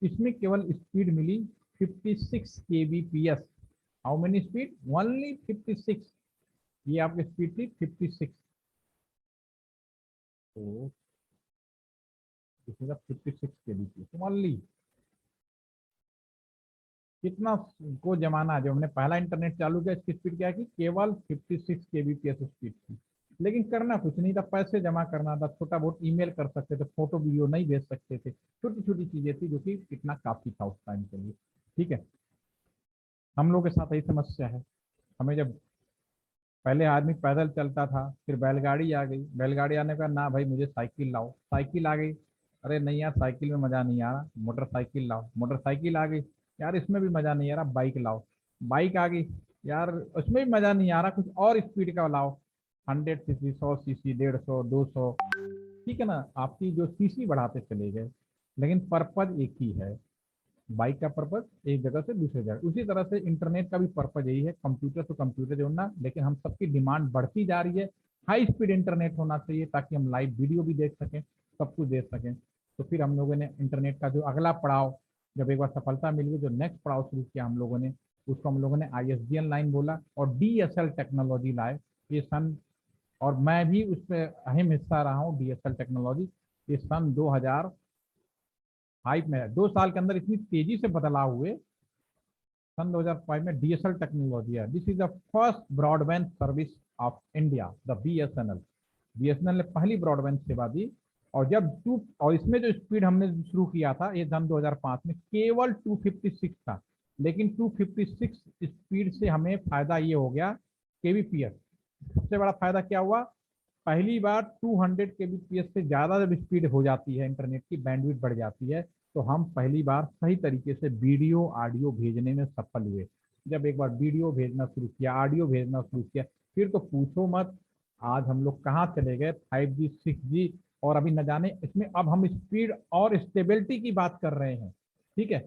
इसमें केवल स्पीड मिली 56 kbps। How many speed? Only 56। ये आपकी स्पीड थी 56, तो इसमें 56 kbps ओनली। कितना को जमाना, जब हमने पहला इंटरनेट चालू किया, इसकी स्पीड क्या की? केवल 56 kbps स्पीड थी। लेकिन करना कुछ नहीं था, पैसे जमा करना था, छोटा बहुत ईमेल कर सकते थे, फोटो वीडियो नहीं भेज सकते थे, छोटी छोटी चीजें थी, जो कि इतना काफी था उस टाइम के लिए, ठीक है। हम लोग के साथ यही समस्या है। हमें जब पहले आदमी पैदल चलता था, फिर बैलगाड़ी आ गई, बैलगाड़ी आने का ना भाई मुझे साइकिल लाओ, साइकिल आ गई, अरे नहीं यार साइकिल में मजा नहीं आ रहा, मोटरसाइकिल लाओ, मोटरसाइकिल आ गई, यार इसमें भी मजा नहीं आ रहा, बाइक लाओ, बाइक आ गई, यार उसमें भी मजा नहीं आ रहा, कुछ और स्पीड का लाओ, 100 सीसी, 100 सीसी, 150, 200, ठीक है ना, आपकी जो सीसी बढ़ाते चले गए, लेकिन पर्पज एक ही है। बाइक का पर्पज एक जगह से दूसरी जगह, उसी तरह से इंटरनेट का भी पर्पज यही है, कंप्यूटर से कंप्यूटर जोड़ना। लेकिन हम सबकी डिमांड बढ़ती जा रही है, हाई स्पीड इंटरनेट होना चाहिए ताकि हम लाइव वीडियो भी देख सकें, सब कुछ देख सकें। तो फिर हम लोगों ने इंटरनेट का जो अगला पड़ाव, जब एक बार सफलता मिल गई, जो नेक्स्ट पड़ाव शुरू किया हम लोगों ने, उसको हम लोगों ने ISDN लाइन बोला और DSL टेक्नोलॉजी लाए। ये सन, और मैं भी उस पर अहम हिस्सा रहा हूँ, DSL टेक्नोलॉजी। ये सन 2005 में, 2 साल के अंदर इतनी तेजी से बदलाव हुए। सन 2005 में DSL टेक्नोलॉजी है। This is the first broadband service of India, the BSNL। BSNL ने पहली ब्रॉडबैंड सेवा दी। और इसमें जो स्पीड हमने शुरू किया था ये सन 2005 में केवल 256 था, लेकिन 256 स्पीड से हमें फायदा ये हो गया, kbps। सबसे बड़ा फायदा क्या हुआ, पहली बार 200 kbps से ज़्यादा जब स्पीड हो जाती है, इंटरनेट की बैंडविड्थ बढ़ जाती है, तो हम पहली बार सही तरीके से वीडियो ऑडियो भेजने में सफल हुए। जब एक बार वीडियो भेजना शुरू किया, ऑडियो भेजना शुरू किया, फिर तो पूछो मत, आज हम लोग कहाँ चले गए, 5G 6G, और अभी न जाने इसमें अब हम स्पीड और स्टेबिलिटी की बात कर रहे हैं। ठीक है,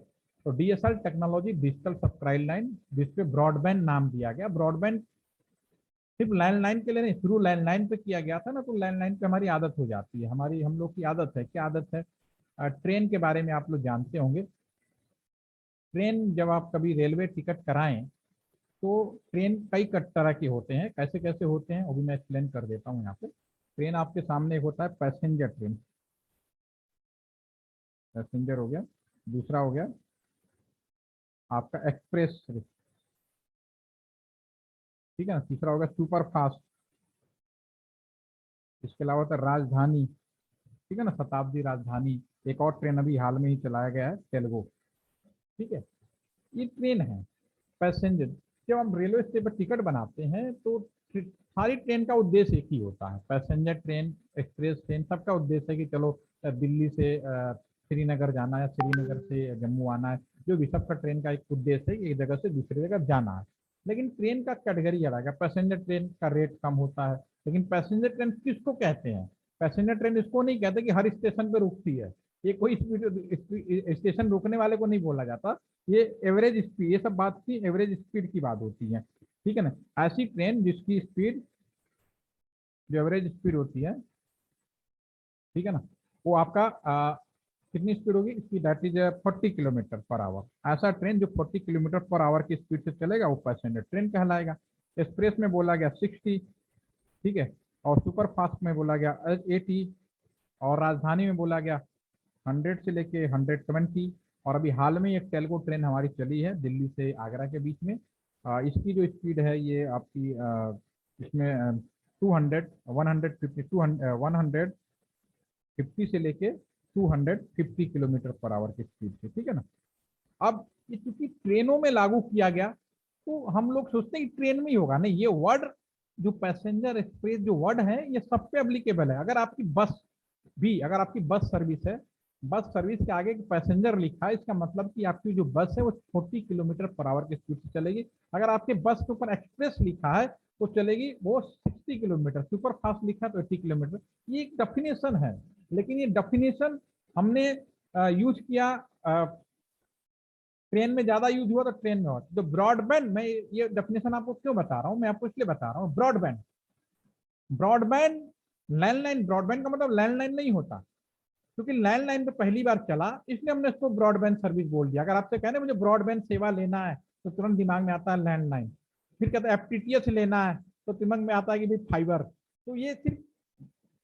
तो DSL technology, digital subscribe line, जिसपे ब्रॉडबैंड नाम दिया गया। ब्रॉडबैंड सिर्फ लैंडलाइन के लिए नहीं, शुरू लैंडलाइन पे किया गया था ना, तो लैंडलाइन पे हमारी आदत हो जाती है, हम लोग की आदत है। क्या आदत है? ट्रेन के बारे में आप लोग जानते होंगे। ट्रेन, जब आप कभी रेलवे टिकट कराएं तो ट्रेन कई तरह के होते हैं। कैसे कैसे होते हैं वो भी मैं एक्सप्लेन कर देता हूँ यहाँ पे। ट्रेन आपके सामने एक होता है पैसेंजर ट्रेन, पैसेंजर हो गया। दूसरा हो गया आपका एक्सप्रेस, ठीक है ना। तीसरा होगा सुपर फास्ट। इसके अलावा होता है राजधानी, ठीक है ना, शताब्दी राजधानी। एक और ट्रेन अभी हाल में ही चलाया गया है, तेलुगु, ठीक है। ये ट्रेन है पैसेंजर। जब हम रेलवे स्टेशन पर टिकट बनाते हैं तो सारी ट्रेन का उद्देश्य एक ही होता है, पैसेंजर ट्रेन, एक्सप्रेस ट्रेन, सबका उद्देश्य है कि चलो दिल्ली से श्रीनगर जाना है, श्रीनगर से जम्मू आना है, जो भी, सबका ट्रेन का एक उद्देश्य है कि एक जगह से दूसरी जगह जाना है। लेकिन ट्रेन का कैटेगरी अलग है। पैसेंजर ट्रेन का रेट कम होता है, लेकिन पैसेंजर ट्रेन किसको कहते हैं? पैसेंजर ट्रेन इसको नहीं कहते कि हर स्टेशन पे रुकती है, ये कोई स्टेशन रुकने वाले को नहीं बोला जाता, ये एवरेज स्पीड, ये सब बात की एवरेज स्पीड की बात होती है, ठीक है ना। ऐसी ट्रेन जिसकी स्पीड, जो एवरेज स्पीड होती है, ठीक है ना, वो आपका कितनी स्पीड होगी इसकी, that is 40 kilometre per hour. ऐसा ट्रेन जो 40 किलोमीटर पर आवर की स्पीड से चलेगा वो पैसेंजर ट्रेन कहलाएगा। एक्सप्रेस में बोला गया 60, ठीक है, और सुपर फास्ट में बोला गया 80, और राजधानी में बोला गया 100 से लेके 120। और अभी हाल में एक तेलुगु ट्रेन हमारी चली है दिल्ली से आगरा के बीच में। इसकी जो स्पीड है ये आपकी इसमें 200, 150 से लेके 250 किलोमीटर पर आवर की स्पीड से, ठीक है ना। अब ये चूंकि ट्रेनों में लागू किया गया तो हम लोग सोचते हैं कि ट्रेन में ही होगा, नहीं, ये वर्ड जो पैसेंजर एक्सप्रेस जो वर्ड है ये सब पे एप्लीकेबल है। अगर आपकी बस भी, अगर आपकी बस सर्विस है, बस सर्विस के आगे पैसेंजर लिखा है, इसका मतलब कि आपकी जो बस है वो 40 किलोमीटर पर आवर की स्पीड से चलेगी। अगर आपके बस के ऊपर एक्सप्रेस लिखा है तो चलेगी वो 60 किलोमीटर, सुपर फास्ट लिखा है तो 80 किलोमीटर। ये एक डेफिनेशन है, लेकिन ये डेफिनेशन हमने यूज किया, ट्रेन में ज्यादा यूज हुआ तो ट्रेन में हुआ। तो ब्रॉडबैंड, मैं ये डेफिनेशन आपको क्यों बता रहा हूँ, मैं आपको इसलिए बता रहा हूँ। ब्रॉडबैंड, ब्रॉडबैंड लैंडलाइन, ब्रॉडबैंड का मतलब लैंडलाइन नहीं होता, क्योंकि लैंडलाइन पे पहली बार चला इसलिए हमने इसको ब्रॉडबैंड सर्विस बोल दिया। अगर आपसे कहने मुझे ब्रॉडबैंड सेवा लेना है तो तुरंत दिमाग में आता है लैंडलाइन। फिर कहते हैं FTTH लेना है तो दिमाग में आता है कि भाई फाइबर। तो ये सिर्फ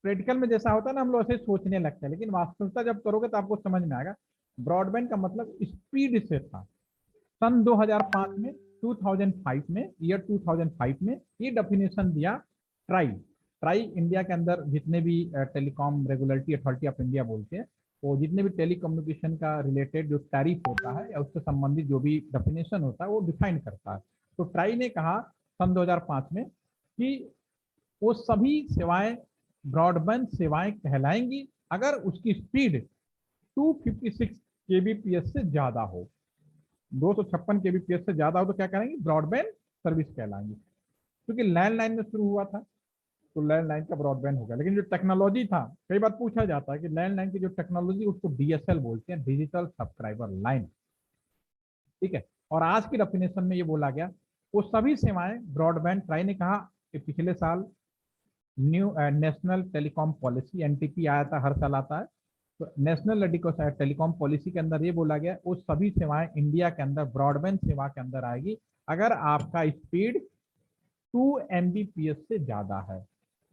प्रैक्टिकल में जैसा होता है ना, हम लोग ऐसे सोचने लगते हैं, लेकिन वास्तविकता जब करोगे तो आपको समझ में आएगा। ब्रॉडबैंड का मतलब स्पीड से था। सन 2005 में, 2005 में, ईयर 2005 में ये डेफिनेशन दिया ट्राई। ट्राई इंडिया के अंदर जितने भी telecom regulatory authority of India बोलते हैं, वो जितने भी टेलीकम्युनिकेशन का रिलेटेड जो टैरिफ होता है या उससे संबंधित जो भी डेफिनेशन होता है वो डिफाइन करता है। तो ट्राई ने कहा सन 2005 में कि वो सभी सेवाएं ब्रॉडबैंड सेवाएं कहलाएंगी अगर उसकी स्पीड 256 kbps से ज्यादा हो, 256 kbps से ज्यादा हो तो क्या कहेंगे, ब्रॉडबैंड सर्विस कहलाएंगे। क्योंकि लैंडलाइन में शुरू हुआ था, तो लैंडलाइन का ब्रॉडबैंड हो गया। लेकिन जो टेक्नोलॉजी था, कई बार पूछा जाता है कि लैंडलाइन की जो टेक्नोलॉजी, उसको DSL बोलते हैं, डिजिटल सब्सक्राइबर लाइन, ठीक है। और आज की डेफिनेशन में ये बोला गया वो सभी सेवाएं ब्रॉडबैंड, ट्राई ने कहा कि पिछले साल new national telecom policy NTP आया था, हर साल आता है, तो नेशनल टेलीकॉम पॉलिसी के अंदर ये बोला गया वो सभी सेवाएं इंडिया के अंदर ब्रॉडबैंड सेवा के अंदर आएगी अगर आपका स्पीड 2 Mbps से ज्यादा है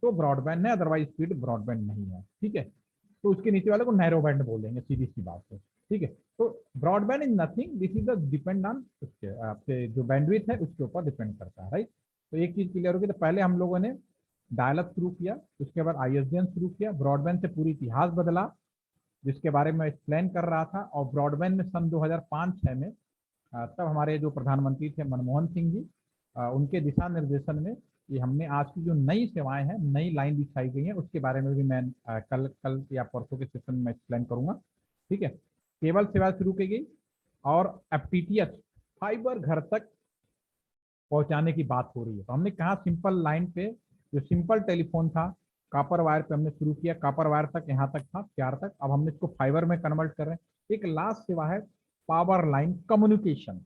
तो ब्रॉडबैंड है, अदरवाइज स्पीड ब्रॉडबैंड नहीं है, ठीक है। तो उसके नीचे वाले को नैरो बैंड बोलेंगे, सीधी सी बात है, ठीक है। तो broadband is nothing, this is the depend on उसके आपके जो बैंडविड्थ है उसके ऊपर डिपेंड करता है, राइट। तो एक चीज क्लियर होगी, तो पहले हम लोगों ने डायलअप शुरू किया, उसके बाद ISDN शुरू किया, ब्रॉडबैंड से पूरी इतिहास बदला जिसके बारे में एक्सप्लेन कर रहा था। और ब्रॉडबैंड में सन 2005-6 में तब हमारे जो प्रधानमंत्री थे मनमोहन सिंह जी, उनके दिशा निर्देशन में ये हमने आज की जो नई सेवाएं हैं, नई लाइन दिखाई गई है, उसके बारे में भी मैं कल या परसों के सेशन में एक्सप्लेन करूंगा, ठीक है। केबल सेवा शुरू की गई और FTTH फाइबर घर तक पहुंचाने की बात हो रही है। तो हमने कहा सिंपल लाइन पे, जो सिंपल टेलीफोन था कॉपर वायर पे हमने शुरू किया, कॉपर वायर तक यहाँ तक था, 4 तक, अब हमने इसको फाइबर में कन्वर्ट कर रहे हैं। एक लास्ट सेवा है power line communication.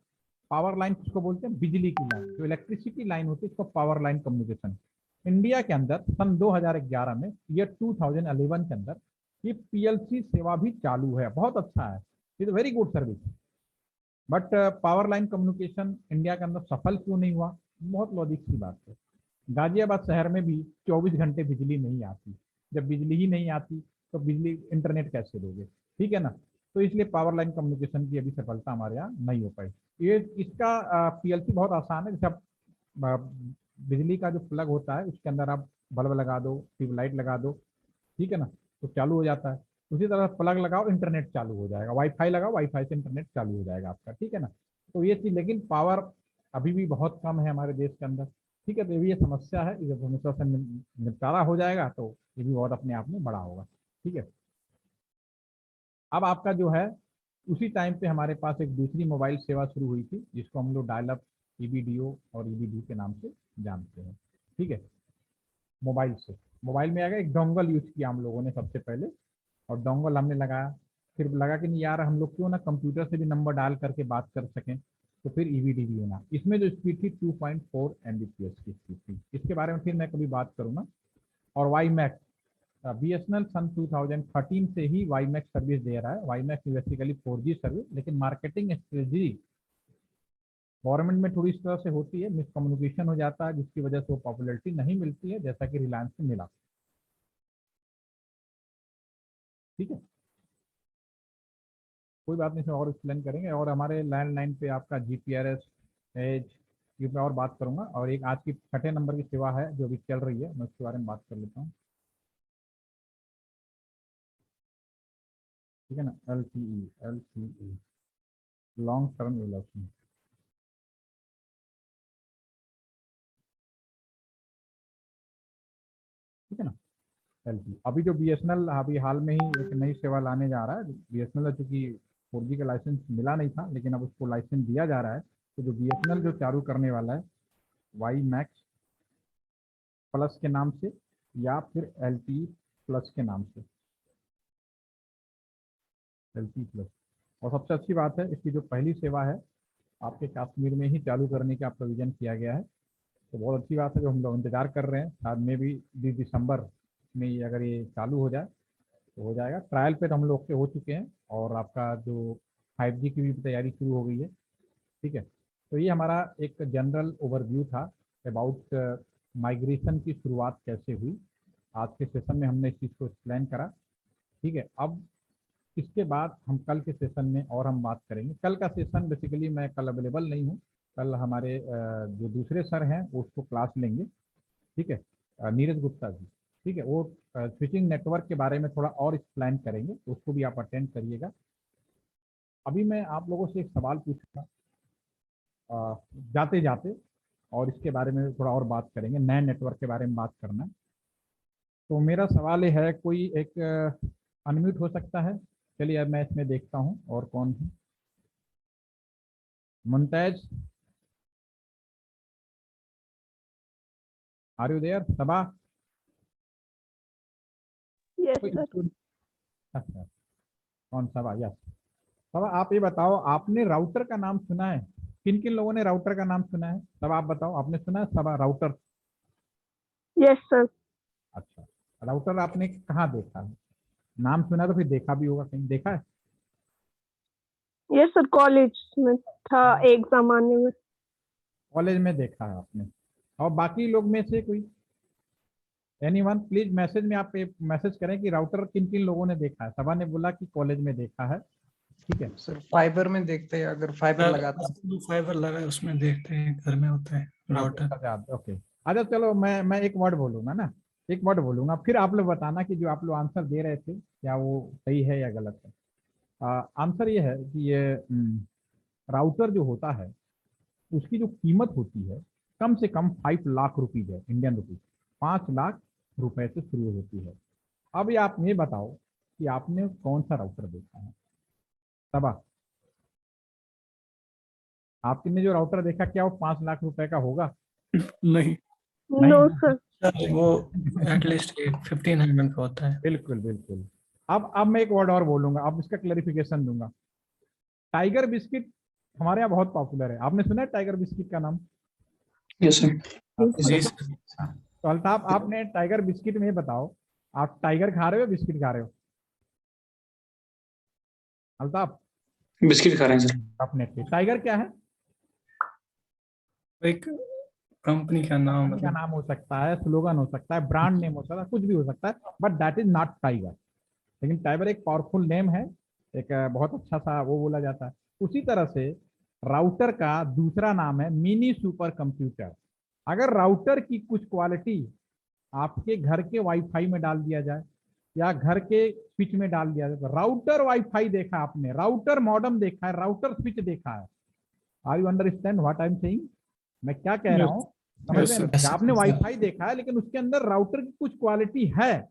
Power line किसको बोलते हैं? बिजली की लाइन, जो इलेक्ट्रिसिटी लाइन होती है इसको पावर लाइन कम्युनिकेशन। इंडिया के अंदर सन 2011 में, ईयर 2011 के अंदर ये PLC सेवा भी चालू है, बहुत अच्छा है, it's very good service. But power line communication India के अंदर सफल क्यों नहीं हुआ? बहुत लॉजिक की बात है। गाजियाबाद शहर में भी 24 घंटे बिजली नहीं आती, जब बिजली ही नहीं आती तो बिजली इंटरनेट कैसे दोगे, ठीक है ना। तो इसलिए पावर लाइन कम्युनिकेशन की अभी सफलता हमारे यहाँ नहीं हो पाई। ये इसका PLC बहुत आसान है, जैसे आप बिजली का जो प्लग होता है उसके अंदर आप बल्ब लगा दो, ट्यूबलाइट लगा दो, ठीक है ना, तो चालू हो जाता है। उसी तरह प्लग लगाओ, इंटरनेट चालू हो जाएगा, वाईफाई लगाओ, वाईफाई से इंटरनेट चालू हो जाएगा आपका, ठीक है ना। तो ये चीज, लेकिन पावर अभी भी बहुत कम है हमारे देश के अंदर, ठीक है। तो ये समस्या है, इस समस्या से निपटारा हो जाएगा तो ये भी बहुत अपने आप में बड़ा होगा, ठीक है। अब आपका जो है उसी टाइम पे हमारे पास एक दूसरी मोबाइल सेवा शुरू हुई थी जिसको हम लोग डायलअप EBDO और EBD के नाम से जानते हैं, ठीक है। मोबाइल से, मोबाइल में आएगा एक डोंगल यूज किया हम लोगों ने सबसे पहले, और डोंगल हमने लगाया, फिर लगा कि नहीं यार हम लोग क्यों ना कंप्यूटर से भी नंबर डाल करके बात कर सकें, तो फिर EBD भी होना। इसमें जो स्पीड थी 2.4 Mbps की स्पीड थी, इसके बारे में फिर मैं कभी बात करूंगा। और WiMAX, BSNL सन 2013 से ही WiMAX सर्विस दे रहा है। WiMAX बेसिकली 4G सर्विस, लेकिन मार्केटिंग स्ट्रेटजी गवर्नमेंट में थोड़ी इस तरह से होती है, मिसकम्युनिकेशन हो जाता है जिसकी वजह से वो पॉपुलैरिटी नहीं मिलती है जैसा कि रिलायंस को मिला, ठीक है। कोई बात नहीं, और एक्सप्लेन करेंगे। और हमारे लैंडलाइन पे आपका GPRS एज, ये मैं और बात करूंगा। और एक आज की 6ठे नंबर की सेवा है जो अभी चल रही है, मैं उसके बारे में बात कर लेता हूँ, ठीक है ना। LTE लॉन्ग टर्म रिलेशन, ठीक है ना। LTE अभी जो BSNL अभी हाल में ही एक नई सेवा लाने जा रहा है, BSNL चूंकि 4G का लाइसेंस मिला नहीं था लेकिन अब उसको लाइसेंस दिया जा रहा है, तो जो BSNL जो चालू करने वाला है WiMAX प्लस के नाम से या फिर LTE प्लस के नाम से, LTE प्लस। और सबसे अच्छी बात है, इसकी जो पहली सेवा है आपके कश्मीर में ही चालू करने का प्रोविजन किया गया है, तो बहुत अच्छी बात है, जो हम लोग इंतजार कर रहे हैं। शायद में भी 20 दिसंबर में ये अगर ये चालू हो जाए तो हो जाएगा। ट्रायल पे तो हम लोग के हो चुके हैं और आपका जो 5G की भी तैयारी शुरू हो गई है, ठीक है। तो ये हमारा एक जनरल ओवरव्यू था अबाउट माइग्रेशन की शुरुआत कैसे हुई। आज के सेशन में हमने इस चीज़ को एक्सप्लेन करा, ठीक है। अब इसके बाद हम कल के सेशन में और हम बात करेंगे। कल का सेशन बेसिकली मैं कल अवेलेबल नहीं हूँ, कल हमारे जो दूसरे सर हैं वो उसको क्लास लेंगे, ठीक है, नीरज गुप्ता जी, ठीक है। वो स्विचिंग नेटवर्क के बारे में थोड़ा और एक्सप्लेन करेंगे, तो उसको भी आप अटेंड करिएगा। अभी मैं आप लोगों से एक सवाल पूछूंगा जाते जाते, और इसके बारे में थोड़ा और बात करेंगे, नए नेटवर्क के बारे में बात करना। तो मेरा सवाल ये है, कोई एक अनम्यूट हो सकता है? चलिए अब मैं इसमें देखता हूँ और कौन है। Mumtaz, are you there? Saba, Yes, कोई sir. student- अच्छा, कौन सा? यस। तब आप ये बताओ, आपने राउटर का नाम सुना है? किन किन लोगों ने राउटर का नाम सुना है? तब आप बताओ, आपने सुना है सब राउटर? Yes, sir. अच्छा, राउटर आपने कहाँ देखा है? नाम सुना तो फिर देखा भी होगा, कहीं देखा है? Yes, sir. College में था एक जमाने में. कॉलेज में देखा है आपने? और बाकी लोग में से कोई? एनीवन प्लीज मैसेज में आप मैसेज करें कि राउटर किन किन लोगों ने देखा है। सबा ने बोला कि कॉलेज में देखा है, ठीक है। सर फाइबर में देखते हैं, अगर फाइबर लगाते हैं। जो फाइबर लगा है उसमें देखते हैं, घर में होता है राउटर। ओके, अच्छा चलो, मैं एक वर्ड बोलूंगा ना, एक वर्ड बोलूंगा, फिर आप लोग बताना कि जो आप लोग आंसर दे रहे थे क्या वो सही है या गलत है। आंसर ये है कि ये राउटर जो होता है उसकी जो कीमत होती है कम से कम 5 लाख रुपीज है, इंडियन रुपीज 5 लाख रुपए से शुरू होती है। अब ये आप ये बताओ कि आपने कौन सा राउटर देखा है? सबा, आपने जो राउटर देखा क्या वो 5 लाख रुपए का होगा? नहीं No, sir. सर, वो एटलीस्ट 1500 का होता है। बिल्कुल बिल्कुल। अब मैं एक वर्ड और बोलूंगा, अब इसका क्लैरिफिकेशन दूंगा। टाइगर बिस्किट हमारे यहाँ बहुत पॉपुलर है, आपने सुना है टाइगर बिस्किट का नाम? Yes sir. जी सर। तो अल्ताफ, आपने टाइगर बिस्किट में बताओ, आप टाइगर खा रहे हो बिस्किट खा रहे हो? अल्ताफ, बिस्किट खा रहे हैं सर। अपने टाइगर क्या है? एक कंपनी का नाम, कंपनी का नाम हो सकता है, स्लोगन हो सकता है, ब्रांड नेम हो सकता है, कुछ भी हो सकता है, but that is not tiger. लेकिन टाइगर एक पावरफुल नेम है, एक बहुत अच्छा सा वो बोला जाता है। उसी तरह से राउटर का दूसरा नाम है मिनी सुपर कंप्यूटर। अगर राउटर की कुछ क्वालिटी आपके घर के वाईफाई में डाल दिया जाए या घर के स्विच में डाल दिया जाए, तो राउटर वाईफाई देखा आपने, राउटर मॉडेम देखा है, राउटर स्विच देखा है। Are you understand what I am saying? मैं क्या कह रहा हूँ समझ रहे हैं? आपने वाईफाई देखा है लेकिन उसके अंदर राउटर की कुछ क्वालिटी है।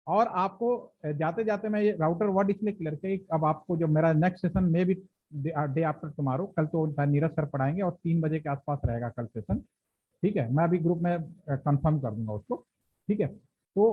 और आपको जाते जाते मैं ये राउटर वर्ड इसलिए क्लियर किया, अब आपको जो मेरा नेक्स्ट सेशन में भी डे आफ्टर टुमारो, कल तो नीरज सर पढ़ाएंगे और 3 बजे के आसपास रहेगा कल सेशन, ठीक है। मैं अभी ग्रुप में कंफर्म कर दूंगा उसको, ठीक है। तो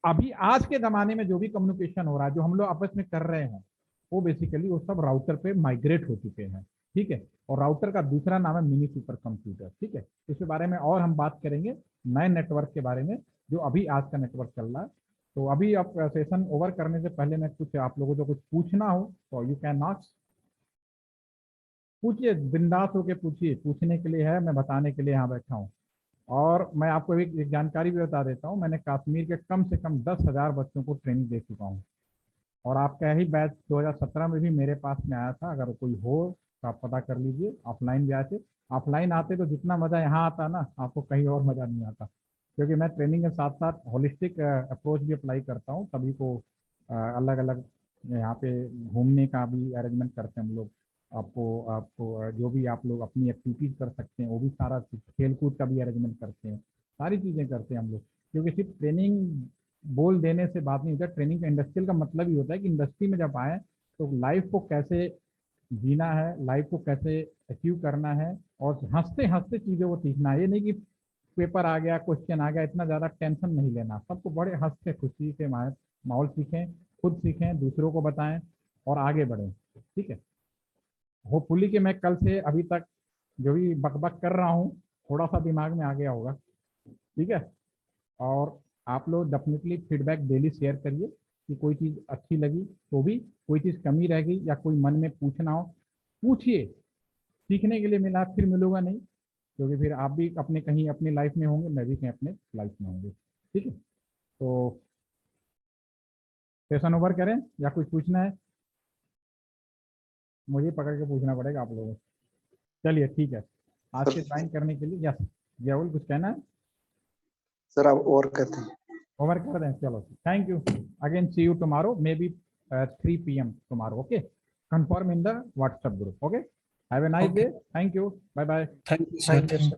अभी आज के ज़माने में जो भी कम्युनिकेशन हो रहा है, जो हम लोग आपस में कर रहे हैं, वो बेसिकली वो सब राउटर पे माइग्रेट हो चुके हैं, ठीक है। और राउटर का दूसरा नाम है मिनी सुपर कंप्यूटर, ठीक है। इसके बारे में और हम बात करेंगे नए नेटवर्क के बारे में, जो अभी आज का नेटवर्क चल रहा है। तो अभी आप सेशन ओवर करने से पहले मैं कुछ आप लोगों को कुछ पूछना हो तो यू कैन नॉट पूछिए, बिंदास होके पूछिए, पूछने के लिए है, मैं बताने के लिए यहाँ बैठा हूँ। और मैं आपको एक जानकारी भी बता देता हूँ, मैंने कश्मीर के कम से कम 10,000 बच्चों को ट्रेनिंग दे चुका हूँ। और आपका ही बैच 2017 में भी मेरे पास में आया था, अगर कोई हो तो आप पता कर लीजिए। ऑफलाइन भी आए थे, ऑफलाइन आते तो जितना मज़ा यहाँ आता ना, आपको कहीं और मज़ा नहीं आता, क्योंकि मैं ट्रेनिंग के साथ साथ होलिस्टिक अप्रोच भी अप्लाई करता हूँ। सभी को अलग अलग यहाँ पे घूमने का भी अरेंजमेंट करते हैं हम लोग। आपको आपको जो भी आप लोग अपनी एक्टिविटीज़ कर सकते हैं वो भी सारा, खेल कूद का भी अरेंजमेंट करते हैं, सारी चीज़ें करते हैं हम लोग। क्योंकि सिर्फ ट्रेनिंग बोल देने से बात नहीं होता, ट्रेनिंग का इंडस्ट्रियल का मतलब ही होता है कि इंडस्ट्री में जब आए तो लाइफ को कैसे जीना है, लाइफ को कैसे अचीव करना है, और हंसते हंसते चीज़ों को सीखना है। ये नहीं कि पेपर आ गया, क्वेश्चन आ गया, इतना ज़्यादा टेंशन नहीं लेना। सबको बड़े हंसते खुशी से माहौल सीखें, खुद सीखें, दूसरों को बताएं और आगे बढ़ें, ठीक है। होपफुली कि मैं कल से अभी तक जो भी बकबक कर रहा हूँ थोड़ा सा दिमाग में आ गया होगा, ठीक है। और आप लोग डेफिनेटली फीडबैक डेली शेयर करिए कि कोई चीज़ अच्छी लगी तो भी, कोई चीज़ कमी रह गई या कोई मन में पूछना हो पूछिए। सीखने के लिए मिला, फिर मिलूंगा नहीं, क्योंकि फिर आप भी अपने कहीं अपनी लाइफ में होंगे, मैं भी कहीं अपने लाइफ में होंगे, ठीक है। तो सेशन ओवर करें या कुछ पूछना है? मुझे पकड़ के पूछना पड़ेगा आप लोगों को। चलिए ठीक है, आज से ज्वाइन करने के लिए। यस जयवल, कुछ कहना है? सर आप और कहते हैं? ओवर कर दें, चलो thank you again, see you tomorrow, may be 3 PM tomorrow, okay. confirm in the WhatsApp group, okay? Have a nice day, thank you, bye bye. Thank you sir.